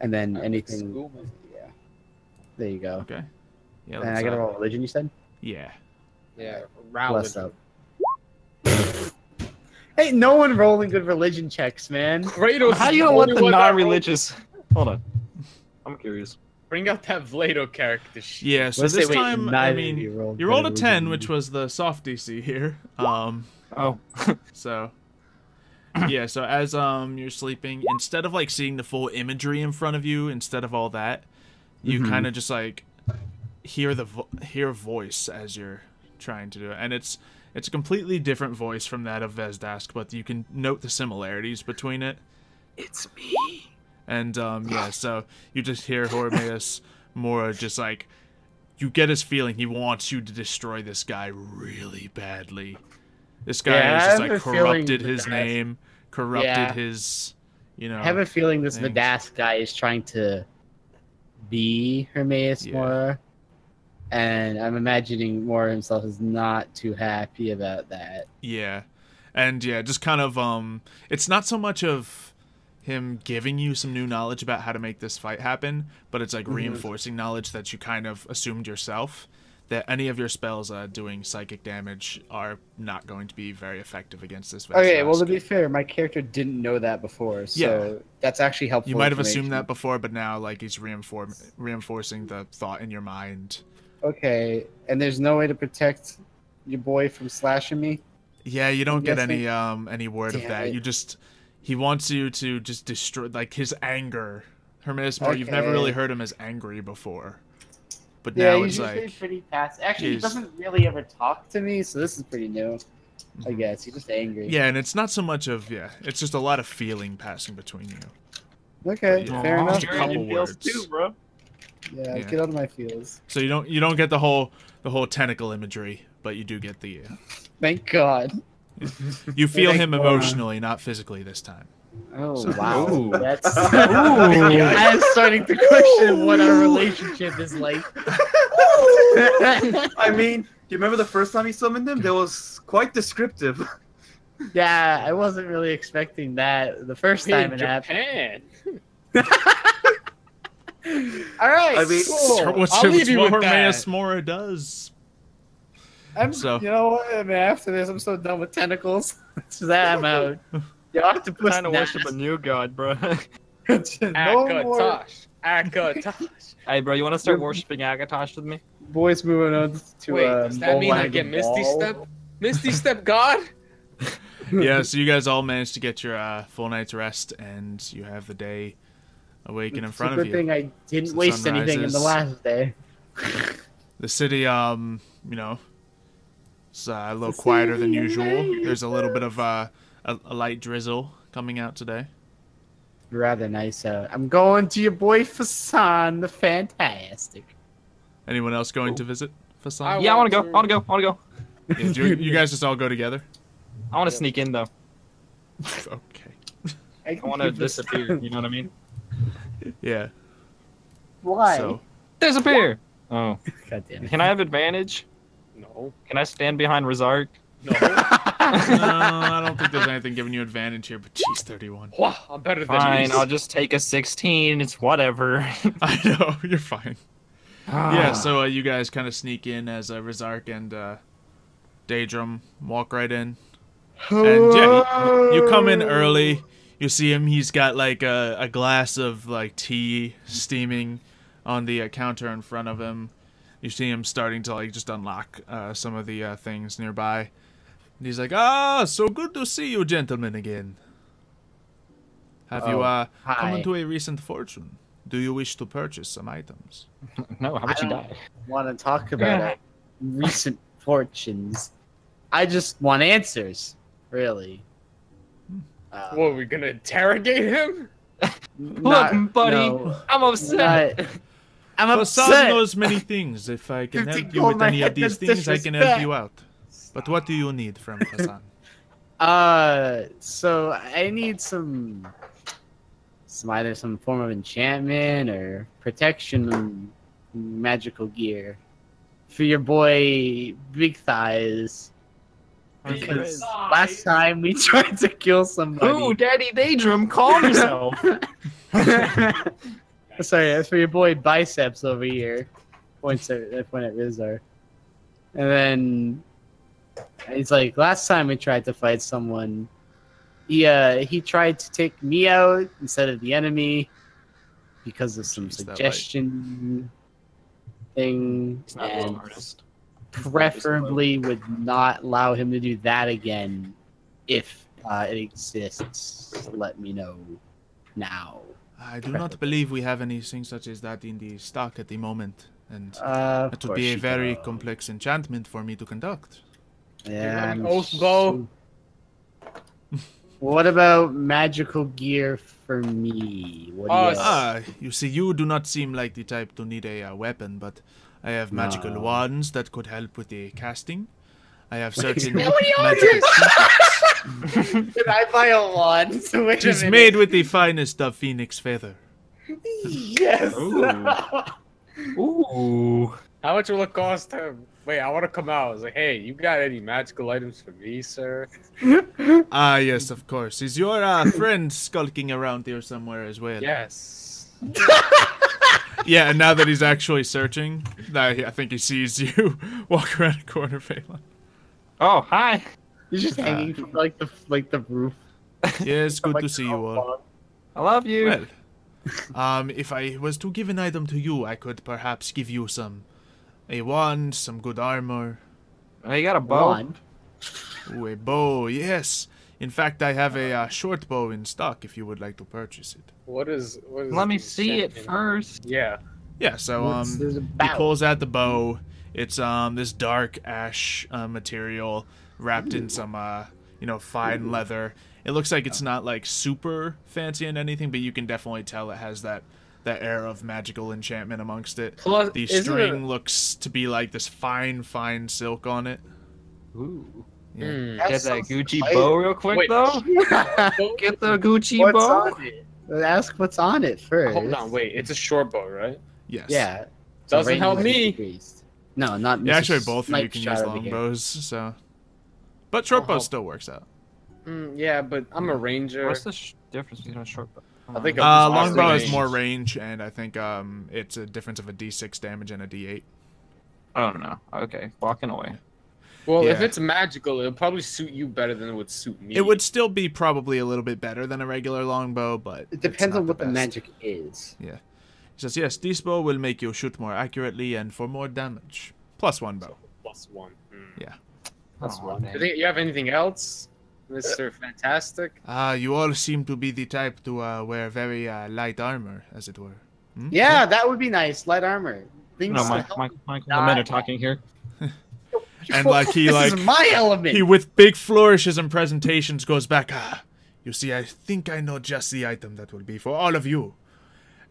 and then anything. Skooma. Yeah, there you go. Okay. Yeah. And I gotta roll religion. You said. Yeah. Yeah, Bless Rowling. up. Hey, no one rolling good religion checks, man. Kratos How is you gonna let only the one that non-religious? Hold on. I'm curious. Bring out that Vlado character sheet. Yeah. So Let's this say, wait, time, I neither of mean, you rolled you rolled a good 10, religion. which was the soft DC here. Oh. So. Yeah, so as you're sleeping, instead of like seeing the full imagery in front of you, instead of all that, you kind of just like hear hear a voice as you're trying to do it, and it's a completely different voice from that of Vesdask, but you can note the similarities between it. It's me. And yeah, so you just hear Hormeus Mora just like, you get his feeling he wants you to destroy this guy really badly. This guy Yeah, has I just have like a feeling corrupted that his that's- name, corrupted Yeah. his, you know. I have a feeling this things. Vidas guy is trying to be Hermaeus Yeah. Mora, and I'm imagining Mora himself is not too happy about that. Yeah. And yeah, just kind of it's not so much of him giving you some new knowledge about how to make this fight happen, but it's like reinforcing knowledge that you kind of assumed yourself, that any of your spells doing psychic damage are not going to be very effective against this Okay, well, to Vesdask. be fair, my character didn't know that before, so Yeah. that's actually helpful. You might have assumed information. that before, but now like he's reinforcing the thought in your mind. Okay, and there's no way to protect your boy from slashing me? Yeah, you don't I'm get guessing- any word of Damn that. it. You just, he wants you to just destroy like his anger. Hermaeus Mora, you've never really Okay. heard him as angry before, but Yeah, now he's it's usually like pretty passive. Actually, he he's- doesn't really ever talk to me, so this is pretty new. I guess he's just angry. yeah, and it's not so much of it's just a lot of feeling passing between you. Okay, Yeah. fair Aw, enough. Just a couple feels words. too, bro. Yeah, Yeah. get out of my feels. So you don't get the whole tentacle imagery, but you do get the Thank God. you feel Thank him God. emotionally, not physically this time. Oh wow, Ooh. that's. I'm starting to question what our relationship is like. I mean, do you remember the first time he summoned him? That was quite descriptive. Yeah, I wasn't really expecting that the first Hey, time it happened. Japan. All right, I mean, cool. What's I'll leave you what with Hermaeus that. Mora does? So, so- you know what? I mean, after this, I'm so done with tentacles. So that I'm out. The octopus. Trying to worship a new god, bro. no more. Akatosh. Hey, bro, you want to start worshiping Akatosh with me? boys moving on to Wait, does that mean I get Misty Step? Misty Step God? Yeah, so you guys all managed to get your full night's rest, and you have the day awaken in front of you. It's a good thing I didn't The waste sun anything in the rises. last day. The city, you know, it's a little quieter than usual. There's a little bit of a light drizzle coming out today. Rather nice. I'm going to your boy Fasan the Fantastic. Anyone else going to visit Fasan? Yeah, I want to go. I want to go. I want to go. Yeah, do you guys just all go together? I want to sneak in though. Okay. I want to disappear. You know what I mean? Yeah. Why? So, Disappear. Oh, God damn it. can I have advantage? No. Can I stand behind Razark? No. no, I don't think there's anything giving you advantage here, but geez, 31. Wow, I'm better than Fine, you. I'll just take a 16. It's whatever. I know, you're fine. Yeah, so you guys kind of sneak in as Razark and Daedrum walk right in. And yeah, you come in early. You see him. He's got like a glass of like tea steaming on the counter in front of him. You see him starting to like just unlock some of the things nearby. And he's like, "Ah, so good to see you, gentlemen, again. Have you come hi. into a recent fortune? Do you wish to purchase some items?" No, how about you I die? want to talk about recent fortunes. I just want answers, really. What, are we gonna interrogate him? Look, buddy, I'm upset. I'm Fasan upset. knows many things. If I can help you Go with my any of head, these that's things, I can help you out. But what do you need from Fasan? So I need some either some form of enchantment or protection magical gear for your boy Big Thighs. Because last time we tried to kill somebody. Ooh, Daddy Daedrum, calm yourself. Sorry, that's for your boy Biceps over here. Point at Rizar. And then he's like, last time we tried to fight someone, he tried to take me out instead of the enemy because of some Jeez, that suggestion thing, He's not an and artist. preferably would not allow him to do that again if it exists. Let me know now. I do not believe we have anything such as that in the stock at the moment, and Of it would be a course very you don't. complex enchantment for me to conduct. Yeah. an I'm oath bow? What about magical gear for me? What do you have? You see, you do not seem like the type to need a weapon, but I have magical No. wands that could help with the casting. I have certain What are you magical Did I buy a wand? Wait a It is minute. made with the finest of phoenix feather. Yes. Ooh. How much will it cost him? Wait, I want to come out. I was like, hey, you got any magical items for me, sir? Ah, yes, of course. Is your friend skulking around here somewhere as well? Yes. Yeah, and now that he's actually searching, I think he sees you walk around a corner, Phelan. Oh, hi. He's just hanging from like the roof. Yes, good Like, to see you all. I love you. Well, if I was to give an item to you, I could perhaps give you a wand, some good armor. Oh, you got a bow? Wand? Ooh, a bow, yes. In fact, I have a short bow in stock if you would like to purchase it. What is Let me see it enchantment? first. Yeah. Yeah, so What's this he about? pulls out the bow. It's this dark ash material wrapped in some fine leather. It looks like it's not like super fancy and anything, but you can definitely tell it has that air of magical enchantment amongst it. Plus, The isn't string it- looks to be like this fine silk on it. Ooh. Yeah. Hmm. Get that Gucci Wait. bow real quick, Wait. though. Get the Gucci What's bow. on it? Ask what's on it first. Hold on, wait. It's a short bow, right? Yes. Yeah. Doesn't range help is me. decreased. No, not Yeah, Mrs. actually, both of you Snipe can shot use over here. longbows, so. But short bow help. still works out. Yeah, but I'm a ranger. What's the difference between a short bow? I think Longbow has range. more range, and I think it's a difference of a D6 damage and a D8. I don't know. Okay, walking away. Well, if Yeah. it's magical, it'll probably suit you better than it would suit me. It would still be probably a little bit better than a regular longbow, but It depends it's not on what the best. magic is. Yeah. He says, yes, this bow will make you shoot more accurately and for more damage. +1 bow. +1. Yeah. +1. Do you have anything else, Mr. Fantastic? You all seem to be the type to wear very light armor, as it were. Hmm? Yeah, that would be nice. Light armor. Things No, to help Michael, the men are talking here. And like he this is my element. he with big flourishes and presentations goes back. You see, I think I know just the item that will be for all of you.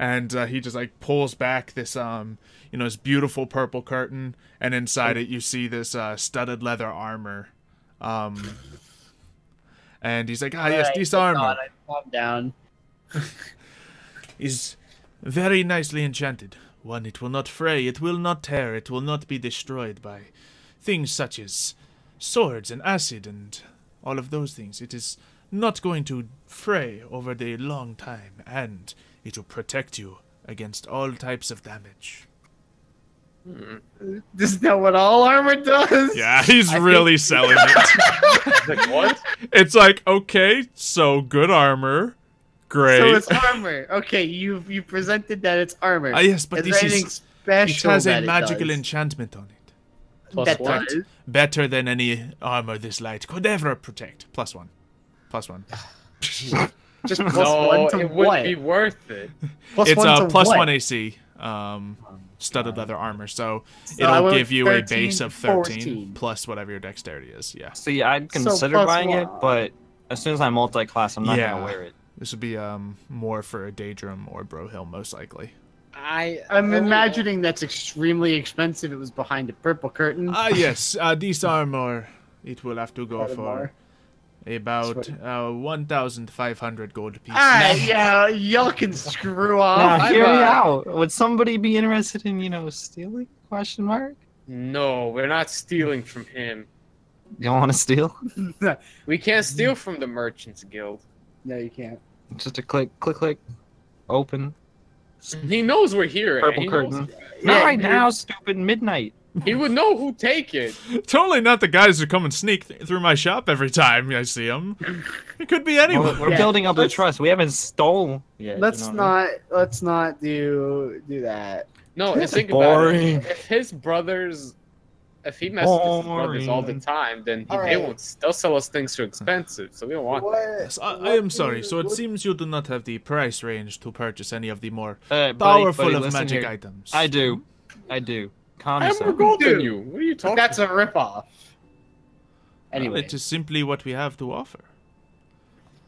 And he just like pulls back this this beautiful purple curtain, and inside it you see this studded leather armor. And he's like, yes, this armor. God, I calm down. Is very nicely enchanted. One, it will not fray, it will not tear, it will not be destroyed by things such as swords and acid and all of those things. It is not going to fray over the long time, and it will protect you against all types of damage. Isn't that what all armor does? Yeah, he's really selling it. Like, what? It's like, okay, so good armor. Great. So it's armor. Okay, you presented that it's armor. Yes, but is this there anything is special it has that a it magical does? enchantment on it. That +1? does? Better than any armor this light could ever protect. +1. +1. Just +1 No, to it what? wouldn't be worth it. Plus It's one a to +1 what? AC studded leather armor, so So I it'll went give you a 13, base of 13 14. plus whatever your dexterity is. Yeah, See, I'd So consider plus buying it, one. but as soon as I multi-class, I'm not Yeah. gonna wear it. this would be more for a Daedrum or Brohill most likely. I'm imagining that's extremely expensive. It was behind a purple curtain. Yes, this armor it will have to go for More. about 1,500 gold pieces. Yeah, y'all can screw off. Now, I'm, hear me out. Would somebody be interested in, stealing? Question mark. No, we're not stealing from him. You don't want to steal? We can't steal from the Merchants Guild. No, you can't. Just a click, open. He knows we're here. Purple He curtain. knows- Not Yeah, right dude. now, stupid midnight. He would know who take it. Totally not the guys who come and sneak through my shop every time I see them. It could be anyone. We're Yeah, building up the let's- trust. We haven't stole yet. Let's you know what I mean? not do that. No, That's think about boring. it. If his brothers, if he messes with his brothers all the Boring. time, then All they right. won't. They'll sell us things too expensive, so we don't want. Yes, I am sorry. So it seems you do not have the price range to purchase any of the more Buddy, powerful buddy, of listen magic here. items. I do. Calm I have more yourself. gold than Dude, you. What are you But talking? that's a ripoff. Anyway, It is simply what we have to offer.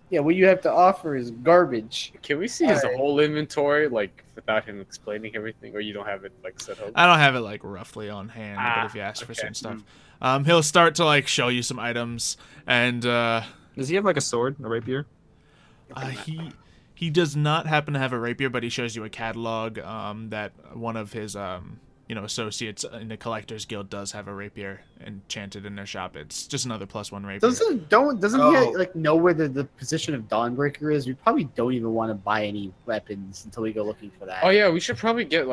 yeah, what you have to offer is garbage. Can we see his Alright. whole inventory, like without him explaining everything, or you don't have it like set up? I don't have it like roughly on hand, but if you ask for okay. certain stuff, he'll start to like show you some items, and Does he have like a sword, a rapier? he does not happen to have a rapier, but he shows you a catalog that one of his associates in the collectors guild does have a rapier enchanted in their shop. It's just another +1 rapier. Doesn't he like know where the position of Dawnbreaker is? We probably don't even want to buy any weapons until we go looking for that. Oh yeah, we should probably get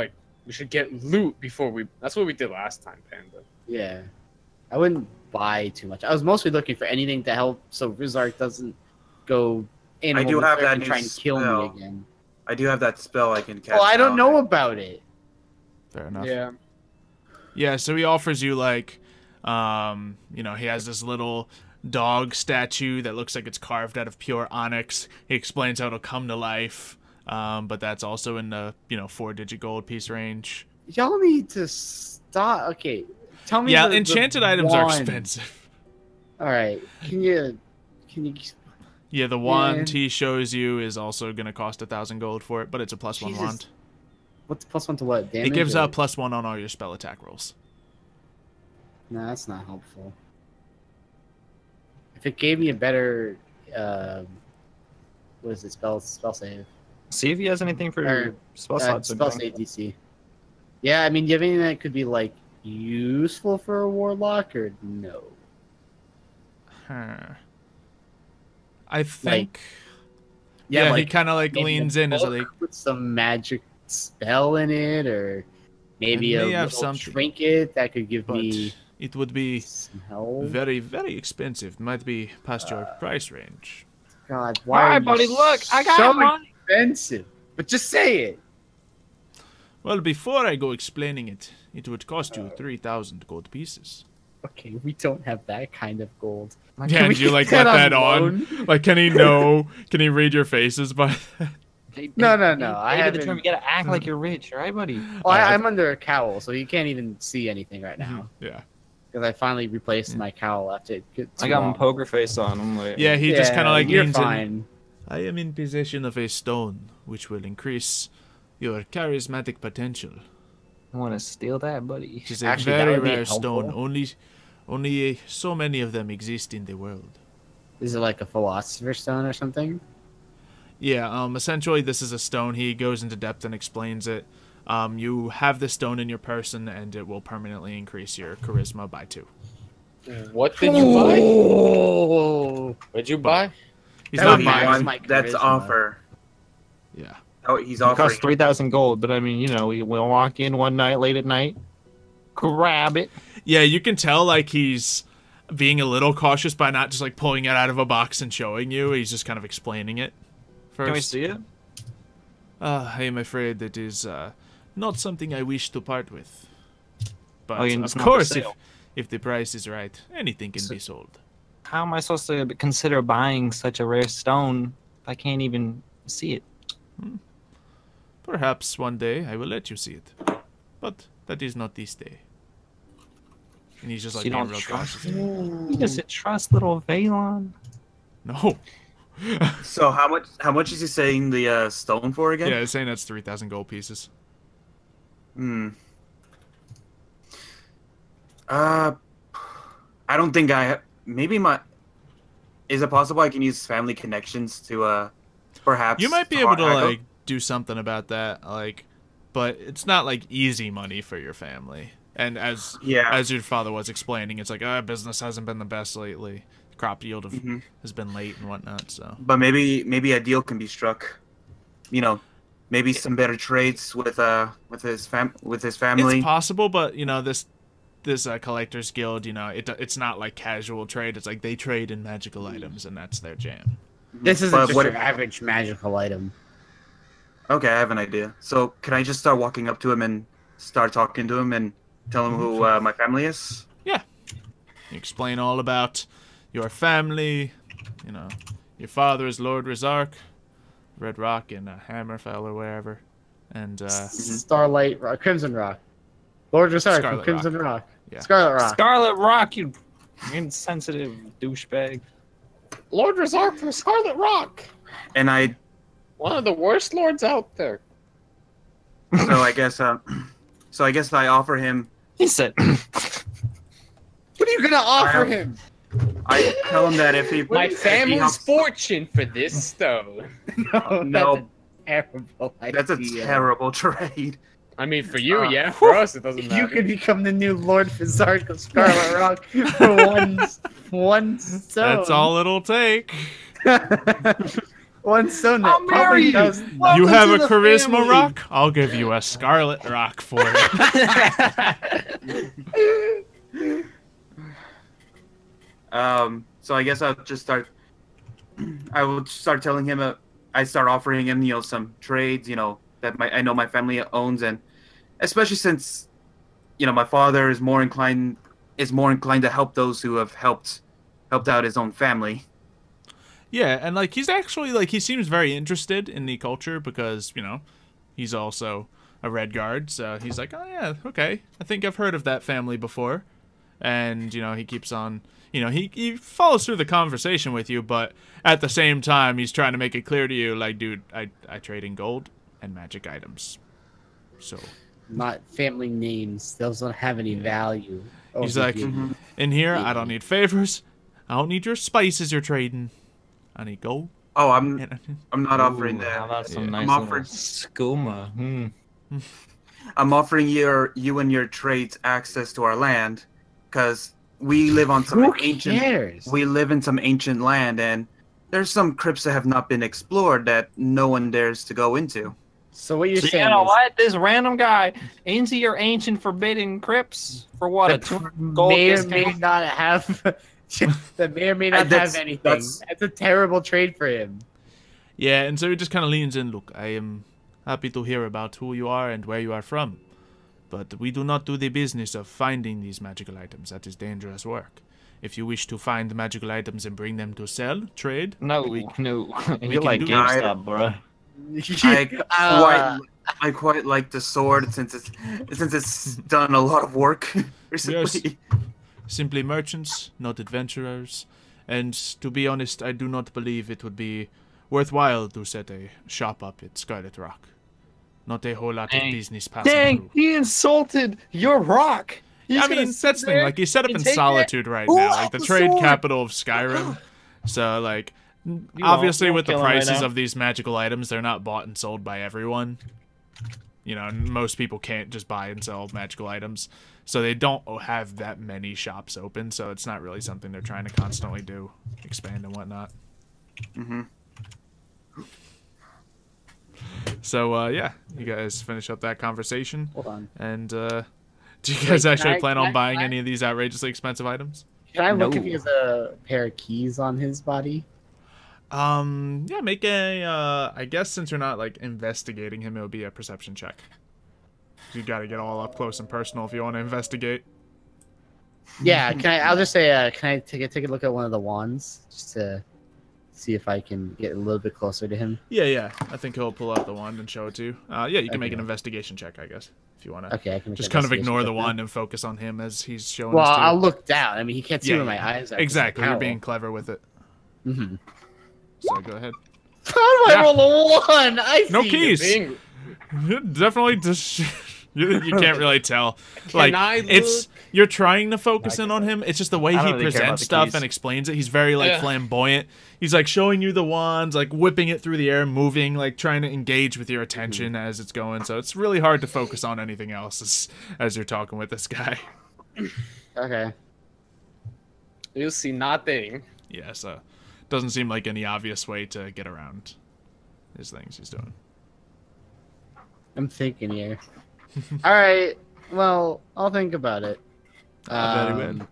loot before we. That's what we did last time, Panda. Yeah. I wouldn't buy too much. I was mostly looking for anything to help so Rizark doesn't go in I do have that and try new and kill me spell. again. I do have that spell I can cast. Well, I don't now. know about it. Fair enough. Yeah. Yeah, so he offers you like, he has this little dog statue that looks like it's carved out of pure onyx. He explains how it'll come to life, but that's also in the 4-digit gold piece range. Y'all need to stop. Okay, tell me. Yeah, the enchanted items are wand. expensive. All right, can you? Yeah, the wand he shows you is also gonna cost 1,000 gold for it, but it's a +1 Jesus. wand. What's +1 to what? Damage? It gives or- a +1 on all your spell attack rolls. No, that's not helpful. If it gave me a better, what is it? Spell save. See if he has anything for Or, spell slots. spell save DC. Yeah, I mean, do you have anything that could be like useful for a warlock or no? Huh. I think. Yeah, Yeah, like, he kind of like maybe leans a in as book like. with some magic spell in it, or maybe It a may have little something, trinket that could give But me it would be some help. very, very expensive. Might be past your price range. God, All why? right, are you buddy. Look, I got so money. expensive. But just say it. Well, before I go explaining it, it would cost you 3,000 gold pieces. Okay, we don't have that kind of gold. Yeah, and you like let that on? Like, can he know? Can he read your faces by that? No. I have the term. You gotta act like you're rich, all right, buddy? Well, I'm under a cowl, so you can't even see anything right now. Yeah. Because I finally replaced my cowl after I got my poker face on. I'm like, yeah, he just kind of like you're leans fine. in. I am in possession of a stone, which will increase your charismatic potential. I want to steal that, buddy. Which is a Actually, that very would be rare stone. helpful. Only so many of them exist in the world. Is it like a philosopher's stone or something? Yeah, essentially this is a stone. He goes into depth and explains it. You have this stone in your person, and it will permanently increase your charisma by 2. What did you buy? Oh, What'd you buy? He's That not would buying. my That's charisma. offer. Yeah. Oh, he's It offering. costs 3,000 gold, but I mean, you know, we'll walk in one night, late at night, grab it. Yeah, you can tell like he's being a little cautious by not just like pulling it out of a box and showing you. He's just kind of explaining it first. Can we see it? I am afraid that is not something I wish to part with. But it's of not for course, sale. if the price is right, anything can be sold. How am I supposed to consider buying such a rare stone if I can't even see it? Perhaps one day I will let you see it, but that is not this day. And he's just So like you being don't real trust cautious. You just trust little Valon? No. So how much is he saying the stone for again? Yeah, he's saying that's 3,000 gold pieces. I don't think maybe my. Is it possible I can use family connections to perhaps? You might be able to haggle? like do something about that, like, but it's not like easy money for your family. And as your father was explaining, it's like business hasn't been the best lately. Crop yield has been late and whatnot. So, but maybe a deal can be struck. You know, maybe some better trades with his family. it's possible, but you know this collectors guild, you know, it's not like casual trade. It's like they trade in magical items, and that's their jam. This isn't But just what your average magical item. Okay, I have an idea. So can I just start walking up to him and start talking to him and tell him who my family is? Yeah. You explain all about your family, you know, your father is Lord Rizark, Red Rock in Hammerfell or wherever, and Starlight Rock, Crimson Rock. Lord Resark from Scarlet Crimson Rock. Yeah. Scarlet Rock. Scarlet Rock, you insensitive douchebag. Lord Resark from Scarlet Rock. And One of the worst lords out there. so I guess I offer him. He said, What are you gonna offer him? I tell him that if he My if he family's helps- fortune for this stone. No, That's a terrible idea. that's a terrible trade. I mean, for you, yeah. For us, it doesn't matter. You could become the new Lord Resark of Scarlet Rock for one stone. that's all it'll take. One stone that I'll marry probably you. does. Welcome You have to a the charisma family. rock? I'll give you a scarlet rock for it. So I guess I'll just start. I will start telling him. I start offering him, you know, some trades, you know, that I know my family owns, and especially since, you know, my father is more inclined to help those who have helped out his own family. Yeah, and like he's actually like he seems very interested in the culture because, you know, he's also a Red Guard, so he's like, oh yeah, okay, I think I've heard of that family before. And, you know, he keeps on, you know, he follows through the conversation with you, but at the same time he's trying to make it clear to you, like, dude, I trade in gold and magic items. So Not family names. Those don't have any value. he's like, in here I don't need favors. I don't need your spices you're trading. I need gold. Oh, I'm not offering Ooh, that. how about some Yeah. nice I'm little offering- skooma? I'm offering you and your trades access to our land, because we live on some Who ancient. cares? We live in some ancient land, and there's some crypts that have not been explored that no one dares to go into. So what you're So saying you know is what? This random guy into your ancient forbidden crypts for what? A that 200 gold may or discount? may not have that may or may not have That's- anything. that's- That's a terrible trade for him. Yeah, and so he just kind of leans in. Look, I Happy to hear about who you are and where you are from. But we do not do the business of finding these magical items. That is dangerous work. If you wish to find magical items and bring them to sell, trade, No. You're like do GameStop, bro. I quite like the sword since it's done a lot of work recently. Yes. Simply merchants, not adventurers. And to be honest, I do not believe it would be worthwhile to set a shop up at Scarlet Rock. Not a whole lot of business passing through. He insulted your rock. I mean, that's the thing. Like, he's set up in Solitude right now, like the trade capital of Skyrim. So, like, obviously with the prices of these magical items, they're not bought and sold by everyone. You know, most people can't just buy and sell magical items. So they don't have that many shops open, so it's not really something they're trying to constantly do, expand and whatnot. Mm-hmm. So, yeah, you guys finish up that conversation. Hold on. And, do you guys actually plan on buying any of these outrageously expensive items? Can I look if he has a pair of keys on his body? Yeah, make a, I guess since you're not, like, investigating him, it would be a perception check. You gotta get all up close and personal if you want to investigate. Yeah, I'll just say, can I take a look at one of the wands? Just to see if I can get a little bit closer to him. Yeah. I think he'll pull out the wand and show it to you. Yeah, you can make an investigation check, I guess, if you want to. Okay, I can just kind of ignore the wand and focus on him as he's showing Well, us to you. I'll look down. I mean, he can't see where my eyes are. Exactly, you're being clever with it. Mm-hmm. So go ahead. How do I roll a 1? No keys. Definitely just... You can't really tell. You're trying to focus in on him. It's just the way he presents stuff and explains it. He's very flamboyant. He's like showing you the wands, like whipping it through the air, moving, like trying to engage with your attention as it's going. So it's really hard to focus on anything else as you're talking with this guy. Okay. You see nothing. Yeah, so doesn't seem like any obvious way to get around his things he's doing. I'm thinking here. All right. Well, I'll think about it. Very well.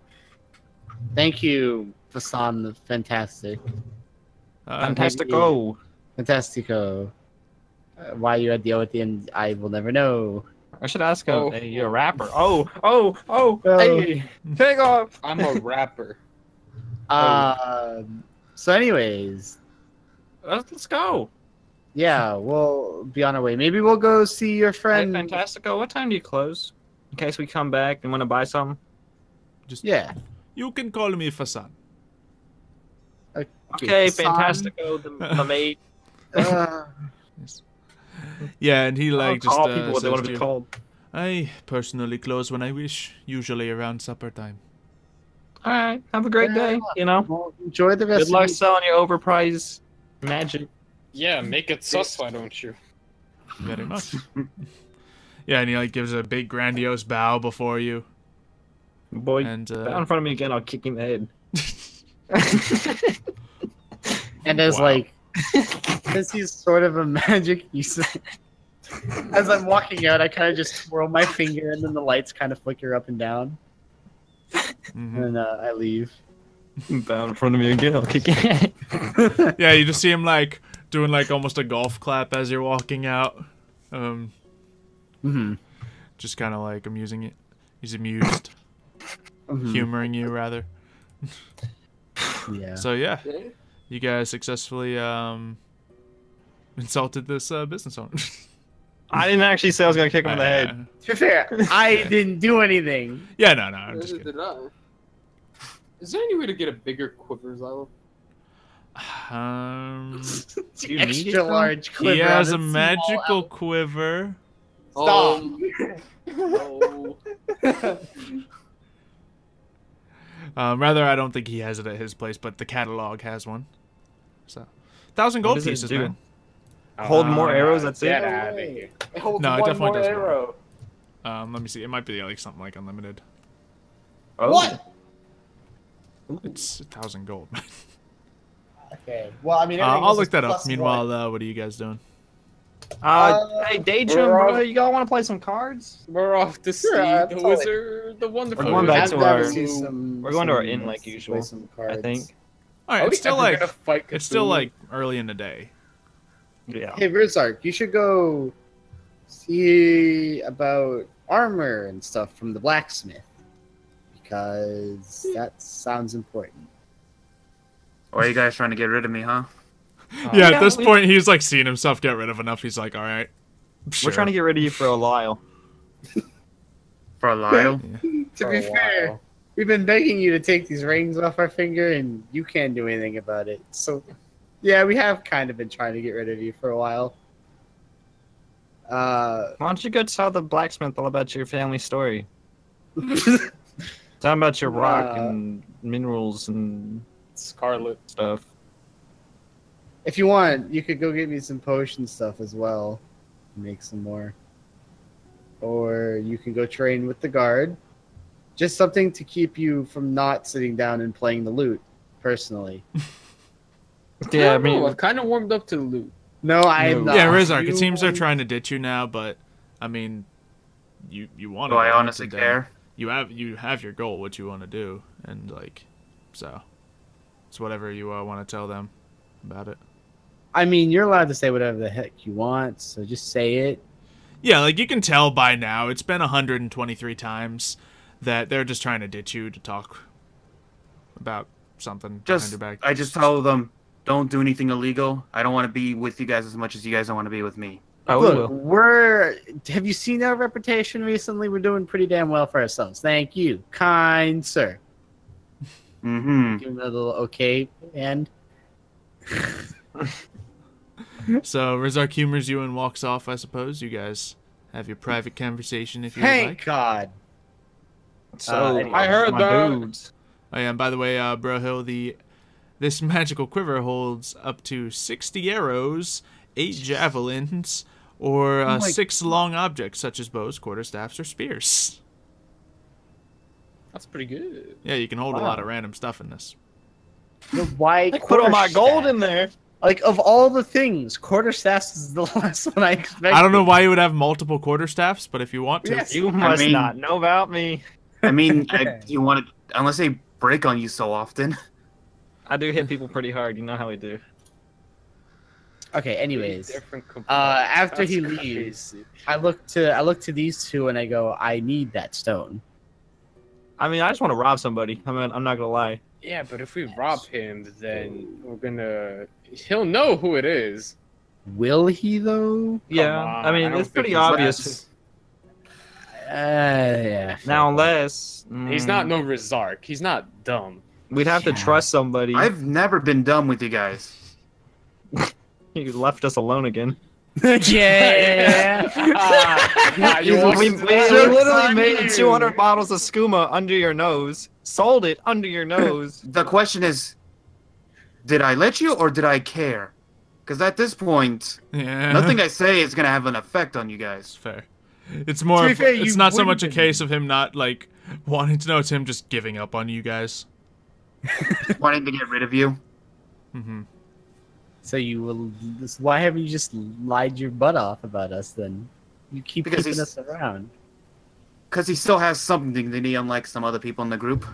Thank you, Fasan the Fantastic. Fantastico. Fantastico. Why you had the O at the end, I will never know. I should ask him. Hey, you're a rapper. Hey, take off. I'm a rapper. So anyways. Let's go. Yeah, we'll be on our way. Maybe we'll go see your friend. Hey, Fantastico, what time do you close? In case we come back and want to buy something. Yeah. You can call me Fasan. Okay, Fantastico, the maid. Yes. Yeah, and he like just call people what they want to be called. I personally close when I wish, usually around supper time. All right, have a great day. You know, Well, enjoy the rest. good luck selling your overpriced magic. Yeah, make it sus, why don't you? Very much. Yeah, and he like gives a big grandiose bow before you. Boy, and bow in front of me again, I'll kick him in the head. And as since he's sort of a magic user, as I'm walking out, I kind of just twirl my finger, and then the lights kind of flicker up and down. Mm-hmm. And I leave. Bow in front of me again, I'll kick your head. Yeah, you just see him like doing like almost a golf clap as you're walking out. Just kind of like amusing it. He's amused. Humoring you, rather. Yeah. So yeah, you guys successfully insulted this business owner. I didn't actually say I was gonna kick him in the head. To be fair, I didn't do anything. Yeah, no, I'm just kidding. Is there any way to get a bigger quiver, Xylo? Extra large quiver. He has a on its magical quiver. Stop. No. Rather, I don't think he has it at his place, but the catalog has one. So, 1,000 gold does it pieces, do? man. Hold more arrows, that's it? Get out of here. It holds No, it one definitely more does arrow. Let me see. It might be like something like unlimited. Oh. What? It's 1,000 gold. Okay. Well, I mean, I'll look that up. Meanwhile, what are you guys doing? Hey, Daydream, bro, you all want to play some cards? We're off to see the totally. Wizard, the Wonderful. We're going back to our. We're going to our inn like usual, I think. All right, Are it's we still ever like gonna fight it's still Cthulhu? like early in the day. Yeah. Hey, Rizark, you should go See about armor and stuff from the blacksmith, because that sounds important. Or are you guys trying to get rid of me, huh? Yeah, at this point, he's like seen himself get rid of enough. He's like, all right. Sure. We're trying to get rid of you for a while. For a while? To be fair, we've been begging you to take these rings off our finger, and you can't do anything about it. So, yeah, we have kind of been trying to get rid of you for a while. Why don't you go tell the blacksmith all about your family story? Tell him about your rock and minerals and Scarlet stuff. If you want, you could go get me some potion stuff as well. Make some more. Or you can go train with the guard. Just something to keep you from not sitting down and playing the lute, personally. Yeah, I mean, I've kind of warmed up to the loot. No, I'm not. Yeah, Rizark, it seems they're trying to ditch you now, but I mean, you want to. Do I honestly care? You have your goal, what you want to do, and like, so it's whatever you want to tell them about it. I mean, you're allowed to say whatever the heck you want, so just say it. Yeah, like you can tell by now, it's been 123 times that they're just trying to ditch you to talk about something behind your back. I just tell them, don't do anything illegal. I don't want to be with you guys as much as you guys don't want to be with me. oh, Look, have you seen our reputation recently? We're doing pretty damn well for ourselves. Thank you, kind sir. Mm-hmm. Give him a little okay, and So Rizark humors you and walks off, I suppose. You guys have your private conversation if you would thank like. God. so Anyway, I heard my that. dudes. Oh yeah, and by the way, Brohill, this magical quiver holds up to 60 arrows, 8 javelins, or 6 long objects such as bows, quarterstaffs, or spears. That's pretty good. Yeah, you can hold a lot of random stuff in this. Why I put all my gold in there. Like, of all the things, quarterstaffs is the last one I expected. I don't know why you would have multiple quarterstaffs, but if you want to. Yes. You must mean- not know about me. I mean, you want to, unless they break on you so often. I do hit people pretty hard. You know how we do. Okay, anyways. Different After That's he crazy. leaves, I look to these two and I go, I need that stone. I mean, I just want to rob somebody. I mean, I'm not gonna lie. Yeah, but if we rob him, then he'll know who it is. Will he though? Yeah, on, I mean, I it's don't pretty think he's obvious. Yeah. Now, unless He's not no Rizark. He's not dumb. we'd have to Yeah. trust somebody. I've never been dumb with you guys. You left us alone again. Yeah. You want we some- literally made 200 bottles of skooma under your nose, sold it under your nose. The question is, did I let you or did I care? Because at this point, Yeah. nothing I say is going to have an effect on you It's guys. fair. It's more. To be Of, fair, it's you not so wouldn't much a have case of him not like wanting to know. It's him just giving up on you guys. Wanting to get rid of you. Mm-hmm. So you will. Why haven't you just lied your butt off about us then? You keep Because keeping he's- us around. Because he still has some dignity, unlike some other people in the group.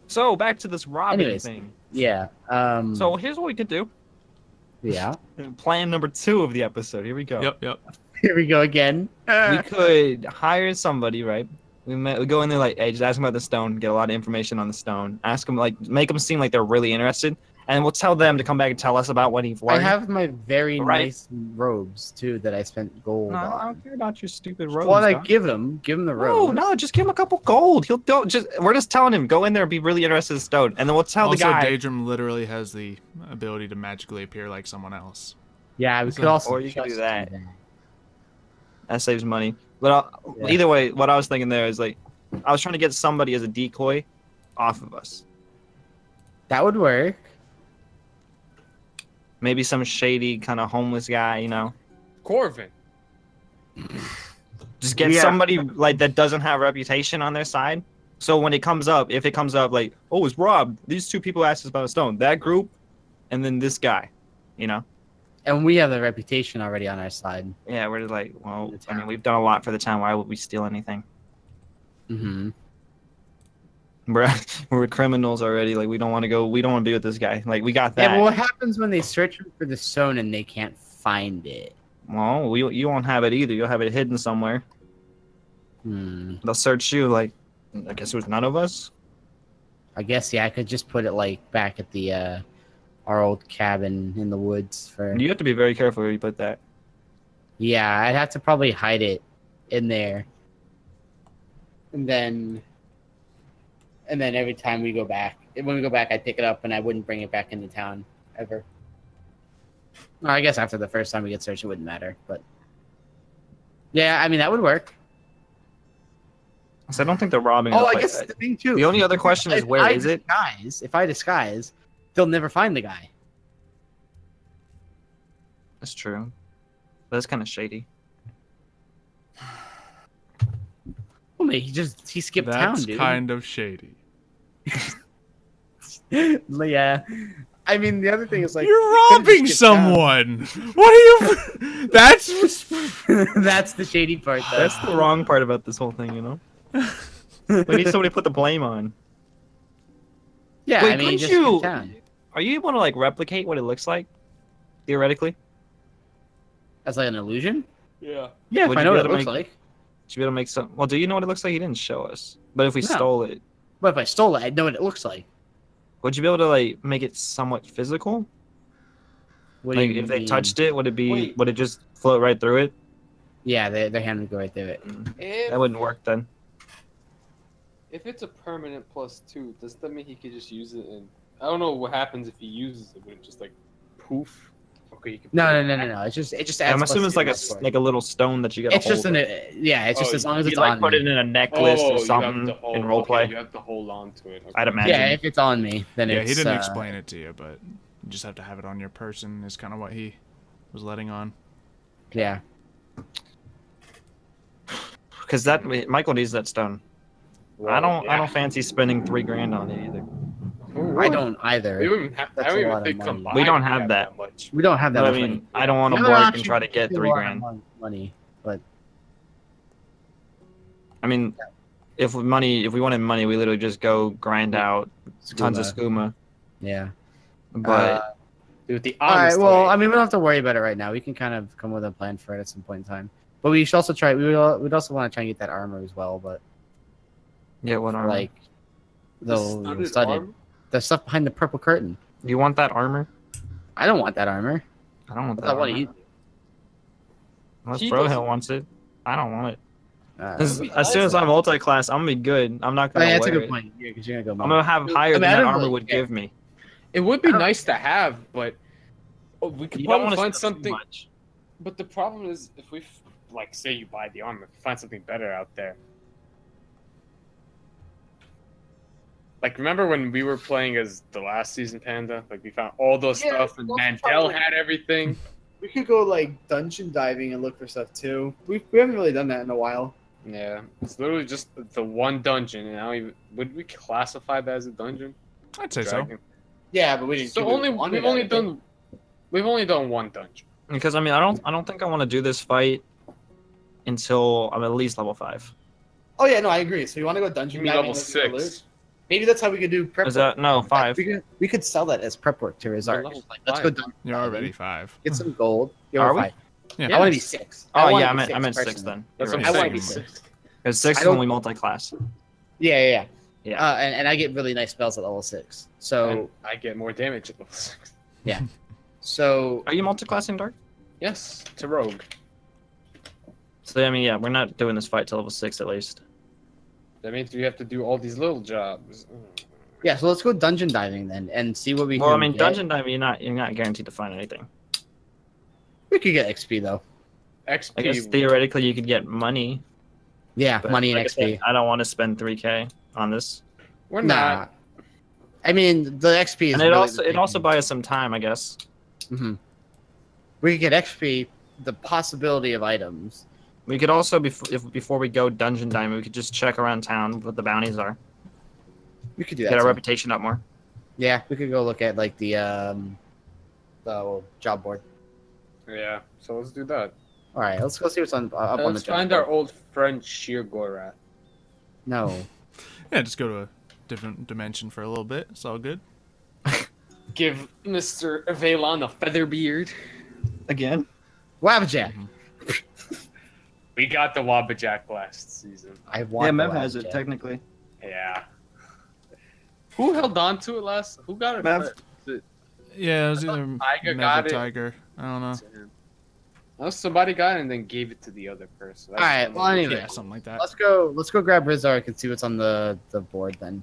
So back to this robbing Anyways. thing. Yeah. So here's what we could do. yeah. Plan number 2 of the episode. Here we go. Yep. Here we go again. We could hire somebody, right? We go in there like, hey, just ask them about the stone, get a lot of information on the stone. Ask them, like, make them seem like they're really interested, and we'll tell them to come back and tell us about what he's I learned. have my very Right. nice robes too that I spent gold No, I on. don't care about your stupid robes. Well, I dog. give him the No, robes. no, just give him a couple gold. He'll don't just. We're just telling him go in there, be really interested in stone, and then we'll tell Also, the guy. Daedrum literally has the ability to magically appear like someone else. Yeah, we So- could also. or you could do just that. That saves money. But Yeah. either way, what I was thinking there is like, I was trying to get somebody as a decoy off of us. That would work. Maybe some shady kind of homeless guy, you know. Corvin. Just get Yeah. somebody like that doesn't have a reputation on their side. So when it comes up, if it comes up like, oh, it's Rob. These 2 people asked us about a stone. That group, and then this guy, you know. And we have the reputation already on our side. Yeah, we're like, well, The I mean, town. we've done a lot for the town. Why would we steal anything? Mm-hmm. We're criminals already. Like we don't want to go. We don't want to be with this guy. Like we got that. Yeah, but what happens when they search for the stone and they can't find it? Well, you won't have it either. You'll have it hidden somewhere. They'll search you like, I guess it was none of us. I guess, yeah, I could just put it, like, back at the, our old cabin in the woods for... You have to be very careful where you put that. Yeah, I'd have to probably hide it in there. And then every time we go back, when we go back, I'd pick it up and I wouldn't bring it back into town, ever. Well, I guess after the first time we get searched, it wouldn't matter, but... Yeah, I mean, that would work. So I don't think they're robbing. Oh, I guess the thing too. The only other question is where is it? If I disguise, they'll never find the guy. That's true. That's kind of shady. Well, mate, he skipped town, dude. That's kind of shady. Yeah. I mean, the other thing is, like... You're robbing someone! What are you... That's... That's the shady part, though. That's the wrong part about this whole thing, you know? We need somebody to put the blame on. Yeah, Wait, I mean, just you... skip town. Are you able to, like, replicate what it looks like? Theoretically? That's like an illusion? Yeah. Yeah, if Would I you know be what it able to looks make- like. Should be able to make some... Well, do you know what it looks like? He didn't show us. But if we No. stole it, But if I stole it, I'd know what it looks like. would you be able to, like, make it somewhat physical? What do Like, you if they mean? touched it, would it be... Wait. Would it just float right through it? Yeah, their hand would go right through it. That wouldn't work then. If it's a permanent +2, does that mean he could just use it? And I don't know what happens if he uses it. Would it just like poof? Okay, you can. No. It just adds. I'm assuming it's like plus a a little stone that you got. It's just yeah. It's just as long as You it's like on put me. it in a necklace or something in roleplay. Okay, you have to hold on to it. Okay. I'd imagine. Yeah, if it's on me, then Yeah, it's. he didn't explain it to you, but you just have to have it on your person is kind of what he was letting on. Yeah. Because that Michael needs that stone. I don't fancy spending $3,000 on it either. I don't either. We don't even have, That's I don't a even lot of think money. combined We don't we have that. much. We don't have that But I much mean, money. I don't want to The other work and option try to get is a lot of $3,000. money, but I mean, if we wanted money, we literally just go grind out tons of skooma. yeah. But Dude, the All right. honest Well, way. I mean, we don't have to worry about it right now. We can kind of come with a plan for it at some point in time. But we should also try. We'd also want to try and get that armor as well. But yeah, what armor? like Studded studded, armor? the stuff behind the purple curtain. Do you want that armor? I don't want that armor. I don't want I that want armor. to eat. Unless He Brohill doesn't- wants it. I don't want it. 'Cause He as soon as I'm multi-class, I'm gonna be good. I'm not Oh, gonna yeah, that's a wear good it. point. Yeah, because you're gonna go. I'm gonna have higher I mean, than I that don't armor really would care. give me. It would be I don't- nice to have, but we could You don't probably want find to spend too something. much. But the problem is, if we like say you buy the armor, if you find something better out there. Like, remember when we were playing as the last season, Panda? Like, we found all those Yeah, stuff, and those Mandel probably- had everything. We could go like dungeon diving and look for stuff too. We haven't really done that in a while. Yeah, it's literally just the one dungeon, and I don't even would we classify that as a dungeon? I'd say so. Dragon. Yeah, but we didn't. So we've only done one dungeon. Because I mean, I don't think I want to do this fight until I'm at least level 5. Oh yeah, no, I agree. So you want to go dungeon Give me diving? level and look for 6. loot? Maybe that's how we could do prep. Is that no 5? We could sell that as prep work to Rizard. level Like, let's go 5. dungeon You're diving, already 5. get some gold. You're Are we? 5. Yeah. I want to be 6. Oh wanna yeah, be I meant 6 personally. then. That's You're what I right. I'm want to be saying. 6. Because 6 I is don't- only multi-class. Yeah. Yeah. And I get really nice spells at level 6. So And I get more damage at level 6. so Are you multi-classing Dark? Yes, to rogue. So I mean, yeah, we're not doing this fight till level 6 at least. That means we have to do all these little jobs. yeah, so let's go dungeon diving then and see what we Well, can I mean, get. dungeon diving, you're not guaranteed to find anything. We could get XP though. XP. I guess theoretically you could get money. Yeah, But money and like I said, XP. I don't want to spend 3K on this. We're Nah. not. I mean, the XP is. And it also buys us some time, I guess. hmm We could get XP, the possibility of items. We could also, before we go dungeon diving, we could just check around town what the bounties are. We could do that. Get our too. reputation up more. Yeah, we could go look at like the job board. Yeah, so let's do that. All right, let's go see what's up on the Let's job find board. our old friend Sheer Gorath. No. Yeah, just go to a different dimension for a little bit. It's all good. Give Mr. Valon a feather beard. Again? Wabbajack. We got the Wabbajack last season. I want Yeah, the Mev has it Wabbajack. technically. Yeah. Who held on to it last? Who got it Mev. first? Yeah, it was either Tiger Mev got or it. Tiger. I don't know. No, somebody got it and then gave it to the other person. All right. Well, anyway, Yeah, something like that. let's go grab Rizark and see what's on the board then.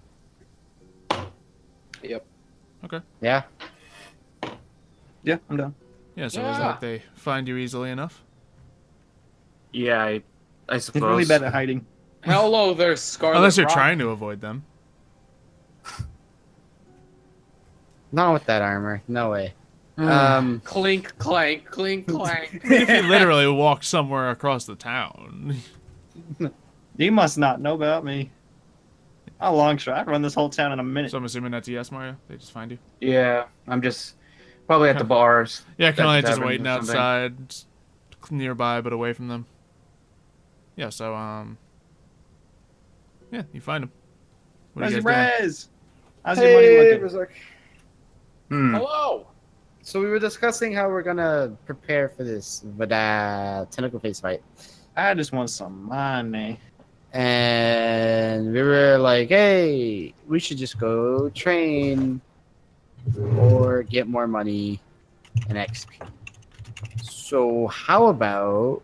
Yep. Yeah. Yeah, I'm done. Yeah, so is Yeah. that they find you easily enough? Yeah, I He's suppose. really bad at hiding. Hello there, Scarlet. Unless you're Rock. trying to avoid them. Not with that armor. No way. Clink, clank, clink, clank. If you literally walk somewhere across the town. You must not know about me. How long should I run this whole town in a minute? So I'm assuming that's a yes, Mario? They just find you? Yeah, I'm just probably at the bars. Yeah, kind of like just Taverns waiting or something. outside, just nearby but away from them. Yeah, so, yeah, you find him. What are How's you your guys doing? res? How's your money looking? Rizark. Hello. So we were discussing how we're gonna prepare for this tentacle face fight, I just want some money. and we were like, "Hey, we should just go train or get more money and XP." So how about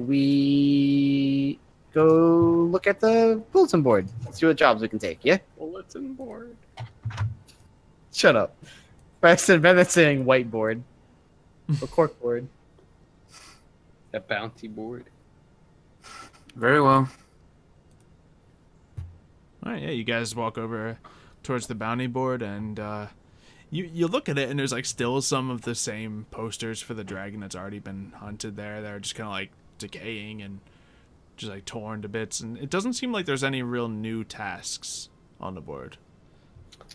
we go look at the bulletin board, see what jobs we can take? Yeah. Bulletin board. Shut up. Rather than saying whiteboard or corkboard. A bounty board. Very well. Alright, yeah, you guys walk over towards the bounty board, and you look at it, and there's like still some of the same posters for the dragon that's already been hunted there. They're just kind of like decaying and just like torn to bits, and it doesn't seem like there's any real new tasks on the board.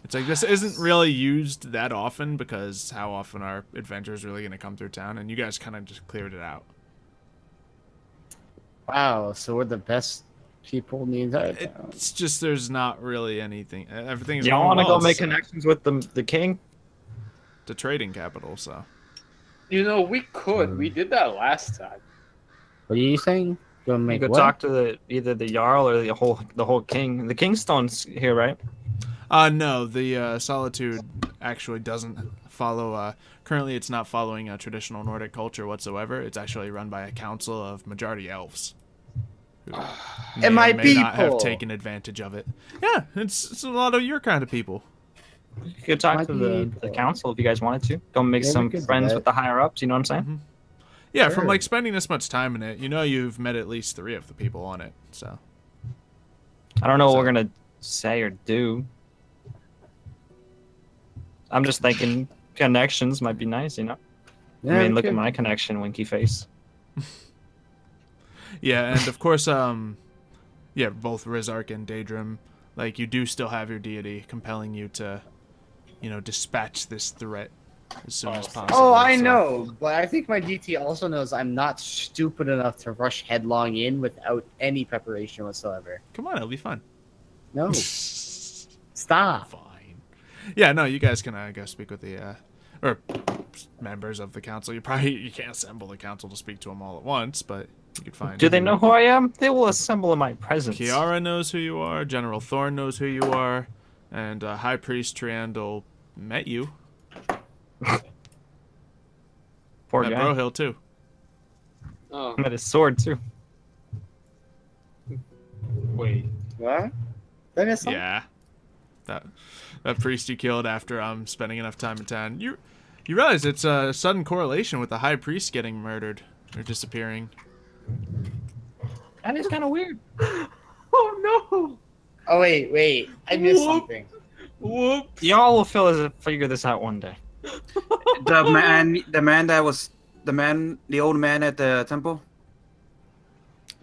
It's like this isn't really used that often, because how often are adventurers really going to come through town? And you guys kind of just cleared it out. Wow, so we're the best people in the entire town. It's just there's not really anything. Everything's Y'all going want to well, go make so- connections with the king? the trading capital. So You know, we could. We did that last time. What are you saying? Go You make could what? talk to either the jarl or the whole king. The kingstone's here, right? no, the Solitude actually doesn't follow. Currently, it's not following a traditional Nordic culture whatsoever. It's actually run by a council of majority elves. Who may And my or may not have people. taken advantage of it. Yeah, it's a lot of your kind of people. You could talk Might to be the able- council if you guys wanted to. Go make Yeah, we some could do friends that. with the higher ups. You know what I'm saying? Yeah, from Sure. like spending this much time in it, you know you've met at least 3 of the people on it. So I don't know what So- we're gonna say or do. I'm just thinking connections might be nice, you know. Yeah, I mean, look okay. at my connection, winky face. yeah, and of course, yeah, both Rizark and Daedrum, like you do still have your deity compelling you to, dispatch this threat as soon as possible. Oh, I so- know, but I think my DT also knows I'm not stupid enough to rush headlong in without any preparation whatsoever. Come on, it'll be fun. No, stop. Fine. Yeah, no, you guys can go speak with the or members of the council. You can't assemble the council to speak to them all at once, but you could find. Do they know who I am? They will assemble in my presence. Kiara knows who you are. General Thorn knows who you are, and High Priest Triandal met you Poor at guy. Brohill too. Oh, Met his sword too. wait. What? Did I miss something? Yeah, that priest you killed after spending enough time in town. You realize it's a sudden correlation with the High Priest getting murdered or disappearing. That is kind of weird. Oh no! Oh wait, I missed Whoop. something. Whoops! Y'all will figure this out one day. The old man at the temple.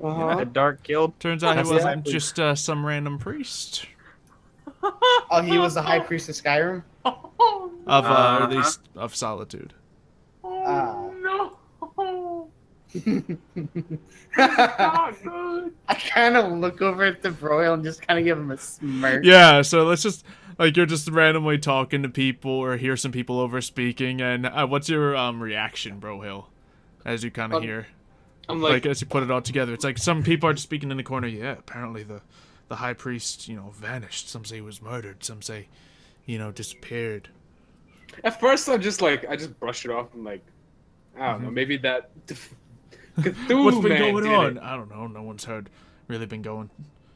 The Dark Guild. Turns out he That's wasn't exactly- just some random priest Oh, he was the high priest of Skyrim. of at least of Solitude. Ah. No! I Not good. kind of look over at the broil and just kind of give him a smirk. Yeah, so let's Like, you're just randomly talking to people or hear some people over speaking, and what's your reaction, Bro Hill, as you kind of hear? I'm Like, as you put it all together. It's like some people are just speaking in the corner. Yeah, apparently the high priest, vanished. Some say he was murdered. Some say, disappeared. At first, I just brushed it off. I'm like, I don't know, maybe that Cthulhu What's been man going did on? it. I don't know. No one's really been going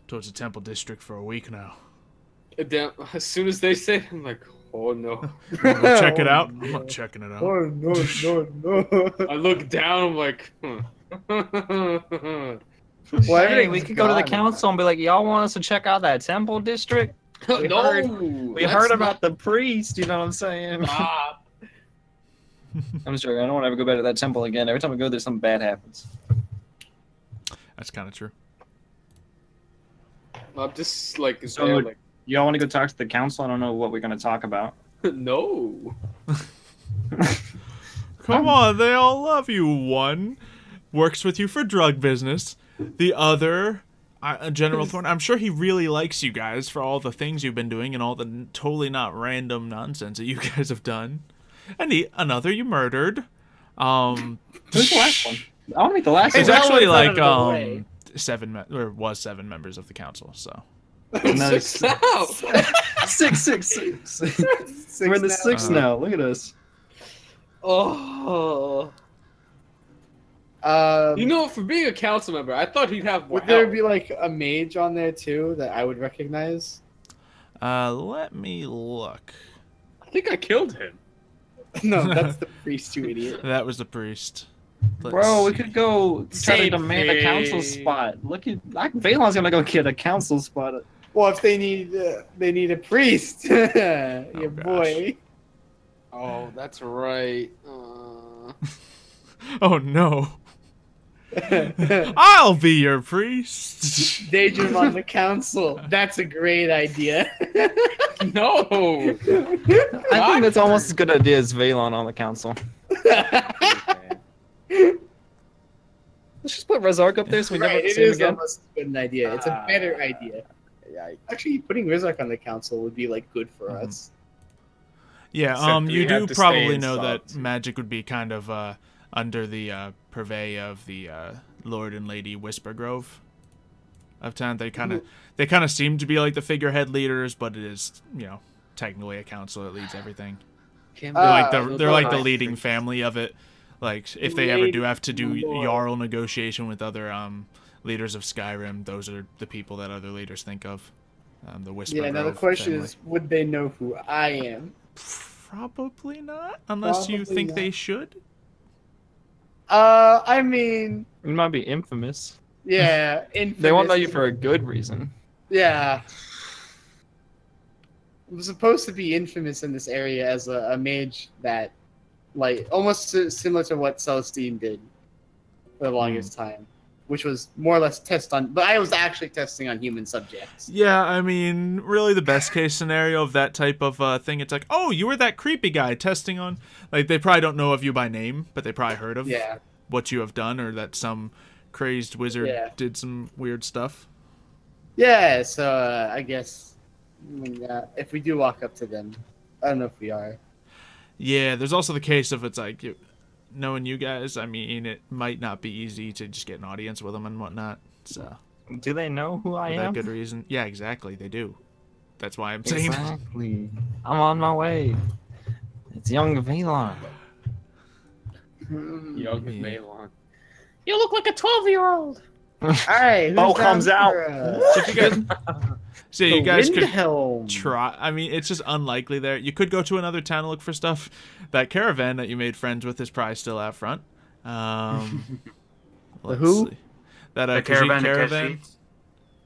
towards the Temple District for a week now. And then, as soon as they say it, I'm like, oh no. Go check it out. I'm not checking it out. Oh no. I look down, I'm like, Well, Hey, we could go to the gone. council and be like, y'all want us to check out that temple district? We heard about the priest, you know what I'm saying? Stop. I'm sure I don't want to ever go back to that temple again. Every time I go there, something bad happens. That's kind of true. I'm just like, So, y'all want to go talk to the council? I don't know what we're going to talk about. no. Come on, they all love you. One works with you for drug business. The other, General Thorne, I'm sure he really likes you guys for all the things you've been doing and all the totally not random nonsense that you guys have done. And another you murdered. Who's the last one? I want to meet the last It's one. actually Well, like out of the way. 7 members of the council. So No, Six now. six. We're in the sixth now. Look at us. Oh. You know, for being a council member, I thought he'd have more Would there help. be like a mage on there too that I would recognize? let me look. I think I killed him. No, that's the priest, you idiot. That was the priest. Let's Bro, we see. could go try to Same demand a council thing. spot. Look at Valon's gonna go get a council spot. Well, if they need a priest, your gosh. boy. Oh, that's right. Oh no. I'll be your priest. Daydream on the council. That's a great idea. No. I think that's almost as good an idea as Valon on the council. Let's just put Rezark up there so we never Right, have to it see him is again. almost as good an idea. It's a better idea. Actually, putting Rizark on the council would be like good for Mhm. us. Yeah, Except you we have do to stay probably in know that solitude. magic would be kind of under the purvey of the Lord and Lady Whispergrove of town. They kind of seem to be like the figurehead leaders, but it is, technically a council that leads everything. Can't They're like Ah, they're like the nice. leading family of it. Like if they ever do have to do Jarl negotiation with other leaders of Skyrim, those are the people that other leaders think of. The Whispergrove Yeah, now the question family. is, would they know who I am? Probably not, unless you Probably think not. they should. I mean, You might be infamous. yeah, They won't know you infamous. for a good reason. Yeah. I'm supposed to be infamous in this area as a mage that, like, almost similar to what Celestine did for the longest time, which was more or less but I was actually testing on human subjects. Yeah, I mean, really the best case scenario of that type of thing, it's like, oh, you were that creepy guy testing on... Like, they probably don't know of you by name, but they probably heard of Yeah. what you have done, or that some crazed wizard Yeah. did some weird stuff. Yeah, so I guess if we do walk up to them, I don't know if we are. Yeah, there's also the case of it's like, knowing you guys, I mean, it might not be easy to just get an audience with them and whatnot, so... Do they know who I For that am? good reason. Yeah, exactly, they do. That's why I'm saying... Exactly. I'm on my way. It's young Valon. Hmm. Young Yeah. Malon. You look like a 12-year-old. All right. who's Bo down comes out. for, So if you guys... So you guys could... Windhelm. try. I mean, it's just unlikely there. You could go to another town and look for stuff. That caravan that you made friends with is probably still out front. Let's who? see. That The Khajiit caravan, caravan.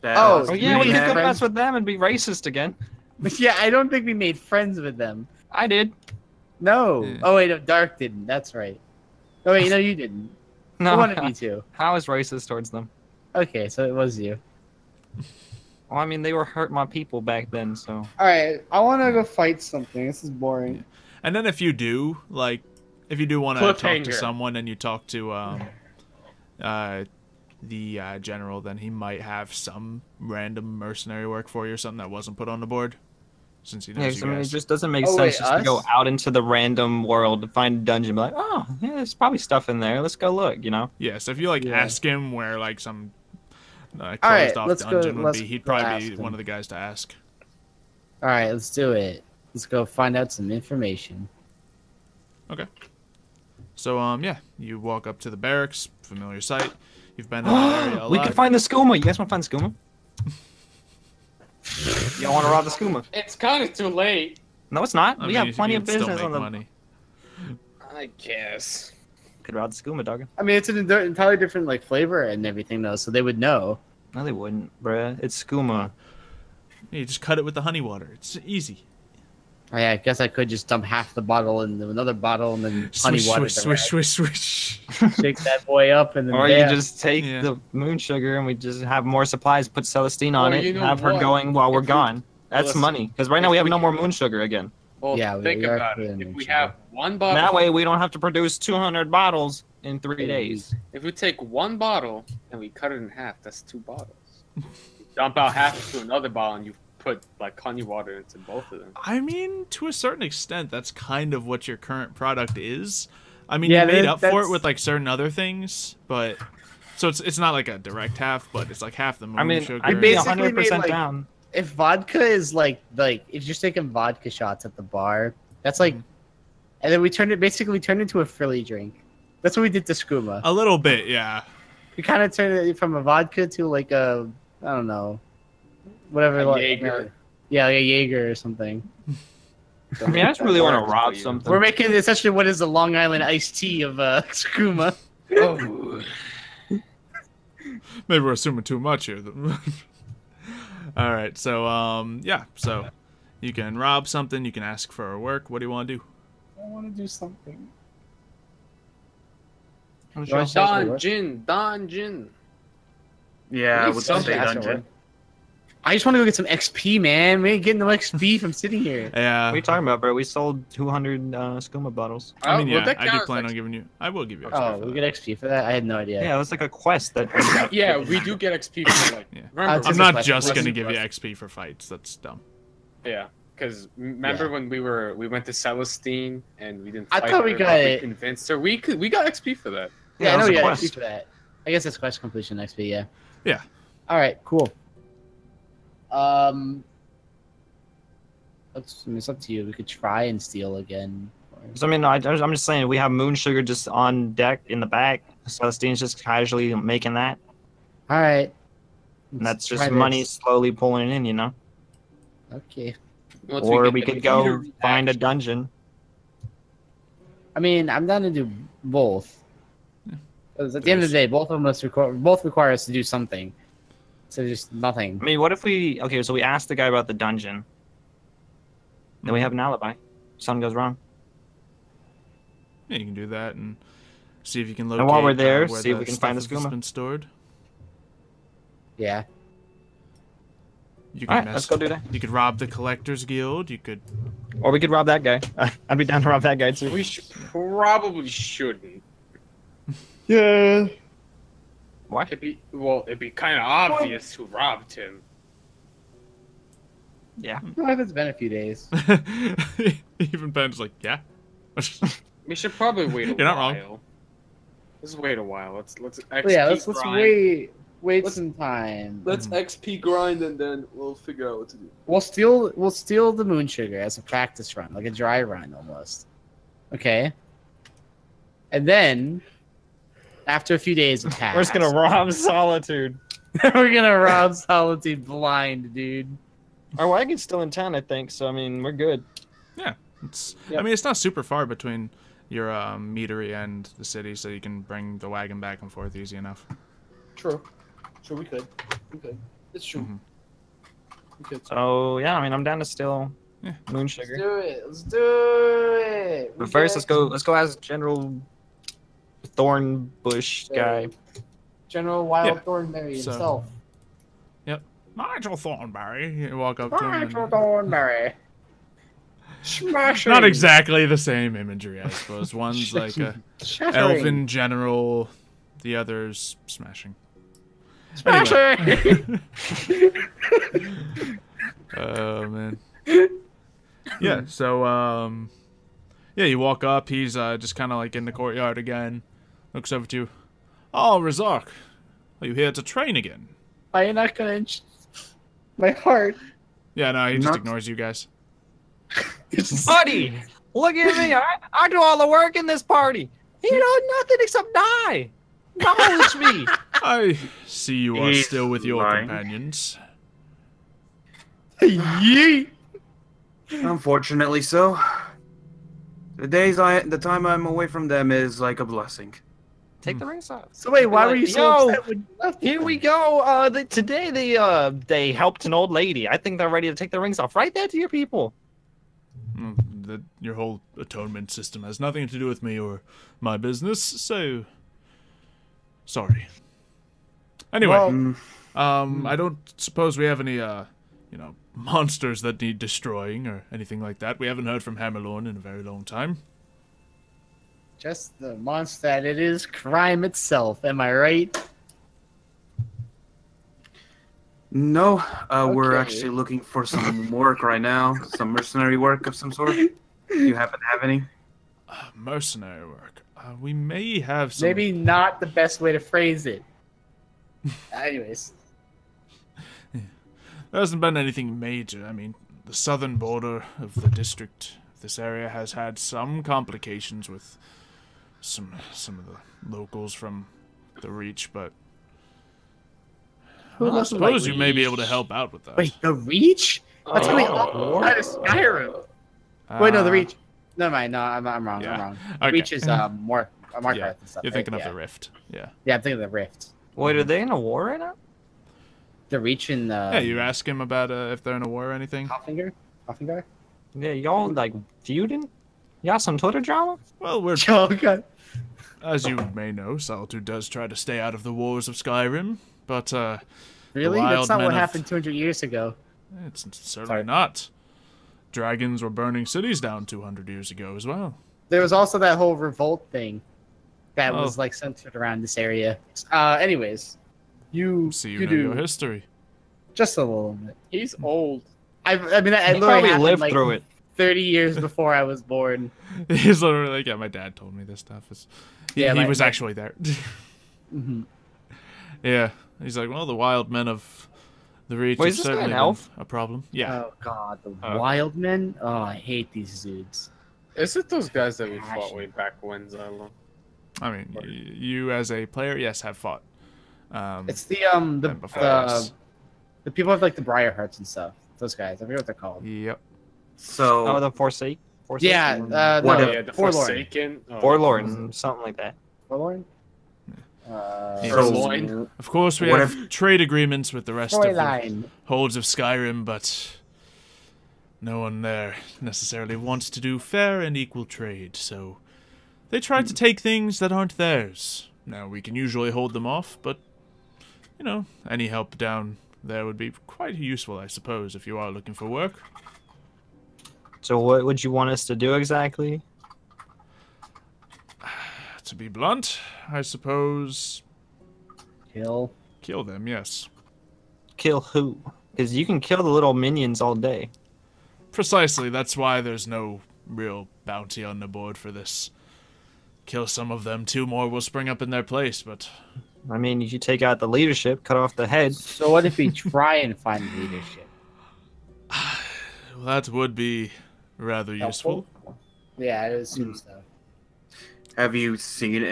That, Oh, Oh yeah, we made could go friends? mess with them and be racist again. But yeah, I don't think we made friends with them. I did. No. Yeah. Oh wait, no, Dark didn't. That's right. Oh wait, no, you didn't. No, One of you two. I was racist towards them. Okay, so it was you. Well, I mean, they were hurt my people back then, so. All right, I want to go fight something. This is boring. And then if you do, like, if you do want to talk to Cliffhanger. someone and you talk to the general, then he might have some random mercenary work for you or something that wasn't put on the board. since he Yeah, knows 'cause, you I mean, it guys. just doesn't make Oh, sense wait, just to go us? out into the random world to find a dungeon. Be like, oh, yeah, there's probably stuff in there. Let's go look. You know? Yeah, so if you like Yeah. ask him where like some right, closed off let's go- dungeon would let's be, he'd go probably ask be him. one of the guys to ask. All right, let's do it. Let's go find out some information. Okay. So yeah, you walk up to the barracks, familiar sight. You've been in that area a We lot. can find the skooma. You guys want to find the skooma? Y'all want to rob the skooma? It's kind of too late. No, it's not. I We mean, have you plenty of can still business make on the. money. I guess. Could rob the skooma, dog. I mean, it's an entirely different like flavor and everything though, so they would know. No, they wouldn't, bruh. It's skooma. Yeah, you just cut it with the honey water. It's easy. Oh, yeah, I guess I could just dump half the bottle into another bottle and then honey Swish, water. swish, the swish, swish, swish. rest. Shake that boy up and then Or there. you just take Yeah. the moon sugar and we just have more supplies, put Celestine on Or it, you and know have her what? going while we're If we- gone. That's listen, money. Because right now if we have we- no more moon sugar again. Well, Yeah, think we are about it. putting If in we sugar. have one bottle, That way we don't have to produce 200 bottles in 3 days. if we take one bottle and we cut it in half, that's 2 bottles. You dump out half into another bottle and you put like honey water into both of them. I mean, to a certain extent, that's kind of what your current product is. I mean, Yeah, you made that- up for it that's- with like certain other things, but so it's not like a direct half, but it's like half the moon I mean, sugar. I'd be basically 100% made, like- down. If vodka is like if you're taking vodka shots at the bar, that's like, and then we turned into a frilly drink. That's what we did to skooma. A little bit, yeah. We kind of turned it from a vodka to like a, I don't know, whatever. A like, Jaeger. Yeah, like a Jaeger or something. I mean, I just really want to rob something. We're making essentially what is the Long Island iced tea of skooma. Oh. Maybe we're assuming too much here. All right, so yeah, so you can rob something, you can ask for work. What do you want to do? I want to do something. Dungeon. Yeah, I At would least say something has to dungeon. work. I just want to go get some XP, man. We ain't getting no XP from sitting here. Yeah, What are you talking about, bro? We sold 200 skooma bottles. I mean, Well, yeah, that I do counts plan as- on giving you. I will give you. XP Oh, for we that. get XP for that? I had no idea. Yeah, it was like a quest that. Yeah, we do get XP for like. Yeah. Remember, I'm I'm a not question. just gonna Listen, give you listen. XP for fights. That's dumb. Yeah, because remember when we went to Celestine and we didn't. I fight thought we her, got but it. convinced her. We got XP for that. Yeah, I it know was we a got quest. XP for that. I guess that's quest completion XP, yeah. Yeah. All right, cool. It's up to you. We could try and steal again. So, I mean, I'm just saying, we have moon sugar just on deck in the back. Celestine's just casually making that. All right. And that's Let's just try money this. slowly pulling it in, you know? Okay. Once Or get we the could go meter find a action. dungeon. I mean, I'm down to do both. Because at the end of the day, both of them both require us to do something. So just nothing. I mean, what if we... Okay, so we asked the guy about the dungeon. Then we have an alibi. Something goes wrong. Yeah, you can do that and see if you can locate. And while we're there, where see if we can stuff find the has skooma. been stored. Yeah. You All can right, let's go do that. You could rob the collectors guild. You could. Or we could rob that guy. I'd be down to rob that guy, too. We probably shouldn't. Yeah. Why? It'd be kind of obvious who robbed him. Yeah. Well, if it's been a few days. Even Ben's like, yeah. We should probably wait a You're not while. wrong. Let's wait a while. Let's XP Yeah, let's grind. wait Let's- some time. Let's XP grind and then we'll figure out what to do. We'll steal the moon sugar as a practice run, like a dry run almost. Okay. And then after a few days have passed, We're just gonna rob Solitude. we're gonna rob Solitude blind, dude. Our wagon's still in town, I think, so I mean, we're good. Yeah. It's. Yep. I mean, it's not super far between your meadery and the city, so you can bring the wagon back and forth easy enough. True. True, we could. It's true. Mhm. We could. So, yeah, I mean, I'm down to steal Yeah. moon Let's sugar. do it. Let's do it. But first, let's go ask General Thornbush guy. General Wild Yeah. Thornberry So- himself. Nigel Thornberry. You walk up to him. Nigel And, Thornberry. Smashing. not exactly the same imagery, I suppose. One's like a Shattering. elven general, the other's smashing. Smashing. Oh man. Yeah, so, yeah, you walk up. He's just kind of like in the courtyard again. Looks over to you. Oh, Razak, are you here to train again? Why are you not gonna my heart? Yeah, no, he just Not- ignores you guys. Buddy, look at me. I do all the work in this party. He don't nothing except die. Acknowledge me. I see you are He's still with your lying. companions. Yeet. Unfortunately, so. The time I'm away from them is like a blessing. Take the rings off. So wait, why were you so Yo, upset when you left? Here we go. Today they helped an old lady. I think they're ready to take the rings off. Right there to your people. Your whole atonement system has nothing to do with me or my business, so sorry. Anyway, Well, I don't suppose we have any, monsters that need destroying or anything like that. We haven't heard from Hammerlorn in a very long time. just the monster that it is, crime itself. Am I right? No, we're Okay. actually looking for some work right now. Some mercenary work of some sort. Do you happen to have any? Mercenary work. We may have some... Maybe not the best way to phrase it. Anyways, There hasn't been anything major. I mean, the southern border of the district, this area, has had some complications with some of the locals from the Reach, but Who I doesn't suppose like you may be Reach? able to help out with that. wait, the Reach? That's going Oh. outside of Skyrim. Wait, no, the Reach. Never mind. No, I'm wrong. yeah. I'm wrong. Okay. Reach is Markarth Yeah, and stuff. You're thinking right? of the Rift. Yeah. Yeah, I'm thinking of the Rift. Wait, are they in a war right now? The Reach and Yeah, you ask him about if they're in a war or anything. Hoffinger? Yeah, y'all like feuding? Y'all some Twitter drama? Well, we're Oh, God. as you may know, Solitude does try to stay out of the wars of Skyrim, but Really? wild That's not men what of- happened 200 years ago. it's certainly Sorry. not. Dragons were burning cities down 200 years ago as well. There was also that whole revolt thing that Oh. was like centered around this area. Anyways, you See, you you know do your history. just a little bit. He's old. I mean, I He literally probably happened, lived like, through it. 30 years before I was born. He's literally like, yeah, my dad told me this stuff. Yeah, He my- was my- actually there. hmm Yeah, he's like, well, the wild men of the Reach Wait, have is this guy certainly an been elf? a problem. Yeah, Oh God, the Oh. wild men. Oh, I hate these dudes. Is it those guys that we fought Passion. way back when, Xylo? I mean, you as a player, yes, have fought. It's the and before us. the people with like the briar hearts and stuff. Those guys. I forget what they're called. Yep. So, Oh, the Forsake? Yeah, What no, if- Yeah, the Forlorn. Forsaken. Oh, Forlorn, something like that. Forlorn. Yeah. Forlorn. Of course, we What have trade agreements with the rest of the Storyline. holds of Skyrim, but no one there necessarily wants to do fair and equal trade, so they try to take things that aren't theirs. Now, we can usually hold them off, but, you know, any help down there would be quite useful, I suppose, if you are looking for work. So what would you want us to do exactly? To be blunt, I suppose Kill. kill them, yes. Kill who? Because you can kill the little minions all day. Precisely, that's why there's no real bounty on the board for this. Kill some of them, 2 more will spring up in their place, but I mean, if you take out the leadership, cut off the head. So what if we try and find leadership? that would be rather useful. Yeah, I assume so. have you seen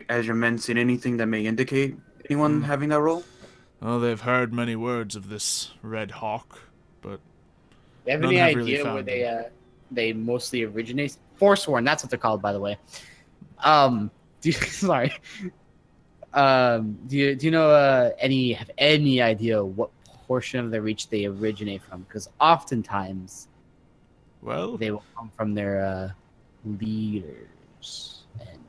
has your men seen anything that may indicate anyone having that role? Well, they've heard many words of this Red Hawk, but Do you have None any have really idea where found they mostly originate? Forsworn, that's what they're called, by the way. Sorry. Do you know have any idea what portion of the Reach they originate from? Because oftentimes well, they will come from their leaders. And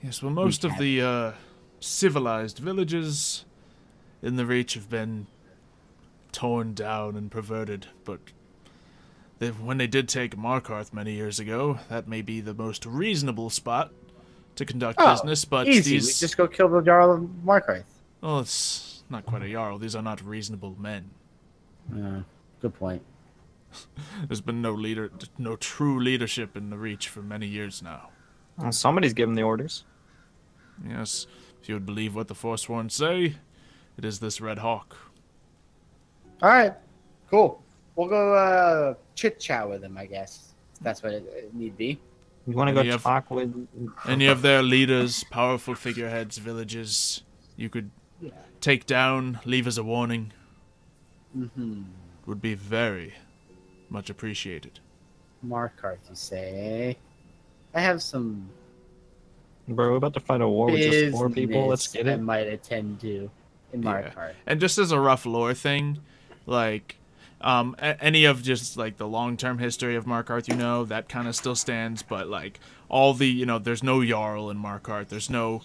yes, well, most of the civilized villages in the Reach have been torn down and perverted, but when they did take Markarth many years ago, that may be the most reasonable spot to conduct business, but easy. these... We just go kill the Jarl of Markarth. Well, it's not quite a Jarl. These are not reasonable men. Good point. There's been no true leadership in the Reach for many years now. Well, somebody's giving the orders. Yes, if you would believe what the Forsworn say, it is this Red Hawk. All right, cool. We'll go chit chat with them, I guess. If that's what it need be. You want to go talk with any of their leaders, powerful figureheads, villages you could take down, leave as a warning. Would be very much appreciated. Markarth, you say? I have some. Bro, we're about to fight a war with just 4 people. Let's get it. I might attend to in Markarth. And just as a rough lore thing, like any of just like the long-term history of Markarth, you know, that kind of still stands. But like all the, you know, there's no Jarl in Markarth. There's no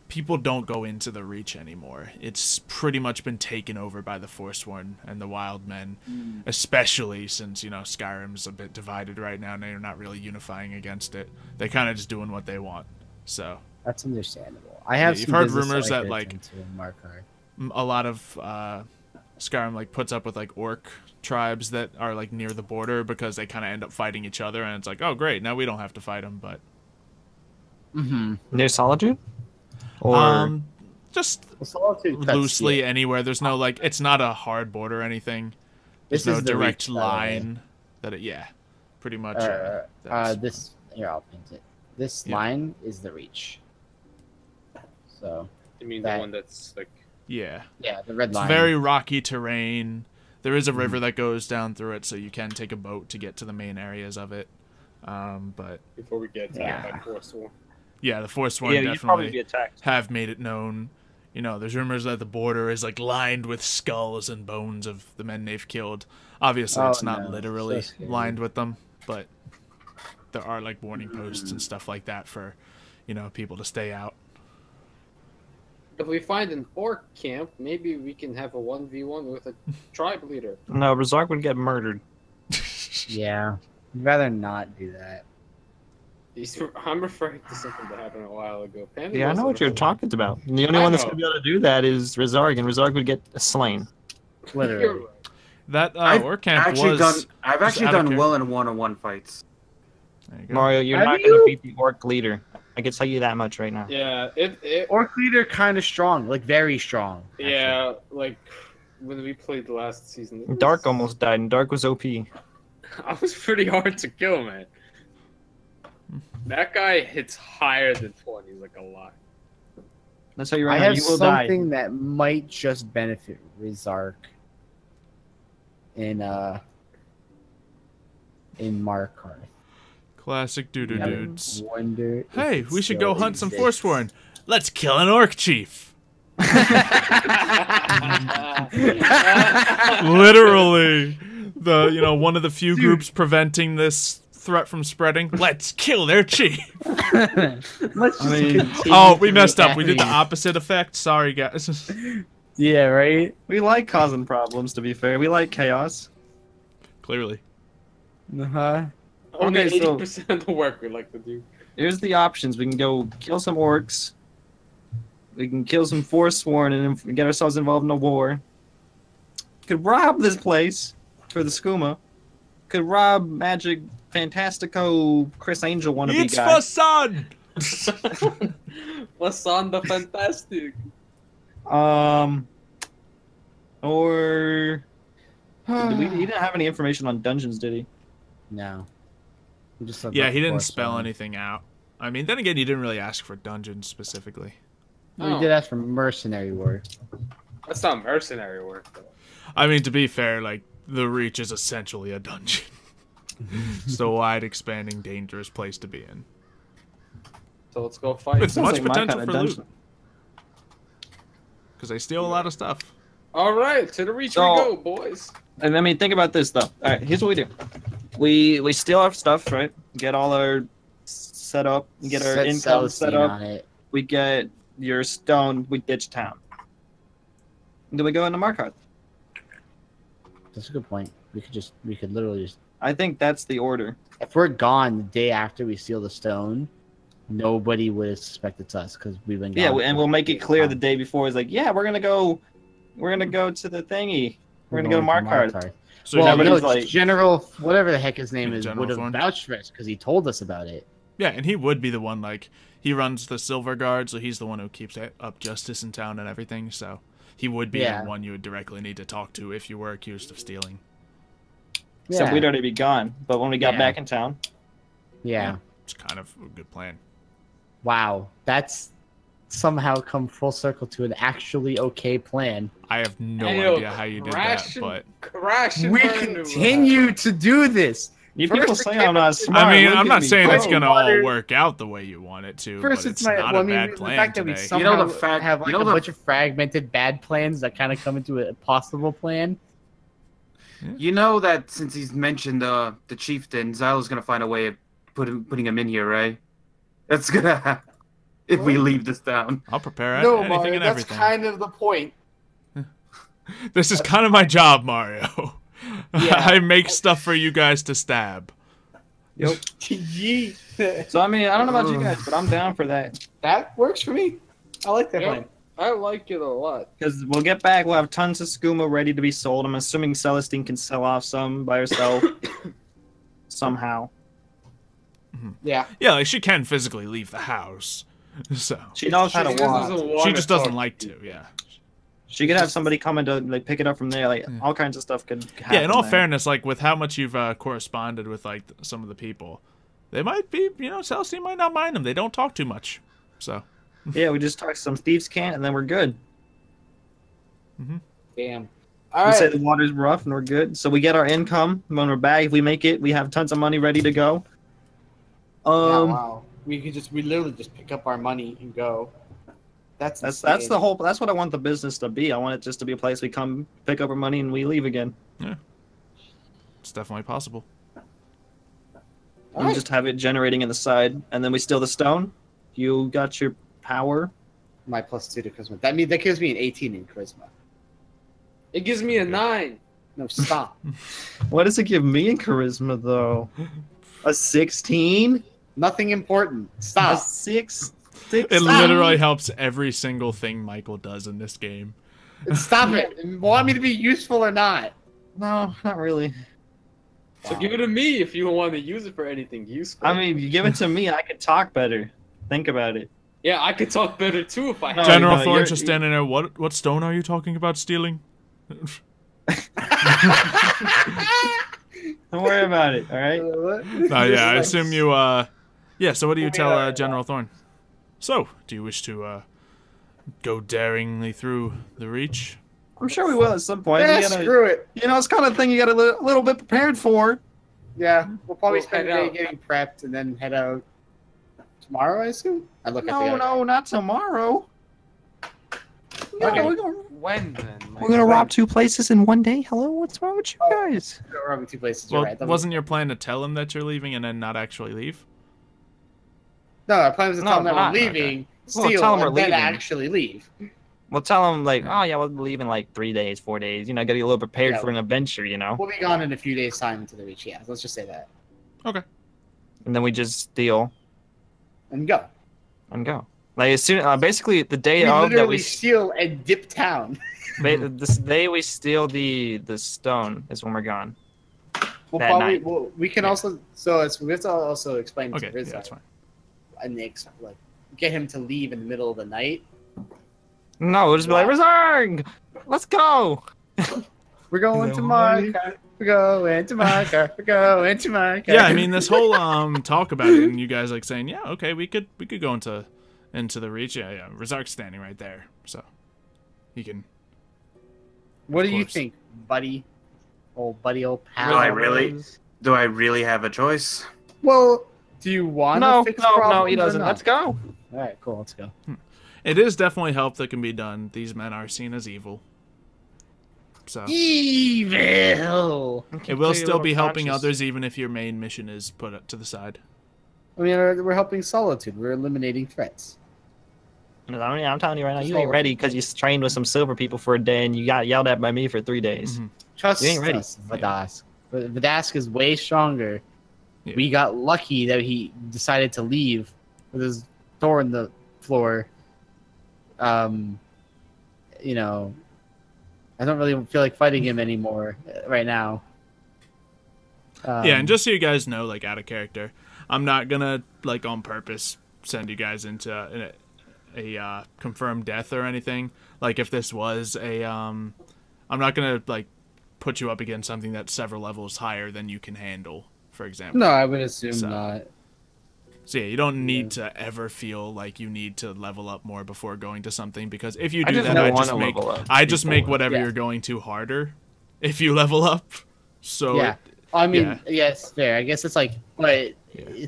people don't go into the Reach anymore. It's pretty much been taken over by the Forsworn and the Wild Men, especially since, you know, Skyrim's a bit divided right now and they're not really unifying against it. They're kind of just doing what they want. So that's understandable. I have you've heard rumors that like a lot of Skyrim like puts up with like orc tribes that are like near the border because they kind of end up fighting each other, and it's like, oh great, now we don't have to fight them. But near Solitude, or just loosely anywhere. There's no like, it's not a hard border or anything. There's no direct line that it. Pretty much. This here, I'll paint it. This line is the Reach. So you mean the one that's like the red line. It's very rocky terrain. There is a river that goes down through it, so you can take a boat to get to the main areas of it. But before we get to the Forsworn. Yeah, the Forsworn definitely have made it known. You know, there's rumors that the border is like lined with skulls and bones of the men they've killed. Obviously, it's not literally lined with them, but there are like warning posts and stuff like that for, you know, people to stay out. If we find an orc camp, maybe we can have a 1v1 with a tribe leader. No, Razark would get murdered. Yeah, I'd rather not do that. I'm referring to something that happened a while ago. Pandy I know what you're talking about. The only one that's going to be able to do that is Razark, and Razark would get slain. Literally. That orc camp I've actually done well in one-on-one fights. Mario, you're not going to beat the orc leader. I can tell you that much right now. Yeah, orc leader kind of strong, like very strong. Actually. Yeah, like when we played the last season. Dark almost died, and Dark was OP. I was pretty hard to kill, man. That guy hits higher than 20, like a lot. That's how you I have something that might just benefit Razark in Markarth. Classic doo-doo dudes. Wonder hey, we should go hunt some Forsworn. Let's kill an orc chief. Literally, one of the few groups preventing this threat from spreading. Let's kill their chief. We messed up. We did the opposite effect. Sorry, guys. Yeah, right? We like causing problems, to be fair. We like chaos. Clearly. Uh-huh. Only 80% of the work we like to do. Here's the options. We can go kill some orcs. We can kill some Forsworn and get ourselves involved in a war. Could rob this place for the skooma. Could rob Magic Fantastico Chris Angel wannabe it's guy. It's Fasan! Fasan the Fantastic. Or... he didn't have any information on dungeons, did he? No. He didn't spell anything out. I mean, then again, he didn't really ask for dungeons specifically. We did ask for mercenary work. That's not mercenary work, though. I mean, to be fair, like, the Reach is essentially a dungeon. It's a wide, expanding, dangerous place to be in. So let's go fight. With much potential for loot. Because they steal a lot of stuff. Alright, to the Reach we go, boys. And I mean, think about this, though. Alright, here's what we do. We steal our stuff, right? Get all our set up, get our income set up. We get your stone, we ditch town. And then we go into Markarth. That's a good point. We could literally just... I think that's the order. If we're gone the day after we steal the stone, nobody would suspect it's us because we've been gone. Yeah, and we'll make it clear the day before. It's like, yeah, we're gonna go to the thingy. We're gonna go to Markarth. So well, everybody's no, like- General, whatever the heck his name Yeah, is, General would have Thorne. vouched for us because he told us about it. yeah, and he would be the one, like, he runs the Silver Guard, so he's the one who keeps up justice in town and everything, so he would be Yeah. the one you would directly need to talk to if you were accused of stealing. Except we'd already be gone. But when we got Yeah. back in town, Yeah. It's kind of a good plan. Wow. That's somehow come full circle to an actually okay plan. I have no Hey, yo, idea how you did that, crash and- but Crash and We burn into a continue to do this. you First people it say came I'm not up to- smart. I mean, Look I'm at not me saying it's go. gonna Water. all work out the way you want it to, First, but it's it's my. not Well, a bad the plan fact that we today. somehow the fact- have like you know a the- bunch of fragmented bad plans that kind of come into a possible plan. You know that since he's mentioned the chieftain, Xylo's gonna find a way of putting him in here, right? That's gonna happen if we leave this town. I'll prepare No, anything Mario, and that's everything. kind of the point. This is kind of my job, Mario. Yeah. I make stuff for you guys to stab. Yep. Gee, So I mean, I don't know about you guys, but I'm down for that. that works for me. I like that Yep. plan. I like it a lot. Because we'll get back, we'll have tons of skooma ready to be sold. I'm assuming Celestine can sell off some by herself somehow. Yeah. Yeah, like she can physically leave the house, so She knows how to She walk. doesn't she just doesn't talk. like to. Yeah. She could have somebody come in to like pick it up from there. Like all kinds of stuff could happen. Yeah. In all there. fairness, like with how much you've corresponded with like some of the people, they might be, Celestine might not mind them. They don't talk too much, so. Yeah, we just talk some thieves' cant and then we're good. Damn. We say the water's rough and we're good. So we get our income when we're back. If we make it, we have tons of money ready to go. Wow. We literally just pick up our money and go. That's That's the whole. That's what I want the business to be. I want it just to be a place we come pick up our money and we leave again. It's definitely possible. We just have it generating in the side, and then we steal the stone. You got your power. my +2 to charisma. That gives me an 18 in charisma. It gives me a 9. No, stop. What does it give me in charisma though? A 16? Nothing important. A Stop. 6? It literally helps every single thing Michael does in this game. Stop it. You want me to be useful or not? No, not really. So give it to me if you want to use it for anything useful. I mean, if you give it to me, I could talk better. Think about it. yeah, I could talk better too if I had. No, General no, Thorne's you're- just standing there. What stone are you talking about stealing? Don't worry about it, all right? Yeah, I assume you. Yeah. So what do you tell General Thorne? So, do you wish to go daringly through the Reach? I'm sure we will at some point. Yeah, We gotta- screw it. You know, it's kind of thing you got a little bit prepared for. Yeah, we'll probably We'll spend the head day out. getting prepped and then head out tomorrow, I assume? I look at the No, not tomorrow. No, Okay. When then? we're gonna rob 2 places in one day. Hello, what's wrong with you guys? We're robbing 2 places. You're Well, right. That wasn't your plan to tell him that you're leaving and then not actually leave? No, our plan was to No, tell them that not- we're leaving, Well, steal, tell them we're and then leaving. actually leave. We'll tell them like, oh yeah, we'll leave in like 3 days, 4 days. You know, gotta get a little prepared Yeah. for an adventure. You know, We'll be gone in a few days' time into the Reach. Yeah, let's just say that. and then we just steal And go. and go. Like as soon, basically the day We of that literally we steal and dip town. this day we steal the stone is when we're gone. We'll That probably night. we can also we have to also explain Okay, to yeah, Rizzo that's fine. and like get him to leave in the middle of the night. No, we'll just be like, Reserve! Let's go. We're going No to my car. We're going to my car. We're going to my car. Yeah, I mean this whole talk about it and you guys like saying, yeah, okay, we could go into the Reach. Yeah. Rizark's standing right there, so he can. what of do you course. think, buddy? Old pal. Do I really? Do I really have a choice? Well, do you want to No, fix no, problems he or doesn't. not? Let's go. All right, cool. Let's go. It is definitely help that can be done. These men are seen as evil, so Evil. it will still be helping others, even if your main mission is put to the side. I mean, we're helping Solitude. We're eliminating threats. I'm telling you right now, you ain't ready because you trained with some silver people for a day and you got yelled at by me for 3 days. Mhm. Trust You ain't ready. us, Vidask. Vidask is way stronger. Yeah. We got lucky that he decided to leave with his door in the floor. You know, I don't really feel like fighting him anymore right now. Yeah, and just so you guys know, like, out of character, I'm not gonna, like, on purpose send you guys into a confirmed death or anything. Like, if this was a, I'm not gonna, like, put you up against something that's several levels higher than you can handle, for example. No, I would assume not. So yeah, you don't need to ever feel like you need to level up more before going to something, because if you do that, I just make whatever you're going to harder if you level up. So yeah, I mean, yes, fair. I guess it's like, but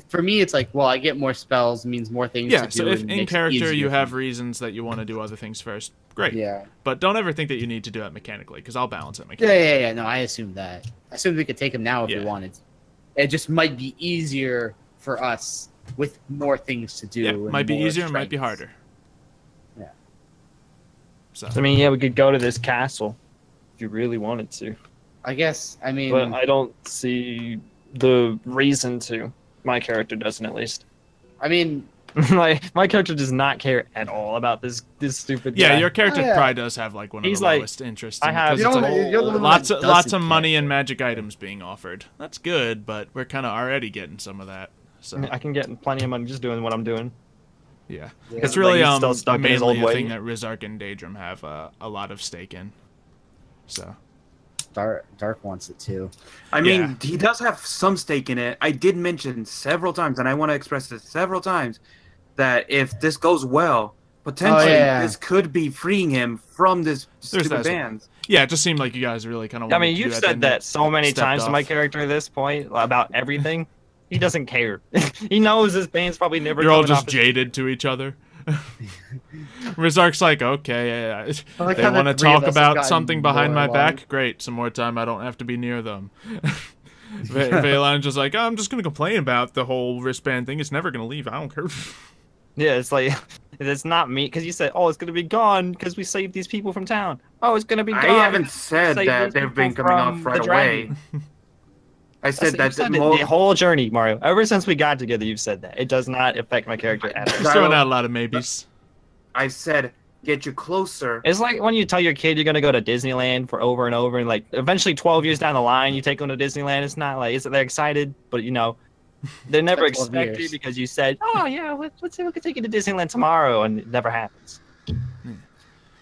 for me, it's like, well, I get more spells, means more things. Yeah, to so do if in character you have reasons that you want to do other things first, great. Yeah, but don't ever think that you need to do that mechanically, because I'll balance it mechanically. Yeah. No, I assume that. I assume we could take him now if we wanted. It just might be easier for us with more things to do. Yeah, might be easier, and might be harder. Yeah. So I mean, yeah, we could go to this castle if you really wanted to. I guess. I mean, but I don't see the reason to. My character doesn't, at least. I mean, my character does not care at all about this stupid guy. Yeah, your character probably does have like one of the lowest interests. I have lots of money and magic items being offered. That's good, but we're kind of already getting some of that. So I can get plenty of money just doing what I'm doing. Yeah. It's really mainly a thing that Rizark and Daedrum have a lot of stake in. So Dark wants it too. I mean, he does have some stake in it. I did mention several times, and I want to express this several times, that if this goes well, potentially this could be freeing him from this stupid band. Yeah, it just seemed like you guys really kind of. I mean, you've said that so many times to my character at this point about everything. He doesn't care. He knows this band's probably never. You're all just jaded to each other. Rizark's like, okay, they want to talk about something behind my back. Great, some more time. I don't have to be near them. Valen's just like, I'm just gonna complain about the whole wristband thing. It's never gonna leave. I don't care. Yeah, it's like, it's not me, because you said, oh, it's gonna be gone because we saved these people from town. Oh, it's gonna be gone. I haven't said that they've been coming off right away. I said that the whole journey, Mario. Ever since we got together, you've said that. It does not affect my character at all. You're throwing out a lot of maybes. I said, get you closer. It's like when you tell your kid you're going to go to Disneyland for over and over, and like eventually 12 years down the line, you take them to Disneyland. It's not like, they're excited, but you know, they're never expected because you said, oh yeah, let's say we could take you to Disneyland tomorrow, and it never happens.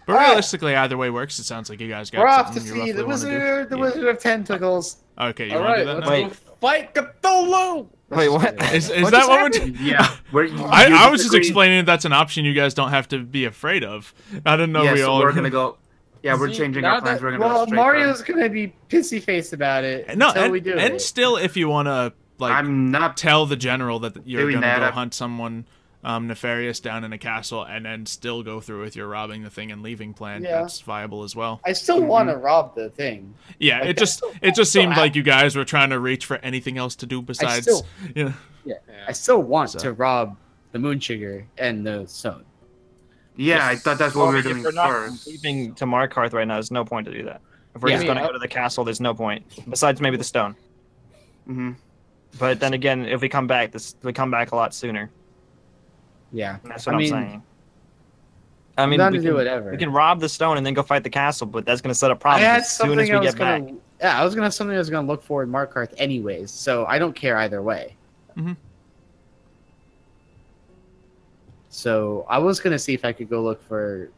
But realistically, either way works. It sounds like you guys got. We're off to see the Wizard of Tentacles. Okay, you want to do that now? Wait, fight Cthulhu! Wait, what? Is that what we're doing? Yeah. I was just explaining that that's an option you guys don't have to be afraid of. I didn't know we all. We're gonna go. Yeah, we're changing our plans. We're gonna go straight. Mario's gonna be pissy faced about it. No, until we do and it. still, if you want to, like, I'm not tell the general that you're gonna that. go hunt someone nefarious down in a castle, and then still go through with your robbing the thing and leaving plan. That's viable as well. I still want to rob the thing. Yeah, like, it just seemed like you guys were trying to reach for anything else to do besides. I still want to rob the Moonsugar and the stone. Yeah, I thought that's what we were doing first. Not leaving to Markarth right now, there's no point to do that. If we're just going to go to the castle, there's no point. Besides maybe the stone. But then again, if we come back, we come back a lot sooner. Yeah, that's what I'm saying. I mean, we can rob the stone and then go fight the castle, but that's going to set up problems as soon as we get back. Yeah, I was going to have something I was going to look for in Markarth anyways, so I don't care either way. So I was going to see if I could go look for,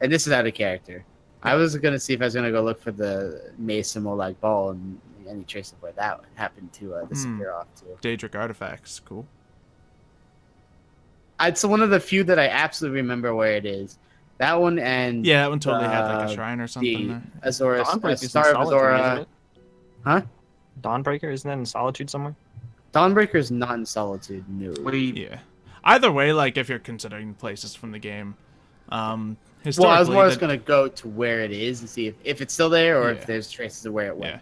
and this is out of character, I was going to see if I was going to go look for the Mason like ball and any trace of where that happened to disappear off to. Daedric artifacts, cool. It's one of the few that I absolutely remember where it is. That one and that one totally had like a shrine or something. The Azora, Star of Azora. Huh? Dawnbreaker, isn't that in Solitude somewhere? Dawnbreaker is not in Solitude. No. Yeah. Either way, like if you're considering places from the game, historically. Well, I was more just gonna go to where it is and see if it's still there or if there's traces of where it went. Yeah.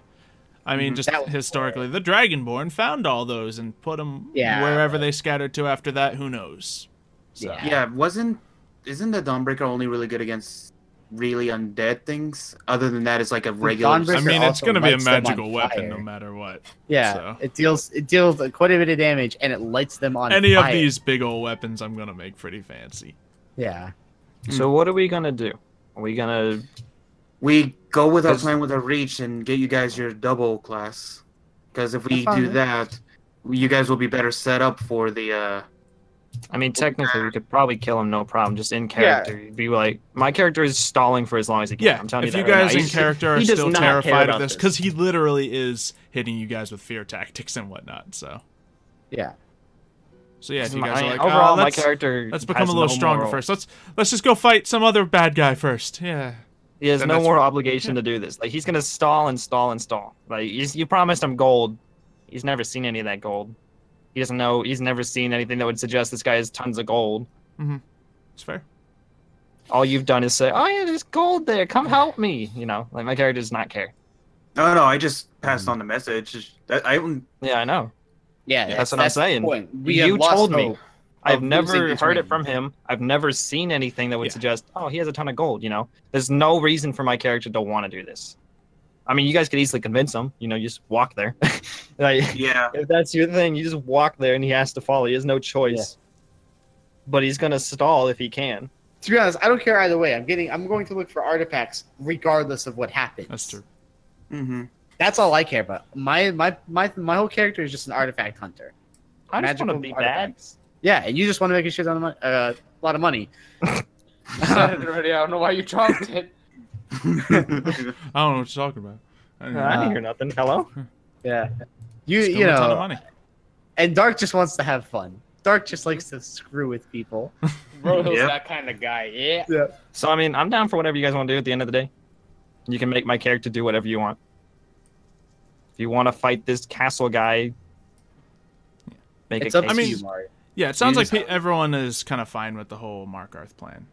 I mean, just historically, the Dragonborn found all those and put them wherever they scattered to after that. Who knows? So. Yeah, isn't the Dawnbreaker only really good against really undead things? Other than that, it's like a regular. I mean, it's going to be a magical weapon no matter what. Yeah, so. it deals quite a bit of damage and it lights them on Any fire. Of these big old weapons, I'm going to make pretty fancy. Yeah. So what are we going to do? Are we going to... We go with our plan with our reach and get you guys your double class. Because if we That's fine, do that, you guys will be better set up for the. I mean, technically, we could probably kill him, no problem. Just in character, you'd be like, my character is stalling for as long as he can. Yeah, I'm telling if you you that right guys now. in character are he does still not care terrified of about this, because he literally is hitting you guys with fear tactics and whatnot. So Yeah. yeah, if you guys are like, overall, oh, my character let's become has a little no stronger moral. first. Let's just go fight some other bad guy first. Yeah. He has Then no that's- more obligation to do this. Like, he's gonna stall and stall and stall. Like, you promised him gold. He's never seen any of that gold. He doesn't know. He's never seen anything that would suggest this guy has tons of gold. Mm-hmm. It's fair. All you've done is say, "Oh yeah, there's gold there. Come help me." You know, like my character does not care. No, I just passed on the message. Yeah, I know. Yeah, That's what I'm the saying. point. We You have lost told me. hope I've of losing never this heard it man. from him. I've never seen anything that would Yeah. suggest, oh, he has a ton of gold. You know, there's no reason for my character to want to do this. I mean, you guys could easily convince him. You know, you just walk there. Like, Yeah. if that's your thing, you just walk there and he has to follow. He has no choice. But he's gonna stall if he can. To be honest, I don't care either way. I'm going to look for artifacts regardless of what happens. That's true. Mm-hmm. That's all I care about. My whole character is just an artifact hunter. I just want to Magical be artifacts. Yeah, and you just want to make a shit ton of money, a lot of money. I said it already. I don't know why you dropped it. I don't know what you're talking about. I didn't I didn't hear nothing. Hello? Yeah, Just you give him a ton of know, money. and Dark just wants to have fun. Dark just likes to screw with people. Rohill's Yep. that kind of guy. Yeah. Yeah. So, I mean, I'm down for whatever you guys want to do at the end of the day. You can make my character do whatever you want. If you want to fight this castle guy, make It's a up case. to I mean, you, Mario. Yeah, it sounds You like just- everyone is kind of fine with the whole Markarth plan.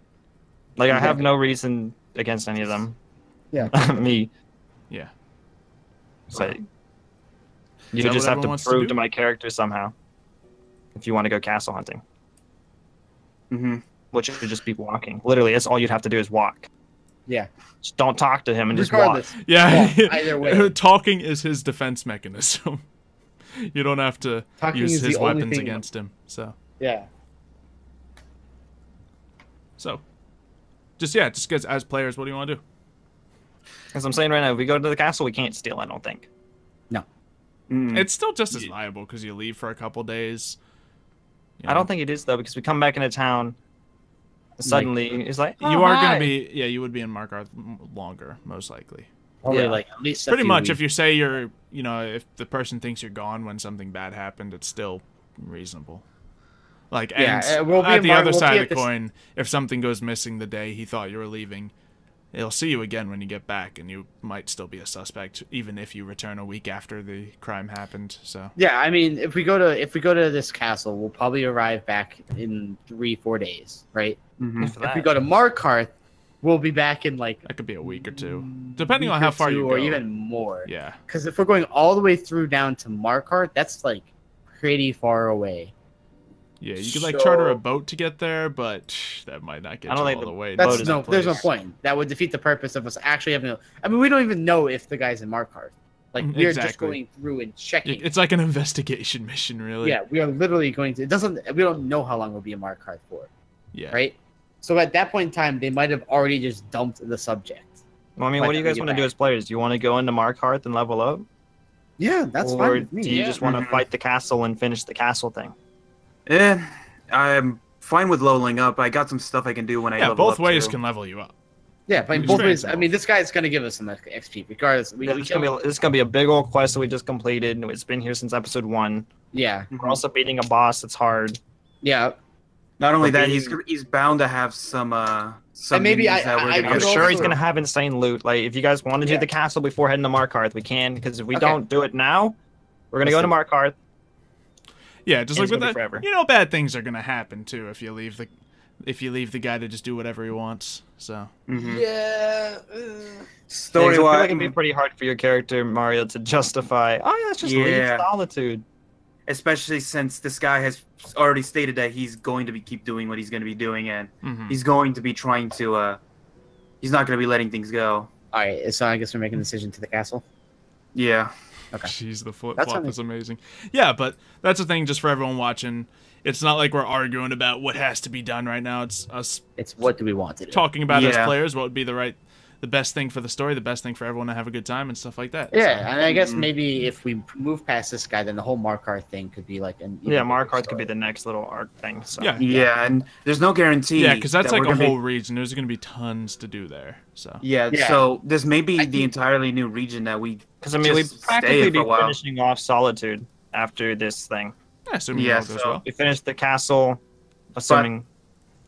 Like, I have no reason against any of them. Yeah. Me. Yeah. So, Is you that just what have everyone to wants to prove do? to my character somehow. If you want to go castle hunting. Mm-hmm. Which would just be walking. Literally, that's all you'd have to do is walk. Yeah. Just don't talk to him and just walk. Regardless. Yeah. Well, either way. Talking is his defense mechanism. You don't have to Talking use is the his only weapons thing- against him. So, Yeah. just as players, what do you want to do? As I'm saying right now, if we go to the castle, we can't steal, I don't think. Mm. It's still just as viable because you leave for a couple days. You I know? don't think it is, though, because we come back into town, suddenly, it's like, oh, You are hi. going to be, yeah, you would be in Markarth longer, most likely. Probably Yeah. like at least a Pretty few much, weeks. if you say you're, you know, if the person thinks you're gone when something bad happened, it's still reasonable. Like, Yeah, and we'll be at in the other we'll be side at of the this- coin, if something goes missing the day he thought you were leaving, he'll see you again when you get back, and you might still be a suspect, even if you return a week after the crime happened. So, Yeah, I mean, if we go to this castle, we'll probably arrive back in 3-4 days, right? Mm-hmm. For If we that. go to Markarth, we'll be back in like that could be a week or two, depending week on or how far two you or go. even more. Yeah. Because if we're going all the way through down to Markarth, that's like pretty far away. Yeah, you could, like, charter a So- boat to get there, but that might not get I you don't think all the- the way. That's Boat is no, in there's no place. point. That would defeat the purpose of us actually having. I mean, we don't even know if the guy's in Markarth. Like we're just Exactly. going through and checking. It's like an investigation mission, really. Yeah, we are literally going to. It doesn't. We don't know how long we'll be in Markarth for, Yeah. right? So at that point in time, they might have already just dumped the subject. Well, I mean, By what do you the time guys we want get to do back. as players? Do you want to go into Markarth and level up? Yeah, that's or fine with me. do you Yeah. just want to Mhm. fight the castle and finish the castle thing? I'm fine with leveling up. I got some stuff I can do when I Yeah, level both up ways too. can level you up. Yeah, but in It's both very ways. I mean, this guy's gonna give us some XP regardless. We, Yeah, we this is gonna be a big old quest that we just completed. It's been here since episode 1. yeah, We're also beating a boss that's hard. yeah. Not only But that, being- he's bound to have some And maybe minions that we're I gonna I'm could get. sure he's also- gonna have insane loot. Like, if you guys want to do Yeah. the castle before heading to Markarth, we can. Because if we Okay. don't do it now, we're gonna go to Markarth. Yeah, just And like it's with gonna be that, forever. you know, bad things are gonna happen too if you leave the guy to just do whatever he wants. So Mhm. Yeah. Story I feel like wise, it'd be pretty hard for your character Mario to justify. Oh yeah, let's just leave Yeah. Solitude. especially since this guy has already stated that he's going to keep doing what he's going to be doing, and mhm. he's going to be trying to. He's not going to be letting things go. All right, so I guess we're making a decision to the castle. Yeah. Okay. Jeez, the flip That's flop how is amazing. Yeah, but that's the thing. Just for everyone watching, it's not like we're arguing about what has to be done right now. It's us It's what do we want to do? talking about as Yeah. players what would be the the best thing for the story, the best thing for everyone to have a good time and stuff like that. Yeah, and I guess maybe if we move past this guy, then the whole Markar thing could be like an Markar could be the next little arc thing. So. Yeah. Yeah, and there's no guarantee. Yeah, because that's that like we're a gonna whole region. There's going to be tons to do there. So Yeah, so this may be the entirely new region that we. Because I mean, we just practically stay be for a while. finishing off Solitude after this thing. yeah, assuming Yeah, all goes so- well. We finish the castle, assuming.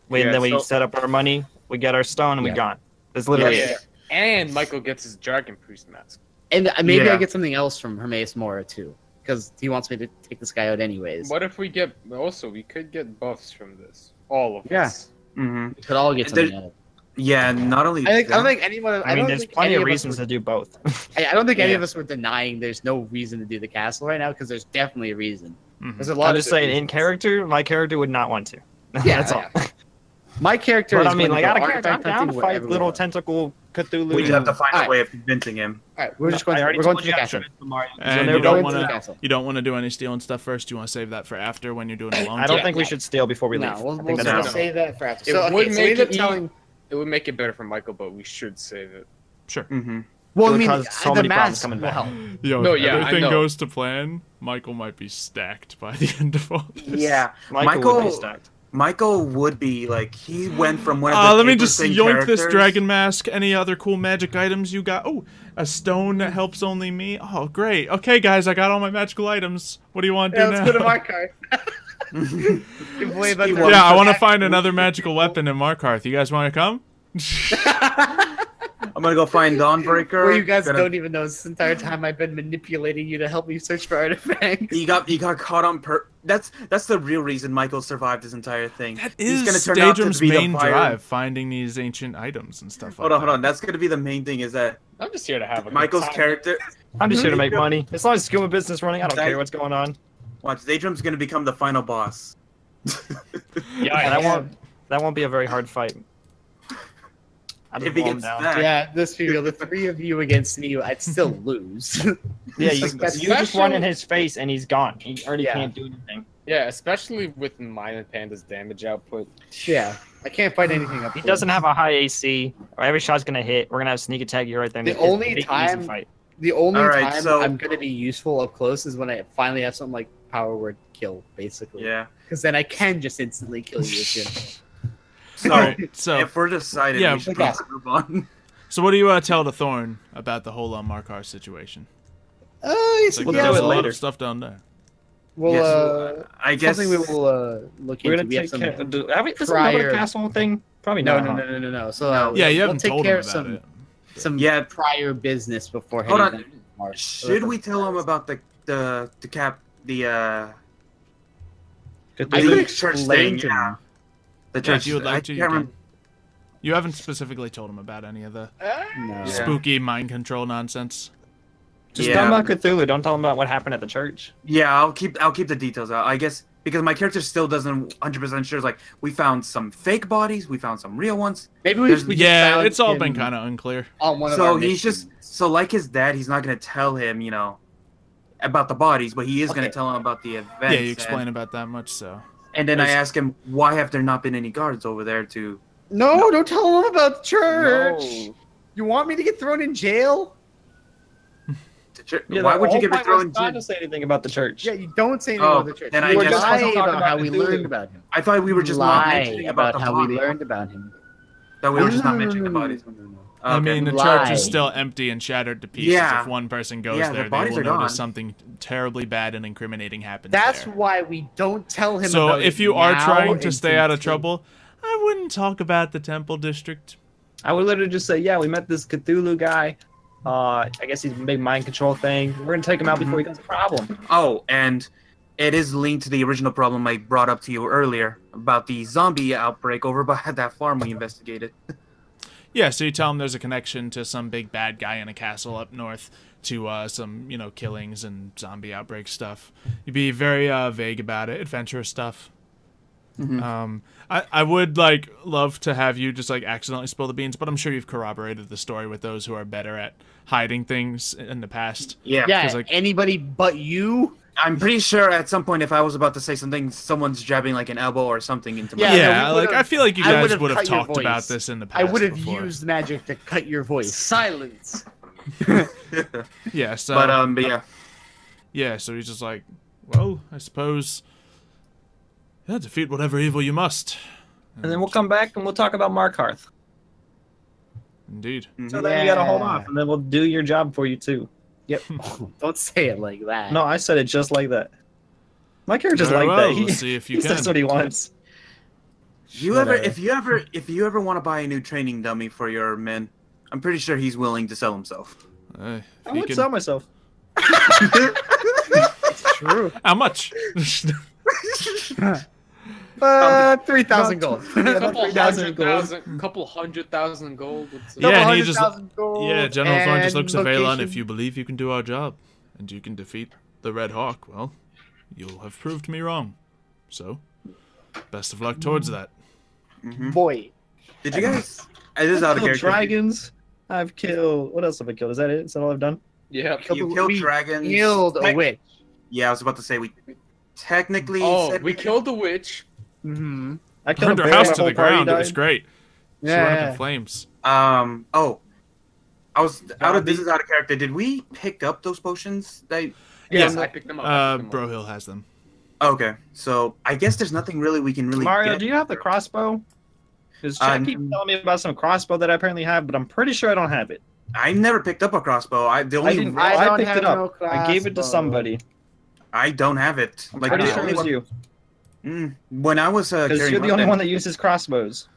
Then we set up our money, we get our stone, and we gone. That's literally Yeah. it. And Michael gets his Dragon Priest mask. And maybe Yeah. I get something else from Hermaeus Mora too, because he wants me to take this guy out anyways. What if we get... Also, we could get buffs from this. All of Yeah. us. Mm-hmm. We could all get something out of it. Yeah, and not only. I don't think anyone. I mean, don't there's think plenty any of us reasons were- to do both. I don't think any Yeah. of us were denying there's no reason to do the castle right now, because there's definitely a reason. Mhm. There's a lot. I'm of just saying, in reasons. character, my character would not want to. Yeah, That's all. My character But is I mean, going like, to out go of character, I'm artifact down to hunting fight wherever we little go. tentacle Cthulhu. We just have to find Alright. a way of convincing him. All right, we're just going. I already We're going told to you the I castle. tried to Mario. And So you they're don't going want to the to castle. you don't want to do any stealing stuff first. You want to save that for after when you're doing it alone. I don't Yeah, think we yeah. should steal before we leave. No, we'll I think that's no. dumb. save that for after. It So, would okay, so make we end up it telling. It would make it better for Michael, but we should save it. Sure. Mm-hmm. Well, It I would mean, cause so the many problems mask coming will back. help. Yo, No, if yeah, I everything know. goes to plan, Michael might be stacked by the end of all this. Yeah, Michael would be stacked. Michael would be like he went from one of the. Let me just paper-thin yoink this characters- dragon mask. Any other cool magic items you got? Oh, a stone that helps only me. Oh, great. Okay, guys, I got all my magical items. What do you want to Yeah, do let's now? go to Markar. Yeah, I want to find another magical weapon in Markarth. You guys want to come? I'm gonna go find Dawnbreaker. Well, you guys Gonna- don't even know this entire time I've been manipulating you to help me search for artifacts. He got caught on That's the real reason Michael survived this entire thing. That He's is gonna turn out to Stadium's be the main fire- drive, finding these ancient items and stuff like Hold on. That's gonna be the main thing. Is that I'm just here to have a good Michael's time. character? I'm just here to make money. As long as scuba business running, I don't That- care what's going on. Watch, Daedrum's gonna become the final boss. Yeah, And that won't be a very hard fight. I'd If he blow him gets down. that, Yeah, let's be real. The three of you against me, I'd still lose. Yeah, you Especially- just run in his face and he's gone. He already Yeah. can't do anything. Yeah, especially with mine and Panda's damage output. Yeah, I can't fight anything up. He close. doesn't have a high AC. Or every shot's gonna hit. We're gonna have sneak attack you right there. The It's a only big, easy time- fight. The only Alright, time so- I'm gonna be useful up close is when I finally have something like power word kill, basically. yeah. Because then I can just instantly kill you with him. So Alright, so if we're decided, yeah, we should okay. probably move on. so what do you tell to Thorn about the whole Markar situation? It's Like, We'll there's do it a lot later. of stuff down there. Well, Yes, well, I guess something we will look We're into. gonna We have take some. care. Have we? Does another prior- castle thing? Probably No, not. no, huh? no, no, no, no. So Yeah, you we'll haven't take told care him of about some it. some Yeah. prior business before Hold heading on. down to Mars. Should we tell him about the Good the I thing. could the church explain thing? to Yeah, him. the Yeah, church. if you would I like to, you can't can. remember. You haven't specifically told him about any of the No. Yeah. spooky mind control nonsense. Just Yeah. tell him about Cthulhu. Don't tell him about what happened at the church. Yeah, I'll keep the details out. I guess because my character still doesn't 100% sure. It's like we found some fake bodies, we found some real ones. Maybe we There's- just Yeah, found it's all him been kind of unclear. on one of So our he's just missions. like his dad. He's not gonna tell him, about the bodies, but he is gonna Okay. tell him about the events. Yeah, you explain about that much, so. And then I There's- ask him, why have there not been any guards over there to? No, don't tell him about the church. No. You want me to get thrown in jail? Why would you get me thrown? Not to say anything about the church. Yeah, you don't say anything Oh, about the church. then you I guess- lie Talk about about how we Cthulhu. learned about him. I thought we were just not lie mentioning about the how body. we learned about him. That we were just No, not no, mentioning no, the no, bodies. no, no, no. I Okay. mean, the Lie. church is still empty and shattered to pieces. Yeah. If one person goes Yeah, the there, they bodies will are notice gone. something terribly bad and incriminating happens That's there. why we don't tell him So about if it you are now trying to and stay out of until- trouble, I wouldn't talk about the temple district. I would literally just say, yeah, we met this Cthulhu guy. I guess he's a big mind control thing. We're gonna take him out before he becomes a problem. Oh, and it is linked to the original problem I brought up to you earlier about the zombie outbreak over by that farm we investigated. Yeah, so you tell them there's a connection to some big bad guy in a castle up north to some, killings and zombie outbreak stuff. You'd be very vague about it, adventurous stuff. I would love to have you just accidentally spill the beans, but I'm sure you've corroborated the story with those who are better at hiding things in the past. Yeah. Yeah, 'Cause, anybody but you I'm pretty sure at some point, if I was about to say something, someone's jabbing like an elbow or something into my. Yeah, no, like I feel like you guys would have cut your talked about voice. this in the past. I would have before. used magic to cut your voice. Silence. Yeah, so but yeah. yeah, so he's just like, well, I suppose, yeah, defeat whatever evil you must. And then we'll come back and we'll talk about Markarth. Indeed. So then you gotta hold Yeah. off, and then we'll do your job for you too. Yep. Don't say it like that. No, I said it just like that. My character's Very like well, that. we'll see if you he can. says what he wants. If you ever want to buy a new training dummy for your men, I'm pretty sure he's willing to sell himself. If I you would can- sell myself. It's true. How much? 3,000 gold. Couple hundred thousand gold. Yeah, and he just, 100,000 gold yeah, General Thorn just and looks at Valen. location. If you believe you can do our job, and you can defeat the Red Hawk, well, you'll have proved me wrong. So, best of luck towards that. Boy. Did you guys? This is out of I've killed character. dragons. I've killed. What else have I killed? Is that it? Is that all I've done? Yeah. You killed We dragons. Killed a witch. Yeah, I was about to say we technically. Oh, said we killed the witch. Mm-hmm. I killed Burned a her bear, house my to whole the party ground. It was died. great. She went up Yeah. in flames. Oh, I was out of. This is out of character. Did we pick up those potions? Yes, Yeah. I picked them up. I picked them up. Brohill has them. Okay, so I guess there's nothing really we can really. Mario, get. do you have the crossbow? Because Chad keeps telling me about some crossbow that I apparently have, but I'm pretty sure I don't have it. I never picked up a crossbow. The only didn't. I I don't picked have it up. no I gave it to crossbow. somebody. I don't have it. I'm Like pretty the sure only it was one- you. When I was Because carrying you're the only weapons, one that uses crossbows.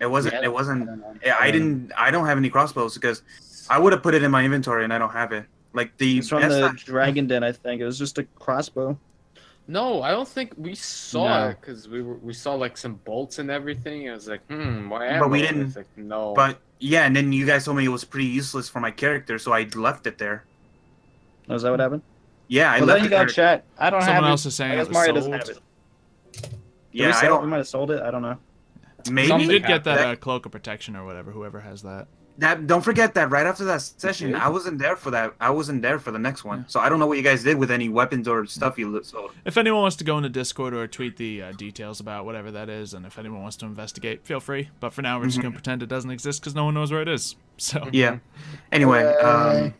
It wasn't. Yeah, It wasn't. I don't know. Yeah, I didn't. I don't have any crossbows because I would have put it in my inventory and I don't have it. Like the. It's from that's the not- Dragon Den, I think. It was just a crossbow. No, I don't think we saw No. it because we saw like some bolts and everything. I was like, why? But we ammo? didn't- It's like, no. But yeah, and then you guys told me it was pretty useless for my character, so I left it there. Oh, is that what happened? Yeah, I Well, left then you it got there. chat. I don't Someone have else it. is saying I it guess was Mario sold. doesn't have it. Did Yeah, we I sell it? We don't. might have sold it. I don't know. Maybe Something You did get that That- cloak of protection or whatever, whoever has that. that. Don't forget that right after that session, did? I wasn't there for that. I wasn't there for the next one, so I don't know what you guys did with any weapons or stuff you sold. If anyone wants to go into Discord or tweet the details about whatever that is, and if anyone wants to investigate, feel free. But for now, we're just going to pretend it doesn't exist because no one knows where it is. So, Yeah. Anyway, Hooray.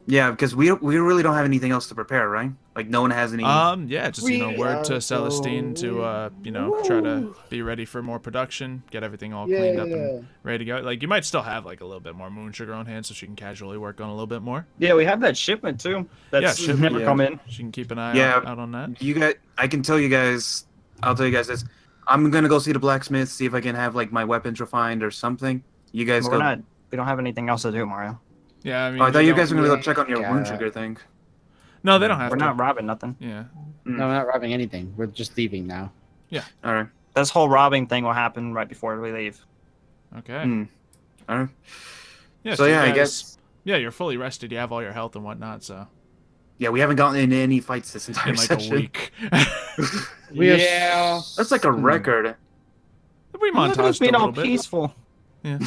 yeah, because we really don't have anything else to prepare, right? Like no one has any. yeah, just, We word are to Celestine to, try to be ready for more production, get everything all cleaned up and ready to go. Like, you might still have, like, a little bit more moon sugar on hand so she can casually work on a little bit more. Yeah, we have that shipment too. That's shipment, never yeah. come in. She can keep an eye Yeah. out on that. You guys, I can tell you guys. I'll tell you guys this. I'm gonna go see the blacksmith, see if I can have like my weapons refined or something. You guys But go. we're not. We don't have anything else to do, Mario. Yeah, I mean, Oh, I thought you don't- guys were gonna go Yeah. check on your Yeah. wound sugar thing. No, they don't have We're to. not robbing nothing. Yeah. No, we're not robbing anything. We're just leaving now. All right. This whole robbing thing will happen right before we leave. Okay. All right. Yeah, So you yeah, I guys- guess. Yeah, you're fully rested. You have all your health and whatnot, so Yeah, we haven't gotten into any fights this entire in like session. a week. We have- yeah. That's like a record. we Look at us montaged a being all little bit. peaceful. Yeah.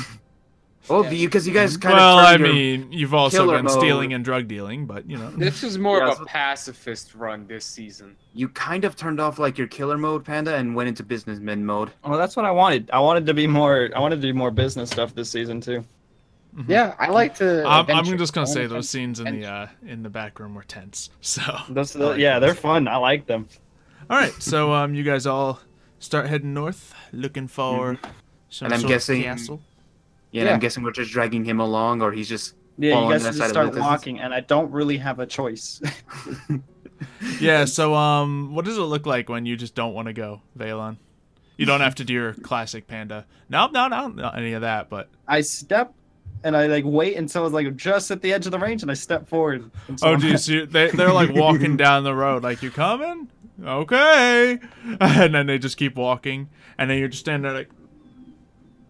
Well, Yeah. because you guys kind Well, of. I turned your- mean, you've also killer been mode. stealing and drug dealing, but you know. This is more Yeah, of so- a pacifist run this season. you kind of turned off like your killer mode, Panda, and went into businessman mode. Well, that's what I wanted. I wanted to be more. I wanted to do more business stuff this season too. Yeah, I like to. I'm adventure. just gonna I say wanna those scenes adventure. in the back room were tense. So Yeah, they're fun. I like them. all right, so you guys all start heading north, looking for some And I'm sort of guessing- castle. Yeah, and Yeah. I'm guessing we're just dragging him along, or he's just. Yeah, you following guys that just side of start the business. walking, and I don't really have a choice. Yeah. So what does it look like when you just don't want to go, Valon? You don't have to do your classic Panda. No, not any of that. But I step, and I like wait until it's like just at the edge of the range, and I step forward. And so oh, I'm- geez, they're like walking down the road, like you coming? Okay, and then they just keep walking, and then you're just standing there like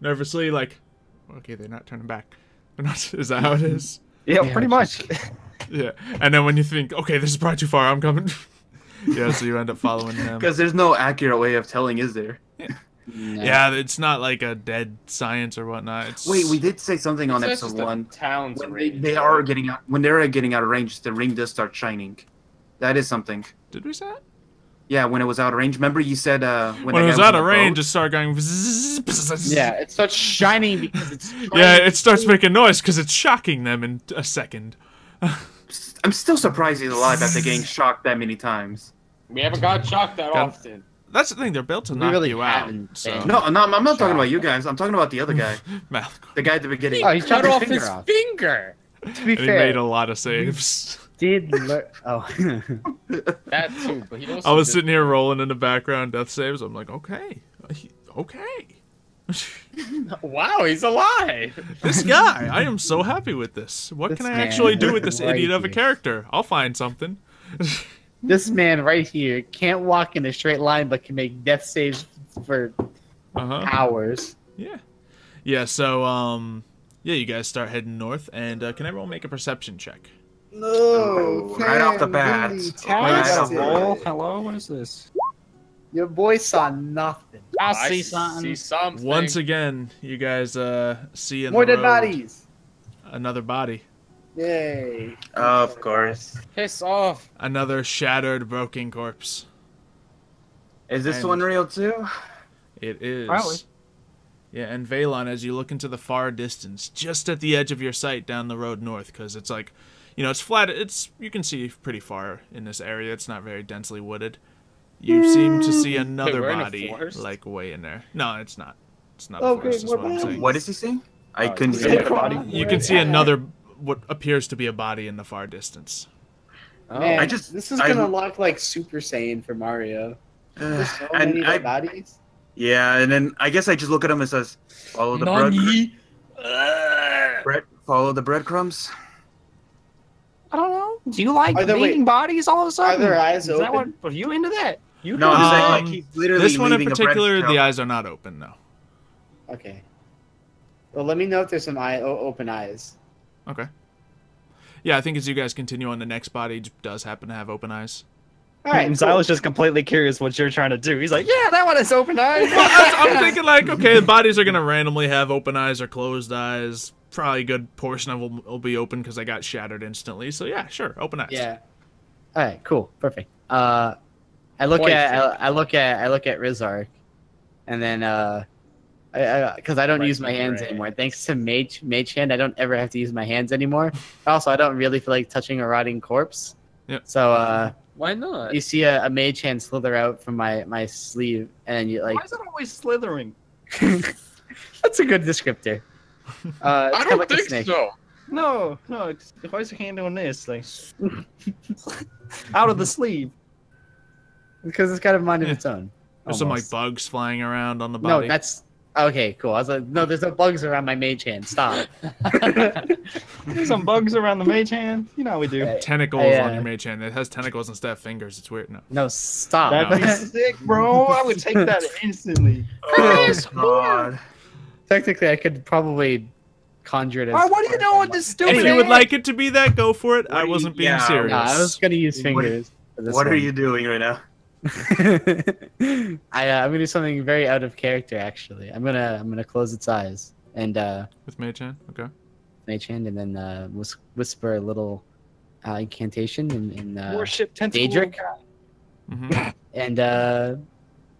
nervously, like, okay, they're not turning back. They're not. Is that how it is? Yeah, Yeah, pretty much. Yeah. And then when you think, okay, this is probably too far, I'm coming. Yeah, so you end up following them. Because there's no accurate way of telling, is there? No. Yeah, it's not like a dead science or whatnot. It's Wait, we did say something on So it's episode just the 1. town's When range, they right? are getting out, when they're getting out of range, the ring does start shining. That is something. Did we say that? Yeah, when it was out of range. Remember you said when it was out of range, it started going. Yeah, it starts shining because it's. Yeah, it starts making noise because it's shocking them in a second. I'm still surprised he's alive after getting shocked that many times. We haven't got shocked that often. That's the thing. They're built to knock really you out. haven't So. been. No, I'm not talking about you guys. I'm talking about the other guy. Malcolm. The guy at the beginning. Oh, he Cut chopped off his his finger off. finger. To be And he fair, made a lot of saves. did oh. That too, but he also I was did- sitting here rolling in the background death saves. I'm like, okay. Okay. Wow, he's alive. This guy, I am so happy with this. What This can I man actually do with this right idiot of a here. character? I'll find something. This man right here can't walk in a straight line, but can make death saves for hours. Yeah. Yeah, so, yeah, you guys start heading north, and can everyone make a perception check? No, right off the bat. Hello, what is this? Your boy saw nothing. I see something. See something. Once again, you guys see in More the dead road bodies. another body. Yay. Of course. Piss off. Another shattered, broken corpse. Is this And- one real too? It is. Probably. Yeah, and Valon, as you look into the far distance, just at the edge of your sight down the road north, because it's like, you know, it's flat. You can see pretty far in this area. It's not very densely wooded. You seem to see another we're in a body, forest? like way in there. No, it's not. It's not. Okay, a forest, is more what I'm bodies. saying. What is he saying? I Oh, couldn't is see it it. a body? You can see another, what appears to be a body in the far distance. Man, I just- this is I- gonna look like Super Saiyan for Mario. There's so many And dead bodies. yeah, and then I guess I just look at him and says, "Follow the follow the breadcrumbs." I don't know. Do you like Are there- eating bodies all of a sudden? Are their eyes Is that what? open? Are you into that? You No, I'm saying like Um, he's literally This one in leaving a particular, bread the trail. eyes are not open, no. Okay. Well, let me know if there's some open eyes. Okay. Yeah, I think as you guys continue on, the next body does happen to have open eyes. All right. Xylo's just completely curious what you're trying to do. He's like, yeah, that one has open eyes. I'm thinking like, okay, the bodies are gonna randomly have open eyes or closed eyes. Probably a good portion of them will be open because I got shattered instantly. So yeah, sure, open eyes. Yeah. All right. Cool. Perfect. I look Quite at Rizark, and then because I don't Right, use my hands right. anymore. Thanks to Mage Hand, I don't ever have to use my hands anymore. Also, I don't really feel like touching a rotting corpse. Yep. So Why not? you see a Mage Hand slither out from my sleeve, and you like. Why is it always slithering? That's a good descriptor. It's I kinda don't like a think snake. so. No. If I was your hand doing this, like, out of the sleeve. Because it's got a mind of Yeah. its own. There's some like almost. bugs flying around on the No, body. that's okay. Cool. I was like, no, there's no bugs around my Mage Hand. Stop. Some bugs around the mage hand. You know how we do. Tentacles I, on your mage hand. It has tentacles instead of fingers. It's weird. No. No, stop. That'd be sick, bro. I would take that instantly. Oh, God. Technically, I could probably conjure it as. Why, what are you doing with this stupid? If you would hand? like it to be that, go for it. I What do you- wasn't being yeah, serious. No, I was gonna use fingers. For this What are one. you doing right now? I'm gonna do something very out of character. Actually, I'm gonna close its eyes and With mage hand? Okay. Mage Hand, and then whisper a little incantation in Worship tentacle. Daedric, Mm-hmm. and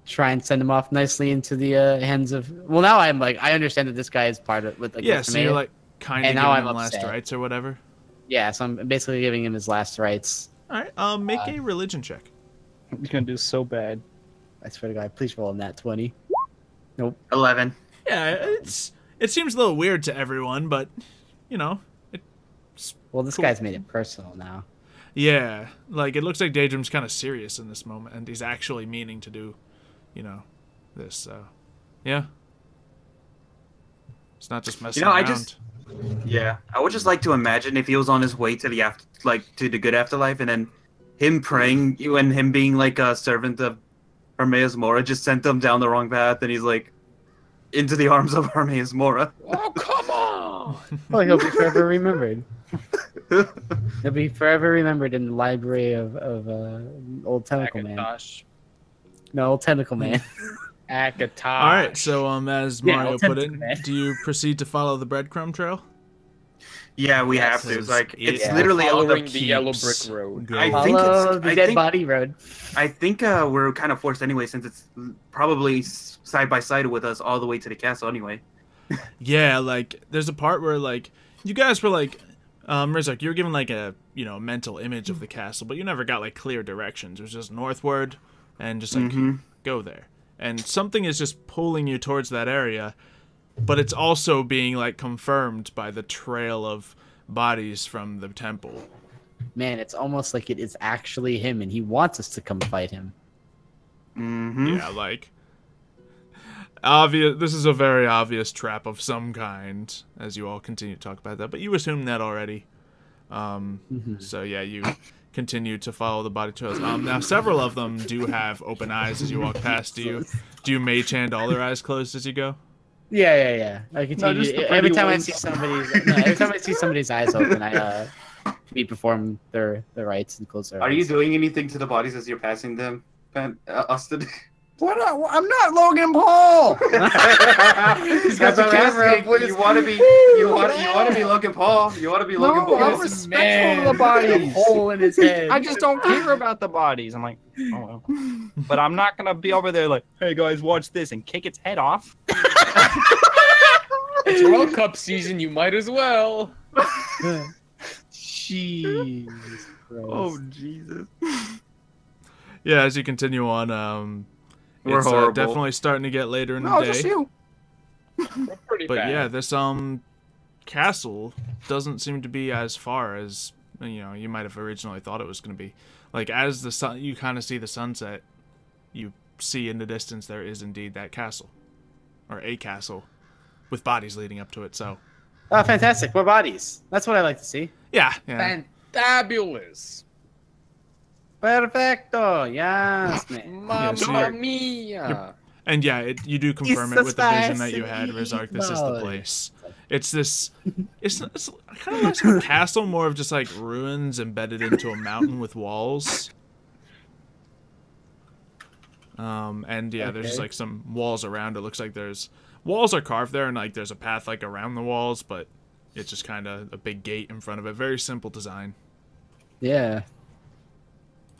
try and send him off nicely into the hands of. Well, now I'm like, I understand that this guy is part of with like. Yeah, with so Maya. you're like kind of And giving now him I'm last upset. rites or whatever. Yeah, so I'm basically giving him his last rites. All right. Make a religion check. He's gonna do so bad. I swear to God, please roll a nat 20. 11. Yeah, it seems a little weird to everyone, but you know, Well, this Cool. guy's made it personal now. yeah, like it looks like Daedrum's kind of serious in this moment, and he's actually meaning to do, you know, this. So, yeah, it's not just messing You know, I around. just- Yeah, I would just like to imagine if he was on his way to the to the good afterlife, and then him praying and him being like a servant of Hermaeus Mora just sent him down the wrong path, and he's like into the arms of Hermaeus Mora. Oh, come on! Well, he'll be forever remembered. He'll be forever remembered in the library of Old Tentacle Man. Akatosh. No, Old Tentacle Man. Akatosh. All right, so as Yeah, Mario I'll put tend it, to that. do you proceed to follow the breadcrumb trail? Yeah, we have to. Yes. It's like it's Yeah. literally all Following the the yellow keeps brick road. going. I think Follow it's the I dead think, body road. I think we're kind of forced anyway, since it's probably side by side with us all the way to the castle anyway. Yeah, like there's a part where like you guys were like, Rizak, you were given like a mental image of the castle, but you never got like clear directions. It was just northward, and just like go there, and something is just pulling you towards that area, but it's also being like confirmed by the trail of bodies from the temple. Man, it's almost like it is actually him, and he wants us to come fight him. Yeah, like obvious. This is a very obvious trap of some kind, as you all continue to talk about that. But you assume that already. So yeah, you continue to follow the body trails. Now several of them do have open eyes as you walk past. Do you mage hand all their eyes closed as you go? Yeah. I continue. just the Every pretty time ones. every time I see somebody's eyes open, we perform their rites and close their eyes. Are you doing anything to the bodies as you're passing them, Austin? What? I'm not Logan Paul. He's got the camera. You want to be Logan Paul. You want to be Logan No, I'm Paul. respectful of the A bodies. hole in his head. I just don't care about the bodies. I'm like, oh well. But I'm not gonna be over there like, hey guys, watch this and kick its head off. It's World Cup season. You might as well. Jesus Christ. Oh Jesus. Yeah, as you continue on, We're it's horrible. definitely starting to get later in No, the just day. you. We're pretty But bad. yeah, this castle doesn't seem to be as far as you might have originally thought it was going to be. Like as the sun, you kind of see the sunset. You see in the distance there is indeed that castle, or a castle, with bodies leading up to it. So Oh, fantastic. More bodies. That's what I like to see. yeah. Fantabulous. Perfecto. Yes, man. Yeah, so Mamma you're- mia. And yeah, you do confirm It's it with the vision that spicy you had, Rizark. This is the boy. place. It's this. It's kind of less of a castle, more of just like ruins embedded into a mountain with walls. And yeah, there's just Okay. like some walls around. It looks like there's walls are carved there, and like there's a path like around the walls, but it's just kind of a big gate in front of it. Very simple design, Yeah.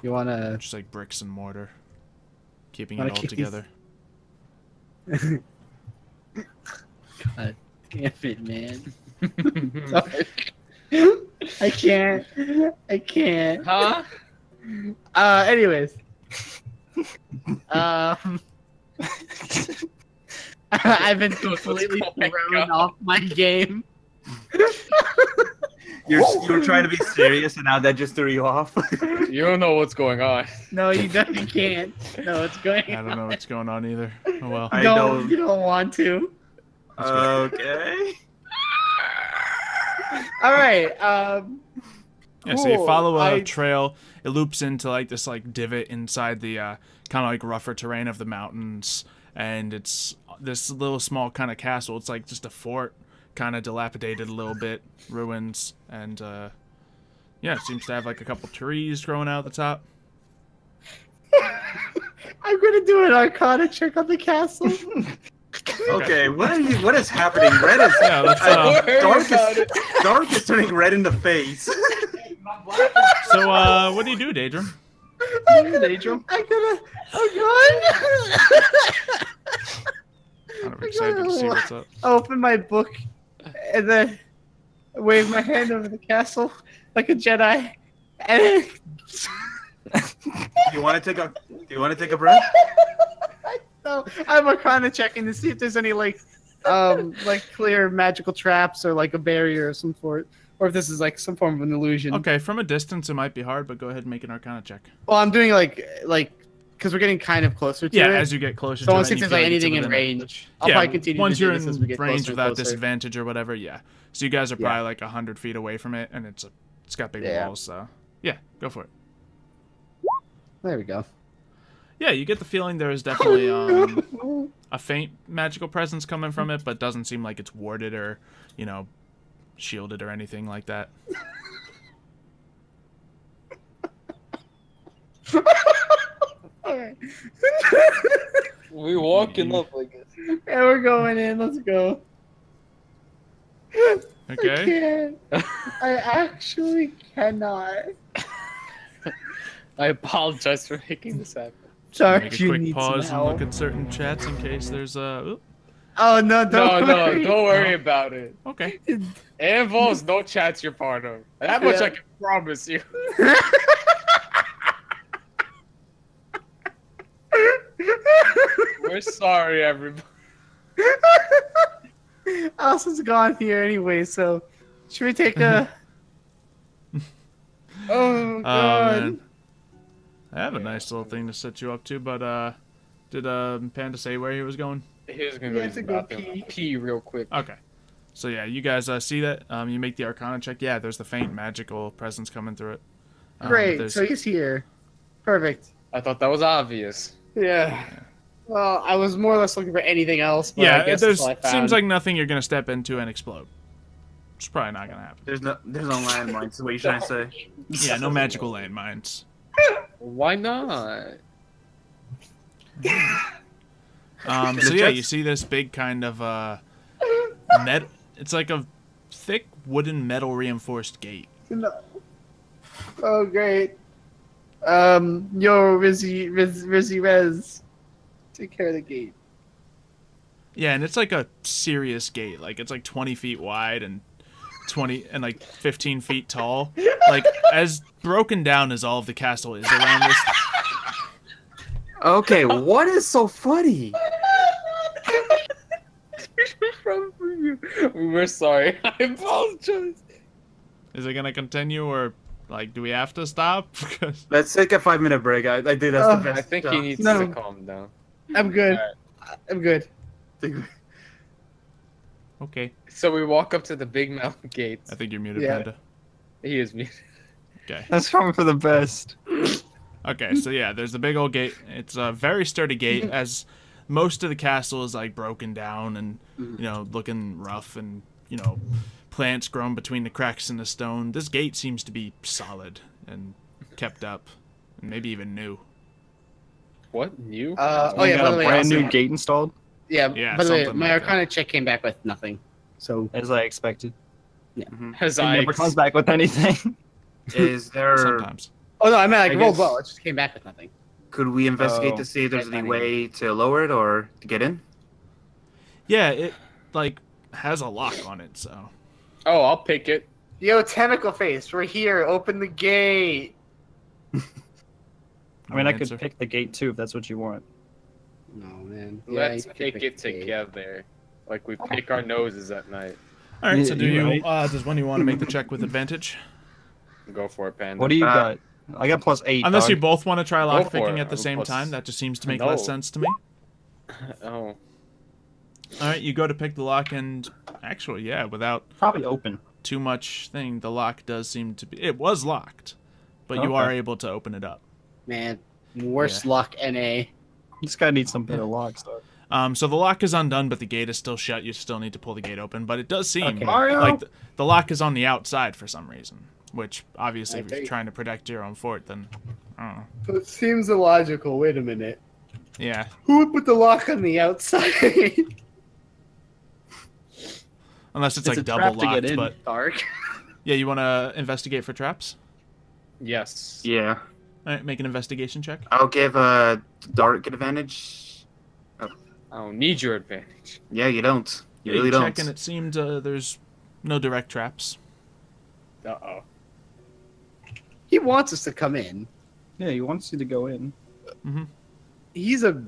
You wanna? just like bricks and mortar, keeping Wanna it all kick these- together. God damn it, man. I can't. I can't. Huh? Anyways. I've been completely Oh my thrown God. off my game. You're trying to be serious, and now that just threw you off. You don't know what's going on. No, you don't. You can't. No, it's going. I don't know what's going on either. Oh well. I No, don't. you don't want to. Okay. All right. Yeah, so you Cool. follow a I- trail. It loops into like this like divot inside the kind of like rougher terrain of the mountains, and it's this little small kind of castle. It's like just a fort, kind of dilapidated a little bit, ruins, and yeah, it seems to have like a couple trees growing out the top. I'm gonna do an Arcana check on the castle. Okay. What is happening? Red is. Yeah, let's. Dark is turning red in the face. So what do you do, Daedrum? Daedrum. I'm gonna. Oh god. I'm excited to see what's up. I open my book and then wave my hand over the castle like a Jedi. And Do you want to take a breath? so I'm Arcana checking to see if there's any like clear magical traps or like a barrier of some sort, or if this is like some form of an illusion. Okay, from a distance it might be hard, but go ahead and make an Arcana check. Well, I'm doing like because we're getting kind of closer to Yeah, it. as you get closer So I to want it, to see and if you there's feel like it's anything in within it. range. I'll probably continue once to do you're this in as we get range closer and without closer. disadvantage or whatever, yeah. So you guys are probably like 100 feet away from it, and it's got big Yeah. walls, so yeah, go for it. There we go. Yeah, you get the feeling there is definitely a faint magical presence coming from it, but doesn't seem like it's warded or, shielded or anything like that. Alright. We walking up like this. And we're going in. Let's go. Okay. I can't. I actually cannot. I apologize for making this happen. Sorry, Make a you quick need pause some and help. look at certain chats in case there's Oh no! No, Don't worry. don't worry about it. Okay. It involves no chats you're part of. That much Yeah. I can promise you. We're sorry, everybody. Allison's gone here anyway, so should we take a? Oh god! Man. I have a nice little thing to set you up to, but did Panda say where he was going? He was gonna You go have use the to go bathroom. pee. Pee real quick. Okay. So yeah, you guys see that? You make the Arcana check. Yeah, there's the faint magical presence coming through it. Great. there's- So he's here. Perfect. I thought that was obvious. Yeah. Well, I was more or less looking for anything else, but I yeah, guess there's that's all I found. seems like nothing you're gonna step into and explode. It's probably not gonna happen. There's no landmines. So what you trying to say? Yeah, no magical landmines. Why not? So yeah, you see this big kind of net. It's like a thick wooden metal reinforced gate. No. Oh great. Yo, Rizzy Rez, take care of the gate. Yeah, and it's like a serious gate. Like it's like 20 feet wide and 20 and like 15 feet tall. Like as broken down as all of the castle is around this. Okay, what is so funny? We're sorry. I apologize. Is it gonna continue or like do we have to stop? Because Let's take a 5-minute break. I think that's the best. I think he needs No. to calm down. I'm good. I'm good. okay, So we walk up to the big mountain gates. I think you're muted, Yeah. Panda. He is muted. Okay. That's coming for the best. Okay, so yeah, there's the big old gate. It's a very sturdy gate, as most of the castle is like broken down and looking rough, and plants grown between the cracks in the stone. This gate seems to be solid and kept up, and maybe even new. What? New? Oh You yeah, by got the a way, brand also- new gate installed, Yeah, Yeah, by the way, something my like that. Arcana check came back with nothing. So as I expected. As It I never comes back with anything. Is there? Sometimes. oh no, I meant like I rolled guess- well. It just came back with nothing. Could we investigate Oh, to see if there's that's any not way to lower it or to get in? Yeah, it like has a lock on it, so. Oh, I'll pick it. Yo, tentacle face, we're here. Open the gate. I mean, I could answer. pick the gate too if that's what you want. No man. Let's you can pick pick it the gate. together. Like we pick our noses at night. All right, so Yeah, do you're you? right. Does one of you want to make the check with advantage? Go for it, Panda. What do you Uh, got? I got +8. Unless dog. you both want to try Go lock for picking it. at the I'm same plus- time, that just seems to make No. less sense to me. Oh. All right, you go to pick the lock, and actually, yeah, without probably open. too much thing, the lock does seem to be. It was locked, but you Okay. are able to open it up. Man, worst luck, NA. This guy needs some better locks, though. So the lock is undone, but the gate is still shut. You still need to pull the gate open, but it does seem Okay. Mario! like the lock is on the outside for some reason. Which obviously, if Okay. you're trying to protect your own fort, then I don't know. It seems illogical. Wait a minute. Yeah, Who would put the lock on the outside? unless it's It's like a double trap to get locked. in. But Dark. yeah, you want to investigate for traps? Yes. Yeah. All right, make an investigation check. I'll give a dark advantage. I don't need your advantage. Yeah, you don't. You Yeah, really don't. check, and it seemed there's no direct traps. Uh-oh. He wants us to come in. Yeah, he wants you to go in. He's a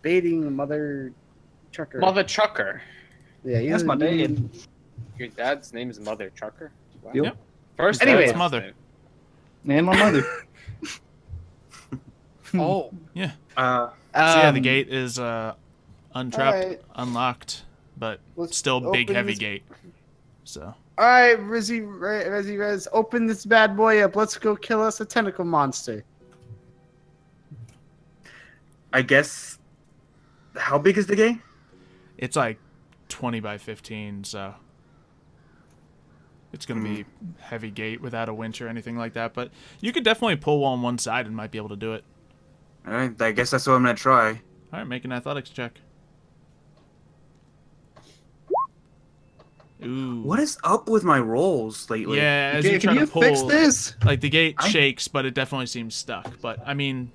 baiting mother trucker. Mother Trucker. Yeah, he's That's a my mean- dad. Your dad's name is Mother Trucker? Wow. Yep. Yep. First Anyway. dad's Mother. name. And my mother. Oh. Yeah. Uh, So yeah, the Um, gate is untrapped, alright. unlocked, but Let's still big, open heavy this- gate. So All right, Rizzy Rez, open this bad boy up. Let's go kill us a tentacle monster. I guess. How big is the game? it's like 20 by 15, so it's gonna be heavy gate without a winch or anything like that. But you could definitely pull on one side and might be able to do it. All right, I guess that's what I'm gonna try. All right, make an athletics check. Ooh. What is up with my rolls lately? Yeah, as Okay, you're can trying you to pull, fix this? like the gate shakes, but it definitely seems stuck. But I mean,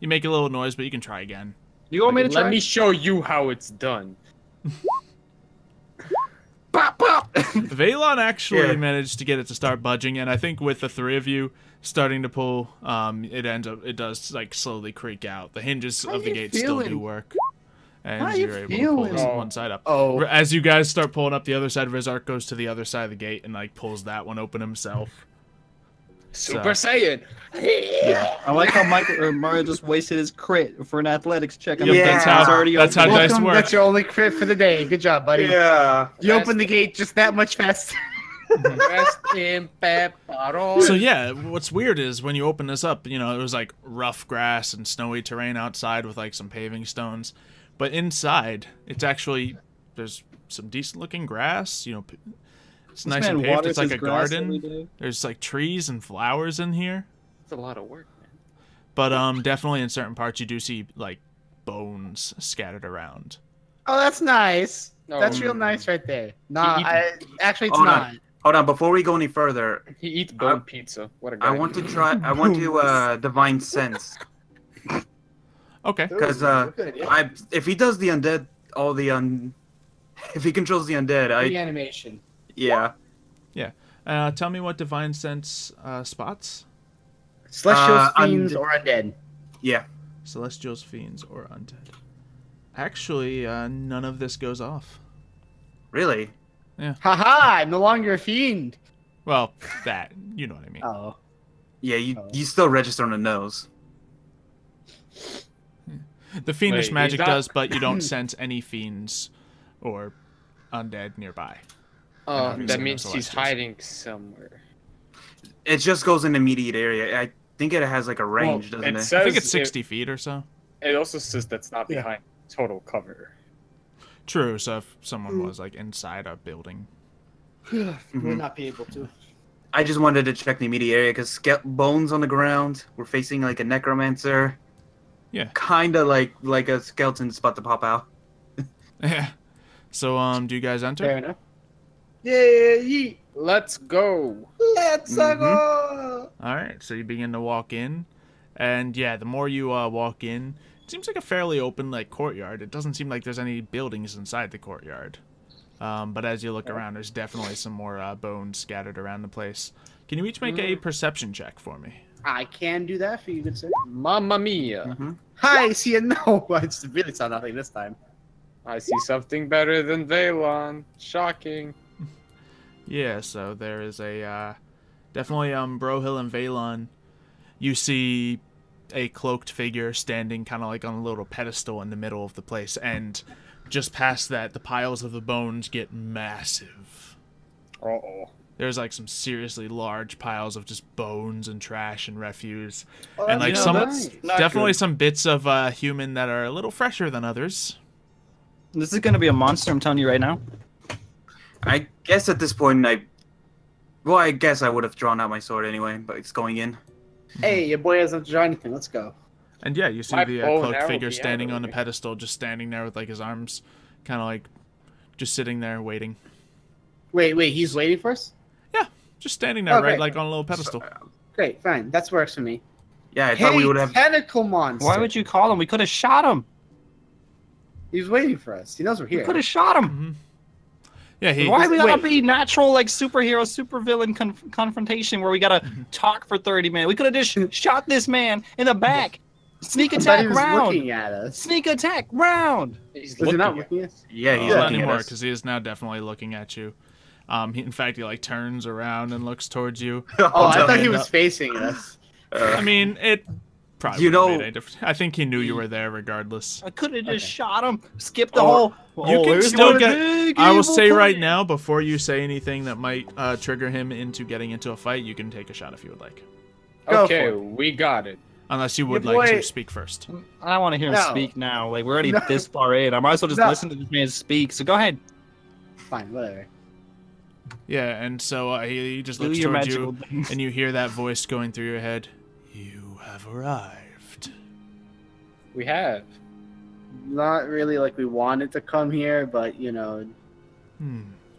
you make a little noise, but you can try again. You want me to try? Let me show you how it's done. Pop, pop. Valon actually Yeah. managed to get it to start budging, and I think with the three of you starting to pull, it does like slowly creak out. The hinges How of the you gate still do feeling? work, How and you you're able to pull this feeling? one side up. Oh. As you guys start pulling up the other side, Rizark goes to the other side of the gate and like pulls that one open himself. Super Saiyan. I like how Mario just wasted his crit for an athletics check. I mean, Yeah. that's how already That's how open. dice Welcome, work. that's your only crit for the day. Good job, buddy. Yeah. You opened the gate just that much faster. Rest in pepperoni. So yeah, what's weird is when you open this up, you know, it was like rough grass and snowy terrain outside with like some paving stones, but inside it's actually there's some decent looking grass. You know, it's This nice man and paved. waters It's like his a grass every garden. day. There's like trees and flowers in here, That's a lot of work, man. but definitely in certain parts you do see like bones scattered around. Oh, that's nice. No. That's real nice right there. Nah, He- actually, it's Hold not. on. Hold on, before we go any further, He eats bone pizza. What a guy. I want to try. I want to divine sense Okay. because Good idea. if he does the undead, if he controls the undead, The animation. yeah. Tell me what divine sense spots. Celestials, fiends, undead. or undead. Yeah. Celestials, fiends, or undead. Actually, none of this goes off. Really? Haha, I'm no longer a fiend. Well, that you know what I mean. Oh. Yeah. You Oh. you still register on the nose. The fiendish Wait, magic he's not- does, but you don't sense any fiends or undead nearby. Oh, Obviously, that no means he's Celestials. hiding somewhere. It just goes in the immediate area. I think it has like a range, Well, doesn't it it? says I think it's 60 feet or so. It also says that's not Yeah. behind total cover. True, so if someone was like inside a building. We'll not be able to. I just wanted to check the immediate area because bones on the ground. We're facing like a necromancer. Yeah. Kind of like a skeleton's about to pop out. Yeah. So, do you guys enter? Fair enough. Yeah. Let's go. Let's go. All right, so you begin to walk in, and yeah, the more you walk in, it seems like a fairly open like courtyard. It doesn't seem like there's any buildings inside the courtyard. But as you look around, there's definitely some more bones scattered around the place. Can you each make a perception check for me? I can do that for you, good sir. Mamma mia. Mm-hmm. Hi, see you. No, I really saw nothing this time. I see something better than Valon. Shocking. Yeah, so there is a definitely Brohill and Valon. You see a cloaked figure standing kind of like on a little pedestal in the middle of the place, and just past that, the piles of the bones get massive. Uh-oh. There's like some seriously large piles of just bones and trash and refuse, Oh, and like that's some nice. Not definitely good. some bits of human that are a little fresher than others. This is gonna be a monster. I'm telling you right now. I guess at this point I guess I would have drawn out my sword anyway, but it's going in. Hey, your boy hasn't drawn anything. Let's go. And yeah, you see My the bow and cloaked arrow figure be standing out on the already. pedestal, just standing there with like his arms kind of like just sitting there waiting. Wait, he's waiting for us? Yeah, just standing there, Okay. right, like on a little pedestal. Great, fine. That works for me. Yeah, I thought we would have. Tentacle monster. Why would you call him? We could have shot him. He's waiting for us. He knows we're We here. could have shot him. Hmm. Yeah, he. Why we gotta wait. be natural like superhero, supervillain confrontation where we gotta talk for 30 minutes? We could have just shot this man in the back. Sneak I thought he attack was round. looking at us. Sneak attack round. He's Was he not looking looking at us? Yeah, he's Not looking at anymore us. because he is now definitely looking at you. In fact, he like turns around and looks towards you. Oh, I no, thought he no. was facing us. I mean, it probably You wouldn't have know- made any difference. I think he knew you were there regardless. I could have just Okay. shot him. Skip the Or- whole. You can here's still my get. big I will evil say right plan. now, before you say anything that might trigger him into getting into a fight, you can take a shot if you would like. Go Okay, for we got it. Unless you would Your like boy- to speak first. I don't want to hear him No. speak now. Like we're already No. this far in. I might as well just No. listen to this man speak. So go ahead. Fine, whatever. Yeah, and so he just Do looks your towards magical you, things. and you hear that voice going through your head. You have arrived. We have. Not really like we wanted to come here, but you know,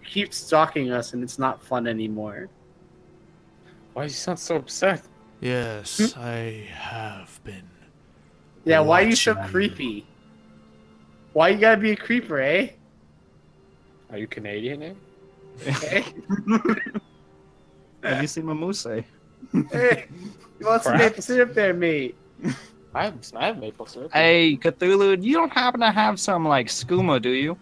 keep stalking us, and it's not fun anymore. Why do you sound so upset? Yes, I have been. Yeah, why are you so watching creepy? Why you gotta be a creeper, eh? Are you Canadian, eh? Eh? Have you seen my moose? Hey, you want some maple syrup there, mate? I have maple syrup. Hey, Cthulhu, you don't happen to have some like skooma, do you?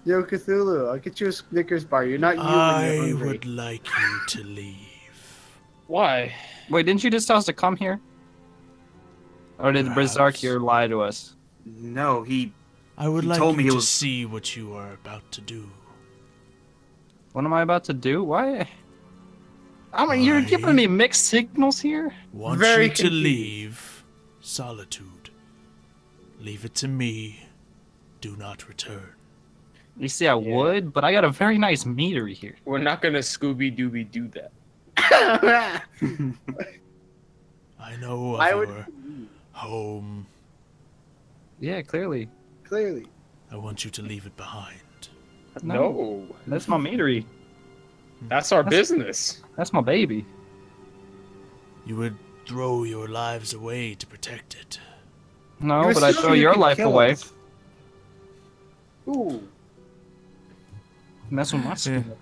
Yo, Cthulhu, I'll get you a Snickers bar. You're not you when you're I hungry. would like you to leave. Why? Wait, didn't you just tell us to come here? Or did Perhaps. Berserkier lie to us? No, he. I would He like told me you it to was- see what you are about to do. What am I about to do? Why? I mean, you're giving me mixed signals here. Want Very you to confused. leave solitude. Leave it to me. Do not return. You see, I would, but I got a very nice metery here. We're not gonna Scooby Dooby do that. I know of I would your home. Yeah, clearly. clearly. I want you to leave it behind. No, That's my metery. that's our business. That's my baby. You would throw your lives away to protect it. No, You but I assume throw you your can life kill away. us. Ooh. Mess with my Yeah. skin.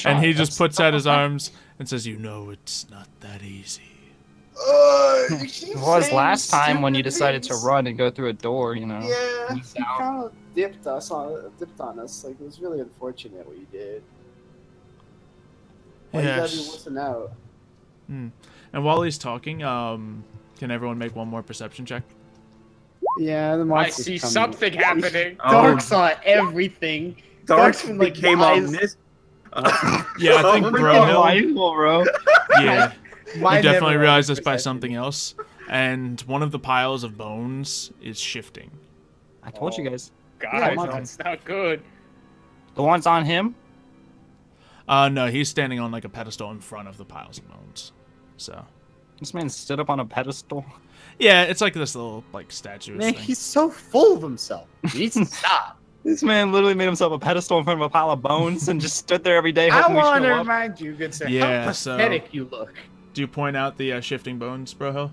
And he just puts out his arms and says, "You know it's not that easy." It was last time when you decided to run and go through a door, you know. Yeah, He's you out. kind of dipped on us. Like, it was really unfortunate what you did. Why you gotta be Yes. listening out? Hmm. And while he's talking, can everyone make one more perception check? Yeah, the I monster's see coming. something happening. Dark saw everything. Dark's been, like, became eyes- omniscient. Yeah, I think Brohill. bro. Yeah, Mine you definitely never realized rolled this by perception. something else. And one of the piles of bones is shifting. I told you guys. Guys, Yeah, that's not good. The one's on him? No, he's standing on like a pedestal in front of the piles of bones. So, This man stood up on a pedestal. yeah, it's like this little like statue Man, thing. he's so full of himself. He needs to stop. This man literally made himself a pedestal in front of a pile of bones and just stood there every day I hoping we want to show up. remind you, good sir, Yeah, how so- pathetic you look. Do you point out the shifting bones, Brohill?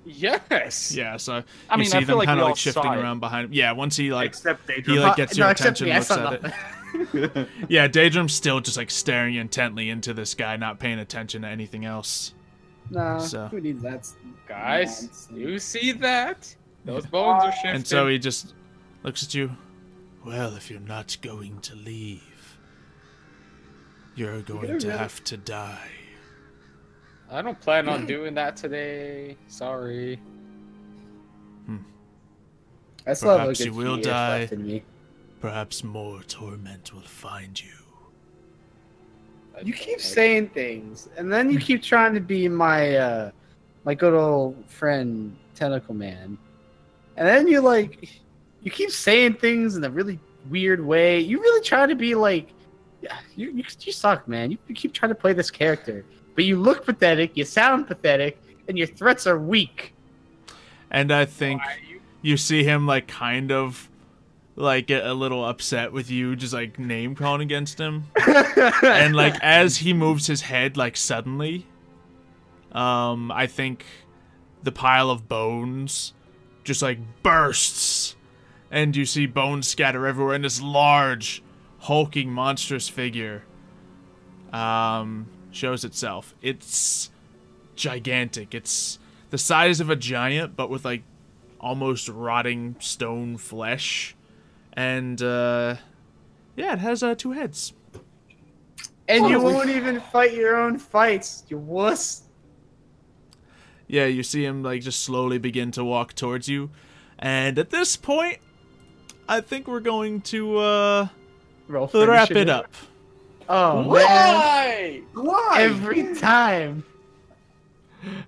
Yes. Yeah, so I mean, you see I feel them like kind we of all like shifting saw it. around behind him. Yeah, once he like Except they he like gets your No, except attention, me, I looks saw at it. nothing. Yeah, Daedrum's still just like staring intently into this guy, not paying attention to anything else. Nah, So- who needs that? Guys, nonsense? you see that? Those bones are shifting. And so he just looks at you. Well, if you're not going to leave, you're going to have to die. I don't plan on doing that today. Sorry. I still have a Perhaps good you will few years die. left in me. Perhaps more torment will find you. You keep saying things, and then you keep trying to be my my good old friend Tentacle Man, and then you keep saying things in a really weird way. You really try to be like, yeah, you suck, man. You keep trying to play this character, but you look pathetic, you sound pathetic, and your threats are weak. And I think you see him like kind of like get a little upset with you, just like name calling against him. And like as he moves his head like suddenly, I think the pile of bones just like bursts, and you see bones scatter everywhere, and this large hulking monstrous figure shows itself. It's gigantic. It's the size of a giant, but with like almost rotting stone flesh. And yeah, it has 2 heads. And you won't even fight your own fights, you wuss. Yeah, you see him like just slowly begin to walk towards you. And at this point, I think we're going to Roll for wrap it initiative. up. Oh man, Why? Why? every time.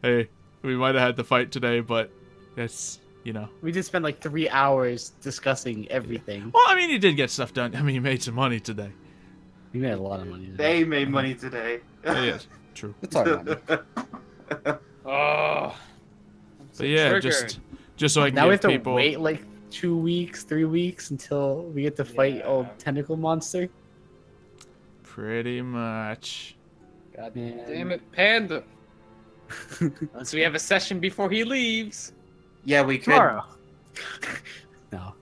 Hey, we might have had the fight today, but it's, you know. We just spent like 3 hours discussing everything. Well, I mean, you did get stuff done. I mean, you made some money today. We made a lot of money. They made money today. Yes, true. It's our money. Oh. But yeah, Triggered. just so I can Now we have give to people. wait like 2 weeks, 3 weeks until we get to fight Yeah. old tentacle monster. Pretty much. God damn it, Panda. So we have a session before he leaves. Yeah, we could. Tomorrow. No.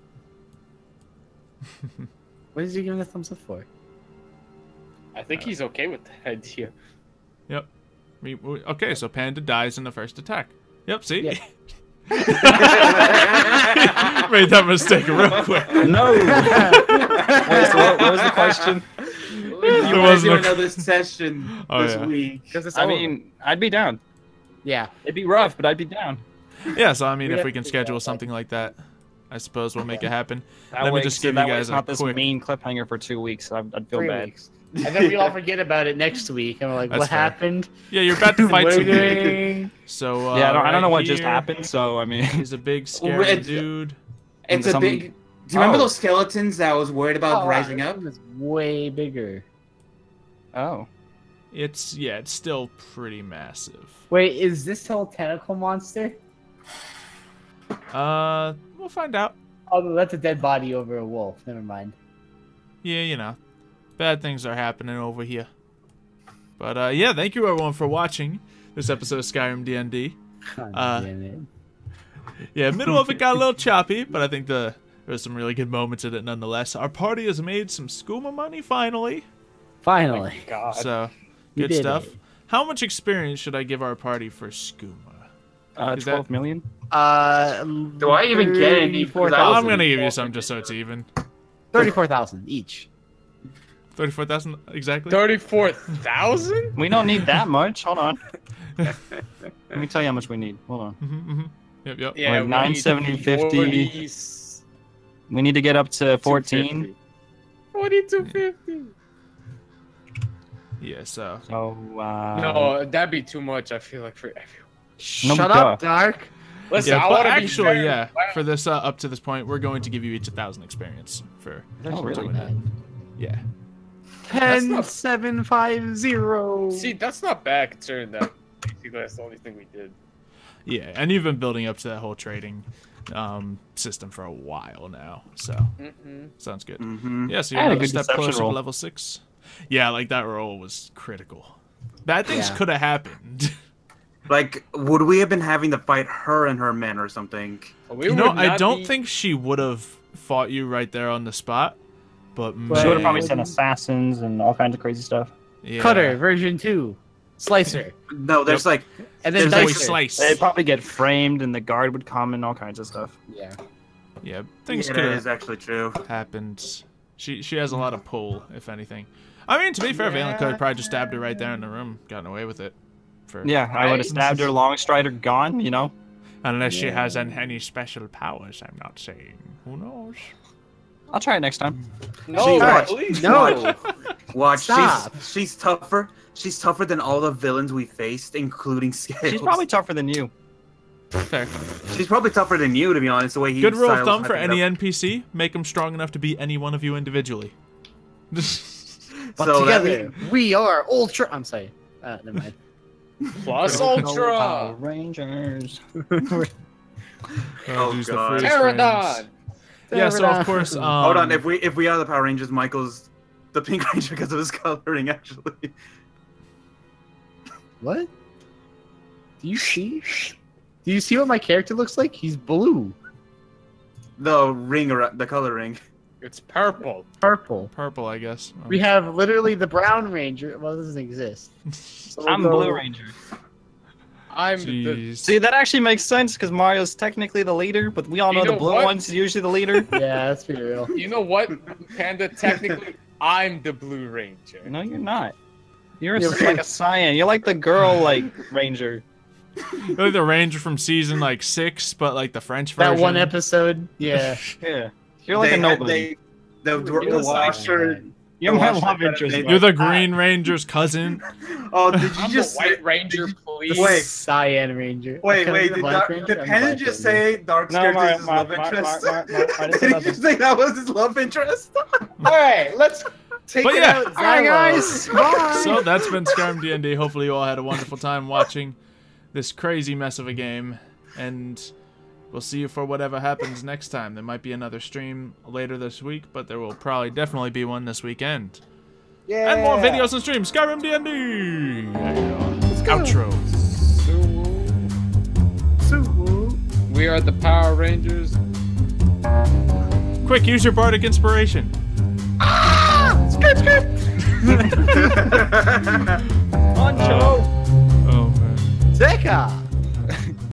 What is he giving a thumbs up for? I think he's okay with the idea. Yep. Okay, so Panda dies in the first attack. Yep, see? Yeah. Made that mistake real quick. No. What was the question? You want to do another session Oh, this yeah. week? Because it's I over. mean, I'd be down. Yeah. It'd be rough, but I'd be down. Yeah, so I mean, We if have we can to schedule figure out, something like that, I suppose we'll make it happen. That Let me way, just so give that you way guys it's not a this quick... mean cliffhanger for 2 weeks. I'd feel 3 bad. weeks. And then we all forget about it next week. And we're like, That's what fair. happened? Yeah, you're about to fight What are some we doing? So, Yeah, I don't know right what just here happened. So I mean, He's a big, scary it's- dude. It's a Some- big. Do you remember Oh. those skeletons that I was worried about Oh, rising wow, up? this one is way bigger. oh, It's still pretty massive. Wait, is this whole tentacle monster? We'll find out. Oh, no, that's a dead body over a wolf. Never mind. Yeah, you know, bad things are happening over here. But yeah, thank you everyone for watching this episode of Skyrim D&D. God damn it. Yeah, middle of it got a little choppy, but I think there was some really good moments in it nonetheless. Our party has made some skooma money finally, Finally. God. so You good did stuff. it. How much experience should I give our party for skooma? Is that- 12 million. Do I even get any? Because I I'm wasn't gonna give you involved some in just it. so it's even. 34,000 each. 34,000 exactly. 34,000? We don't need that much. Hold on. Let me tell you how much we need. Hold on. Mm-hmm. Yep, yep. Yeah, Like we 970, need 50. 40, We need to get up to 14. 4250. Yeah, so So No, that'd be too much, I feel like, for everyone. No, Shut duh. up, Dark. Listen, yeah, I but want to be actually, fair. yeah, for this up to this point, we're going to give you each 1,000 experience for Oh, really? doing that. Yeah. 10,750. See, that's not bad considering that basically that's the only thing we did. Yeah, and you've been building up to that whole trading system for a while now, so Mm-hmm. sounds good. Mhm. Yeah, so I you're had a another good step deception closer to roll. level 6. Yeah, like that roll was critical. Bad things Yeah. could have happened. Like, would we have been having to fight her and her men or something? We You know, would I not don't be- think she would have fought you right there on the spot, but she would have probably man, sent assassins and all kinds of crazy stuff. yeah. Cutter, version 2. Slicer. No, there's like, And then There's Always Dicer. slice. They'd probably get framed, and the guard would come, and all kinds of stuff. Yeah. Yeah, things yeah, could that have is actually true. happened. She has a lot of pull, if anything. I mean, to be fair, Valen could have probably just stabbed her right there in the room, gotten away with it. For Yeah, I would have stabbed her, long strider gone. You know. unless she has any special powers, I'm not saying. Who knows? I'll try it next time. No, Watch. please. No. Watch, Stop. she's tougher. She's tougher than all the villains we faced, including Scales. She's probably tougher than you. Fair. She's probably tougher than you, to be honest. The way he Good rule of styles thumb for everything any up. NPC: make them strong enough to beat any one of you individually. But So that together, we are Ultra. I'm sorry. Never mind. Plus Power Ultra. Rangers. Oh, use the God. freeze Pterodon. frames. Yeah, so of course. Hold on, if we are the Power Rangers, Michael's the Pink Ranger because of his coloring, actually. What? Do you see? Do you see what my character looks like? He's blue. The ring, the color ring. It's purple. Purple. Purple, I guess. We have literally the Brown Ranger. Well, it doesn't exist. So we'll I'm go- Blue Ranger. I'm the Jeez. See, that actually makes sense because Mario's technically the leader, but we all You know the know blue what? one's usually the leader. Yeah, let's be real. You know what, Panda? Technically, I'm the Blue Ranger. No, you're not. You're You're like a cyan. You're like the girl, like Ranger. You're like the Ranger from season like 6, but like the French version. That one episode. Yeah. Yeah. You're like a nobody. The You're Slasher. You're my love interest. You're bud. You're the Green Ranger's cousin. Oh, did you I'm just the White Ranger, please. Wait. Cyan Ranger. Wait, Can I wait, be did, the Black Ranger? did I'm Penn Black just Ranger. say Dark No, Skirt Mar- is his Mar- love Mar- interest? Mar- Mar- I didn't say Did he nothing. just say that was his love interest? Alright, let's take But it yeah. out. Alright, guys. Bye. So that's been Skyrim D&D. Hopefully you all had a wonderful time watching this crazy mess of a game, and we'll see you for whatever happens next time. There might be another stream later this week, but there will probably definitely be one this weekend. Yeah. And more videos and streams. Skyrim D&D. Let's go. Outro. We are the Power Rangers. Quick, use your bardic inspiration. Script.